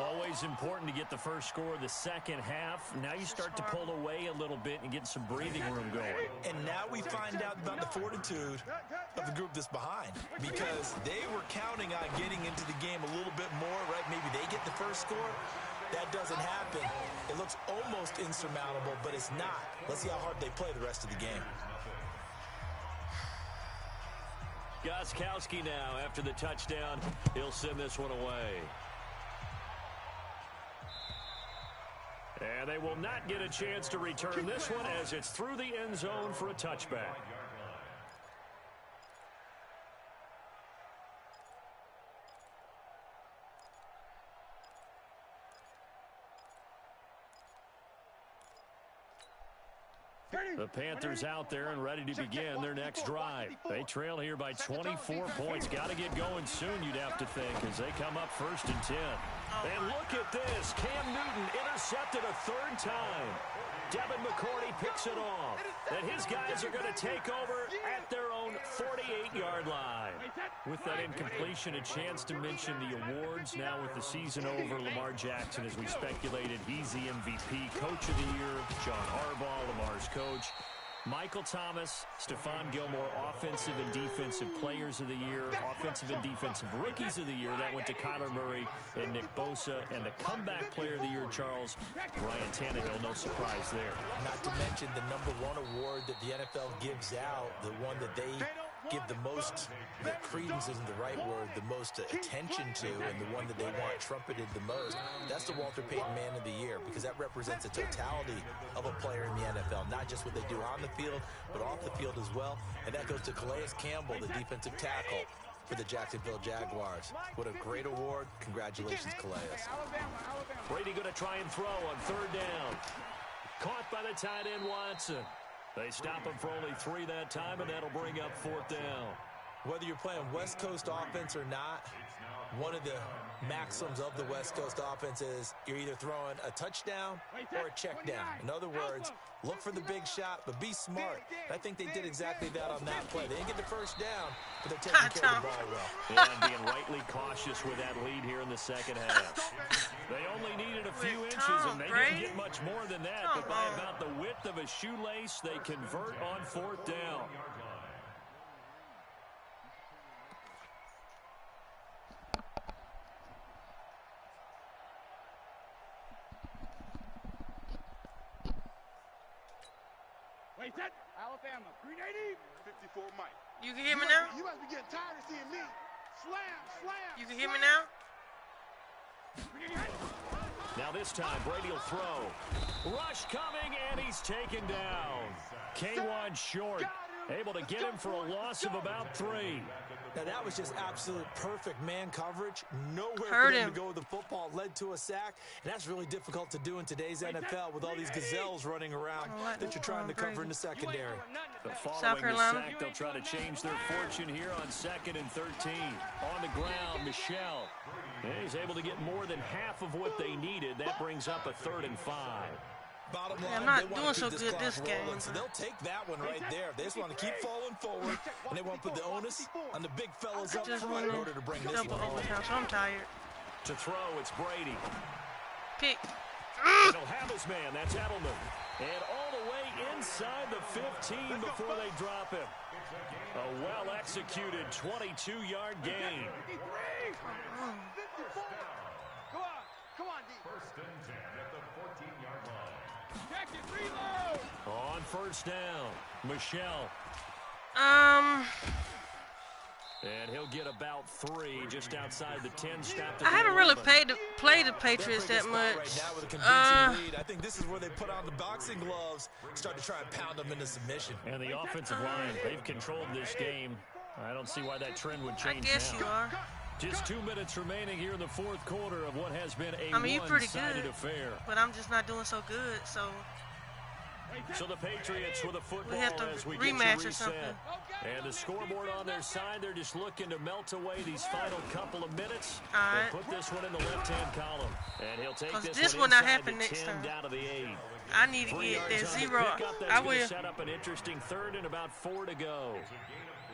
Speaker 4: Always important to get the first score of the second half. Now you start to pull away a little bit and get some breathing room going.
Speaker 6: And now we find out about the fortitude of the group that's behind, because they were counting on getting into the game a little bit more, right? Maybe they get the first score. That doesn't happen. It looks almost insurmountable, but it's not. Let's see how hard they play the rest of the game.
Speaker 4: Gostkowski now after the touchdown. He'll send this one away. And they will not get a chance to return this one as it's through the end zone for a touchback. The Panthers out there and ready to begin their next drive. They trail here by 24 points. Got to get going soon, you'd have to think, as they come up 1st and 10. And look at this. Cam Newton intercepted a 3rd time. Devin McCourty picks it off. And his guys are going to take over at their own 48-yard line. With that incompletion, a chance to mention the awards. Now with the season over, Lamar Jackson, as we speculated, he's the MVP. Coach of the year, John Harbaugh, Lamar's coach. Michael Thomas, Stephon Gilmore, Offensive and Defensive Players of the Year, Offensive and Defensive Rookies of the Year. That went to Kyler Murray and Nick Bosa. And the Comeback Player of the Year, Charles, Ryan Tannehill. No surprise there.
Speaker 6: Not to mention the #1 award that the NFL gives out, the one that they give the most, the credence isn't the right word, the most attention to, and the one that they want trumpeted the most. That's the Walter Payton Man of the Year, because that represents the totality of a player in the NFL, not just what they do on the field, but off the field as well. And that goes to Calais Campbell, the defensive tackle for the Jacksonville Jaguars. What a great award. Congratulations, Calais.
Speaker 4: Brady going to try and throw on 3rd down. Caught by the tight end, Watson. They stop him for only 3 that time, and that'll bring up 4th down.
Speaker 6: Whether you're playing West Coast offense or not, one of the maxims of the West Coast offense is you're either throwing a touchdown or a check down. In other words, look for the big shot, but be smart. I think they did exactly that on that play. They didn't get the first down, but they're taking care of the ball well.
Speaker 4: And being rightly cautious with that lead here in the second half. They only needed a few inches, and they didn't get much more than that. But by about the width of a shoelace, they convert on 4th down.
Speaker 8: Wait, set. Alabama. Green 80. 54 Mike.
Speaker 1: You can hear me now?
Speaker 8: You must be getting tired of seeing me. Slam.
Speaker 1: You can hear me now?
Speaker 4: Now this this time. Brady will throw. Rush coming, and he's taken down. K1 short. Able to get him for a loss of about 3.
Speaker 6: Now, that was just absolute perfect man coverage. Nowhere
Speaker 1: Hurt
Speaker 6: for them
Speaker 1: him.
Speaker 6: to go with the football. Led to a sack. And that's really difficult to do in today's NFL with all these gazelles running around that you're trying to cover in the secondary.
Speaker 4: The following
Speaker 1: South
Speaker 4: the
Speaker 1: Carolina.
Speaker 4: sack, they'll try to change their fortune here on 2nd and 13. On the ground, Michelle. And he's able to get more than half of what they needed. That brings up a 3rd and 5.
Speaker 6: Bottom line,
Speaker 1: I'm not
Speaker 6: they want
Speaker 1: doing
Speaker 6: to
Speaker 1: so
Speaker 6: keep
Speaker 1: good
Speaker 6: clock
Speaker 1: this game.
Speaker 6: rolling, so they'll take that one right there. They just want to keep falling forward, and they want to put the onus on the big fellas up
Speaker 1: Just
Speaker 6: front
Speaker 1: won
Speaker 6: in order to bring this
Speaker 1: double
Speaker 6: one home.
Speaker 1: overtime, so I'm tired.
Speaker 4: To throw, it's Brady.
Speaker 1: Pick.
Speaker 4: And he'll have his man. That's Edelman. And all the way inside the 15 before they drop him. A well-executed 22-yard gain.
Speaker 5: Come on, D.
Speaker 7: First and 10 at the 14-yard line.
Speaker 5: Check it, reload.
Speaker 4: On first down, Michelle. And he'll get about 3 just outside the 10 stop.
Speaker 1: I haven't really played the Patriots that much.
Speaker 6: Right now with a convincing lead. I think this is where they put on the boxing gloves, start to try and pound them into submission.
Speaker 4: And the offensive line, they've controlled this game. I don't see why that trend would
Speaker 1: I
Speaker 4: change
Speaker 1: guess
Speaker 4: now.
Speaker 1: you are.
Speaker 4: Just 2 minutes remaining here in the 4th quarter of what has been a
Speaker 1: I mean, you're pretty
Speaker 4: one-sided
Speaker 1: good,
Speaker 4: affair.
Speaker 1: but I'm just not doing so good, so
Speaker 4: So the Patriots with a football
Speaker 1: we have to
Speaker 4: as we get
Speaker 1: rematch
Speaker 4: to
Speaker 1: or something.
Speaker 4: reset. And the scoreboard on their side, they're just looking to melt away these final couple of minutes.
Speaker 1: All right.
Speaker 4: And put this one in the left-hand column. And he'll take
Speaker 1: 'Cause
Speaker 4: this
Speaker 1: this
Speaker 4: one
Speaker 1: will not
Speaker 4: inside
Speaker 1: happen
Speaker 4: the
Speaker 1: next
Speaker 4: 10
Speaker 1: time.
Speaker 4: down to the 8.
Speaker 1: I need to
Speaker 4: 3
Speaker 1: get
Speaker 4: yards
Speaker 1: that
Speaker 4: on the
Speaker 1: 0.
Speaker 4: pickup. That's
Speaker 1: I
Speaker 4: gonna
Speaker 1: will.
Speaker 4: set up an interesting 3rd and about 4 to go.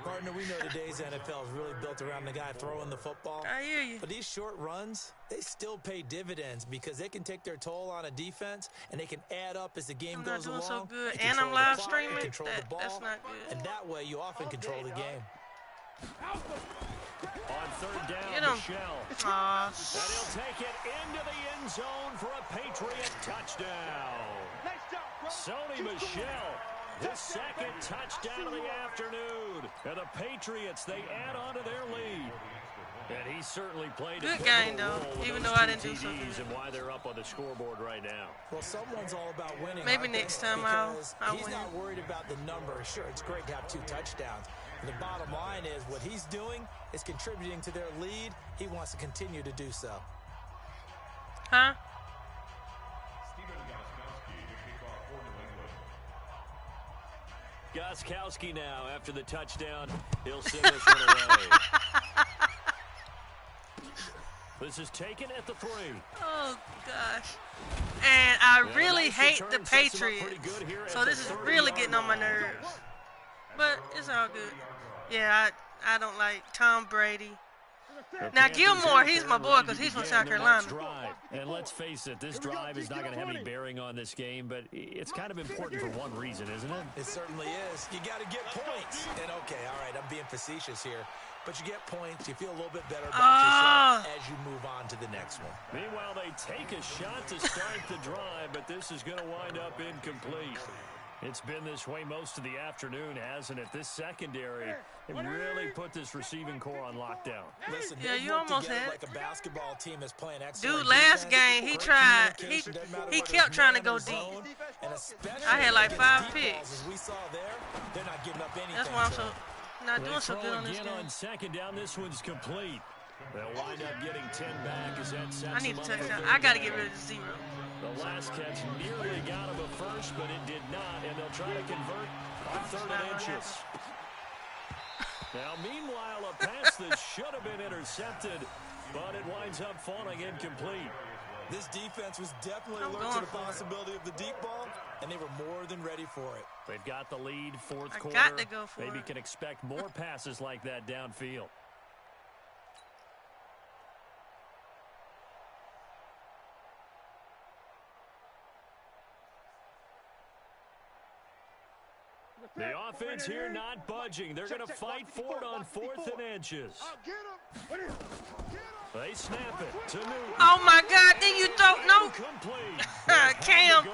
Speaker 6: Partner, we know today's NFL is really built around the guy throwing the football.
Speaker 1: I hear you.
Speaker 6: But these short runs, they still pay dividends because they can take their toll on a defense and they can add up as the game
Speaker 1: I'm not
Speaker 6: goes
Speaker 1: doing
Speaker 6: along.
Speaker 1: so good,
Speaker 6: They
Speaker 1: and
Speaker 6: control
Speaker 1: I'm
Speaker 6: the
Speaker 1: live
Speaker 6: clock,
Speaker 1: streaming.
Speaker 6: they control the ball,
Speaker 1: That's not good.
Speaker 6: and that way you often control the game.
Speaker 4: On 3rd down,
Speaker 1: Get him.
Speaker 4: Michelle.
Speaker 1: Aw,
Speaker 4: And he'll take it into the end zone for a Patriot touchdown.
Speaker 5: Nice job, bro.
Speaker 4: Sony Michel, his 2nd touchdown of the afternoon. And the Patriots, they add on to their lead. And he certainly played
Speaker 1: Good
Speaker 4: a
Speaker 1: game,
Speaker 4: pivotal
Speaker 1: though,
Speaker 4: role with
Speaker 1: even
Speaker 4: those
Speaker 1: though I
Speaker 4: 2
Speaker 1: didn't do so
Speaker 4: TDs
Speaker 1: good.
Speaker 4: and why they're up on the scoreboard right now.
Speaker 6: Well, someone's all about winning.
Speaker 1: Maybe
Speaker 6: aren't they?
Speaker 1: next time
Speaker 6: Because
Speaker 1: I'll
Speaker 6: he's
Speaker 1: win.
Speaker 6: not worried about the number. Sure, it's great to have 2 touchdowns. The bottom line is what he's doing is contributing to their lead. He wants to continue to do so.
Speaker 1: huh?
Speaker 7: Steven Gostkowski to kick off for New England.
Speaker 4: Gostkowski now, after the touchdown, he'll send this one away. This is taken at the 3.
Speaker 1: Oh, gosh. And I
Speaker 4: Yeah,
Speaker 1: really
Speaker 4: nice
Speaker 1: hate
Speaker 4: return,
Speaker 1: the
Speaker 4: sets him up pretty
Speaker 1: Patriots.
Speaker 4: good here at
Speaker 1: So
Speaker 4: the
Speaker 1: this is
Speaker 4: 30-yard
Speaker 1: really getting on my
Speaker 4: line.
Speaker 1: nerves. But it's all good. Yeah, I don't like Tom Brady.
Speaker 4: The
Speaker 1: Now,
Speaker 4: Panthers
Speaker 1: Gilmore,
Speaker 4: out
Speaker 1: he's
Speaker 4: there
Speaker 1: my
Speaker 4: and
Speaker 1: boy
Speaker 4: ready to
Speaker 1: 'cause he's from
Speaker 4: begin
Speaker 1: South
Speaker 4: their
Speaker 1: Carolina.
Speaker 4: next drive. And let's face it, this drive is not going to have any bearing on this game, but it's kind of important for one reason, isn't it?
Speaker 6: It certainly is. You got to get points. And okay, all right, I'm being facetious here. But you get points, you feel a little bit better about yourself as you move on to the next one.
Speaker 4: Meanwhile, they take a shot to start the drive, but this is going to wind up incomplete. It's been this way most of the afternoon, hasn't it? This secondary, it really put this receiving core on lockdown.
Speaker 6: Listen,
Speaker 1: Yeah,
Speaker 6: they've
Speaker 1: you
Speaker 6: worked
Speaker 1: almost
Speaker 6: together
Speaker 1: had
Speaker 6: like a basketball team that's playing excellent
Speaker 1: Dude, last
Speaker 6: defense,
Speaker 1: game, he
Speaker 6: great
Speaker 1: tried.
Speaker 6: communication, doesn't matter
Speaker 1: He
Speaker 6: whether
Speaker 1: kept
Speaker 6: it's
Speaker 1: trying to
Speaker 6: man
Speaker 1: go
Speaker 6: or
Speaker 1: deep.
Speaker 6: zone, and especially
Speaker 1: I had like
Speaker 6: against
Speaker 1: 5
Speaker 6: deep
Speaker 1: picks.
Speaker 6: balls, as we saw there, they're not giving up anything.
Speaker 1: That's why I'm
Speaker 6: to
Speaker 1: so
Speaker 6: them.
Speaker 1: not
Speaker 4: They
Speaker 1: doing so
Speaker 4: throw
Speaker 1: good on this
Speaker 4: again
Speaker 1: game.
Speaker 4: on 2nd down. This one's complete. They'll wind up getting 10 back as that sets
Speaker 1: I need
Speaker 4: them
Speaker 1: to
Speaker 4: up for
Speaker 1: touchdown.
Speaker 4: 3rd
Speaker 1: I got to
Speaker 4: down.
Speaker 1: get rid of the 0.
Speaker 4: The last catch nearly got him a first, but it did not, and they'll try to convert on 3rd and inches. Now, meanwhile, a pass that should have been intercepted, but it winds up falling incomplete.
Speaker 6: This defense was definitely
Speaker 1: I'm
Speaker 6: alert to
Speaker 1: going
Speaker 6: the
Speaker 1: for it.
Speaker 6: possibility of the deep ball, and they were more than ready for it.
Speaker 4: They've got the lead, 4th
Speaker 1: I
Speaker 4: quarter.
Speaker 1: got to go for
Speaker 4: Maybe
Speaker 1: it.
Speaker 4: can expect more passes like that downfield. The offense here not budging. They're going to fight for it on 4th and inches.
Speaker 5: Get him.
Speaker 4: They snap it to Newton.
Speaker 1: Oh, my God. Then you don't know.
Speaker 4: Incomplete.
Speaker 1: Cam,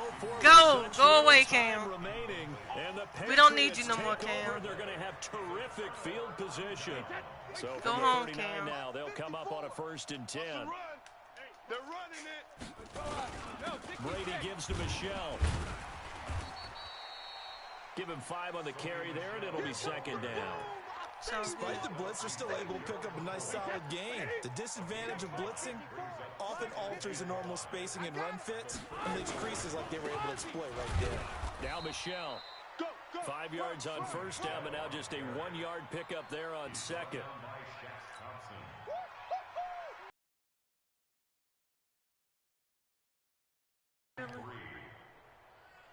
Speaker 1: go away, Cam.
Speaker 4: Remaining, and the
Speaker 1: We don't need
Speaker 4: Patriots
Speaker 1: you no more,
Speaker 4: take
Speaker 1: Cam.
Speaker 4: over. They're going to have terrific field position. So
Speaker 1: Go
Speaker 4: from the
Speaker 1: home,
Speaker 4: 39
Speaker 1: Cam.
Speaker 4: now, they'll come up on a 1st and 10.
Speaker 8: They're running it.
Speaker 4: Brady gives to Michelle. Give him 5 on the carry there, and it'll be second down.
Speaker 6: Despite the blitz, they're still able to pick up a nice solid gain. The disadvantage of blitzing often alters the normal spacing and run fits and makes creases like they were able to exploit right there.
Speaker 4: Now Michelle. 5 yards on first down, but now just a 1-yard pickup there on second.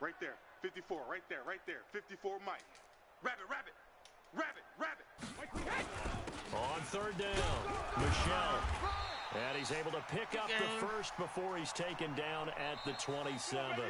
Speaker 8: Right there. 54, right there, right there. 54, Mike. Rabbit.
Speaker 4: On third down, Michelle. And he's able to pick up the first before he's taken down at the 27.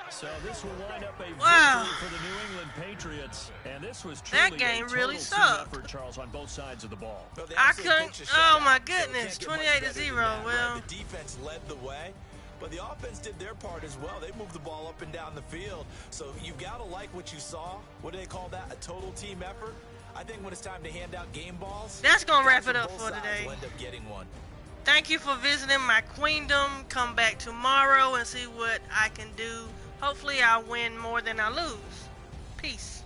Speaker 4: So this will wind up a victory for the New England Patriots. And this was truly
Speaker 1: that game
Speaker 4: a total
Speaker 1: really
Speaker 4: team
Speaker 1: sucked.
Speaker 4: effort, Charles, on both sides of the ball.
Speaker 6: Well,
Speaker 1: I couldn't. Oh my goodness, 28-0. Well,
Speaker 6: right? The defense led the way. But the offense did their part as well. They moved the ball up and down the field. So you've got to like what you saw. What do they call that? A total team effort? I think when it's time to hand out game balls,
Speaker 1: that's going to wrap it
Speaker 6: guys on
Speaker 1: up
Speaker 6: both
Speaker 1: for
Speaker 6: sides
Speaker 1: today.
Speaker 6: will end up getting one.
Speaker 1: Thank you for visiting my Queendom. Come back tomorrow and see what I can do. Hopefully I'll win more than I lose. Peace.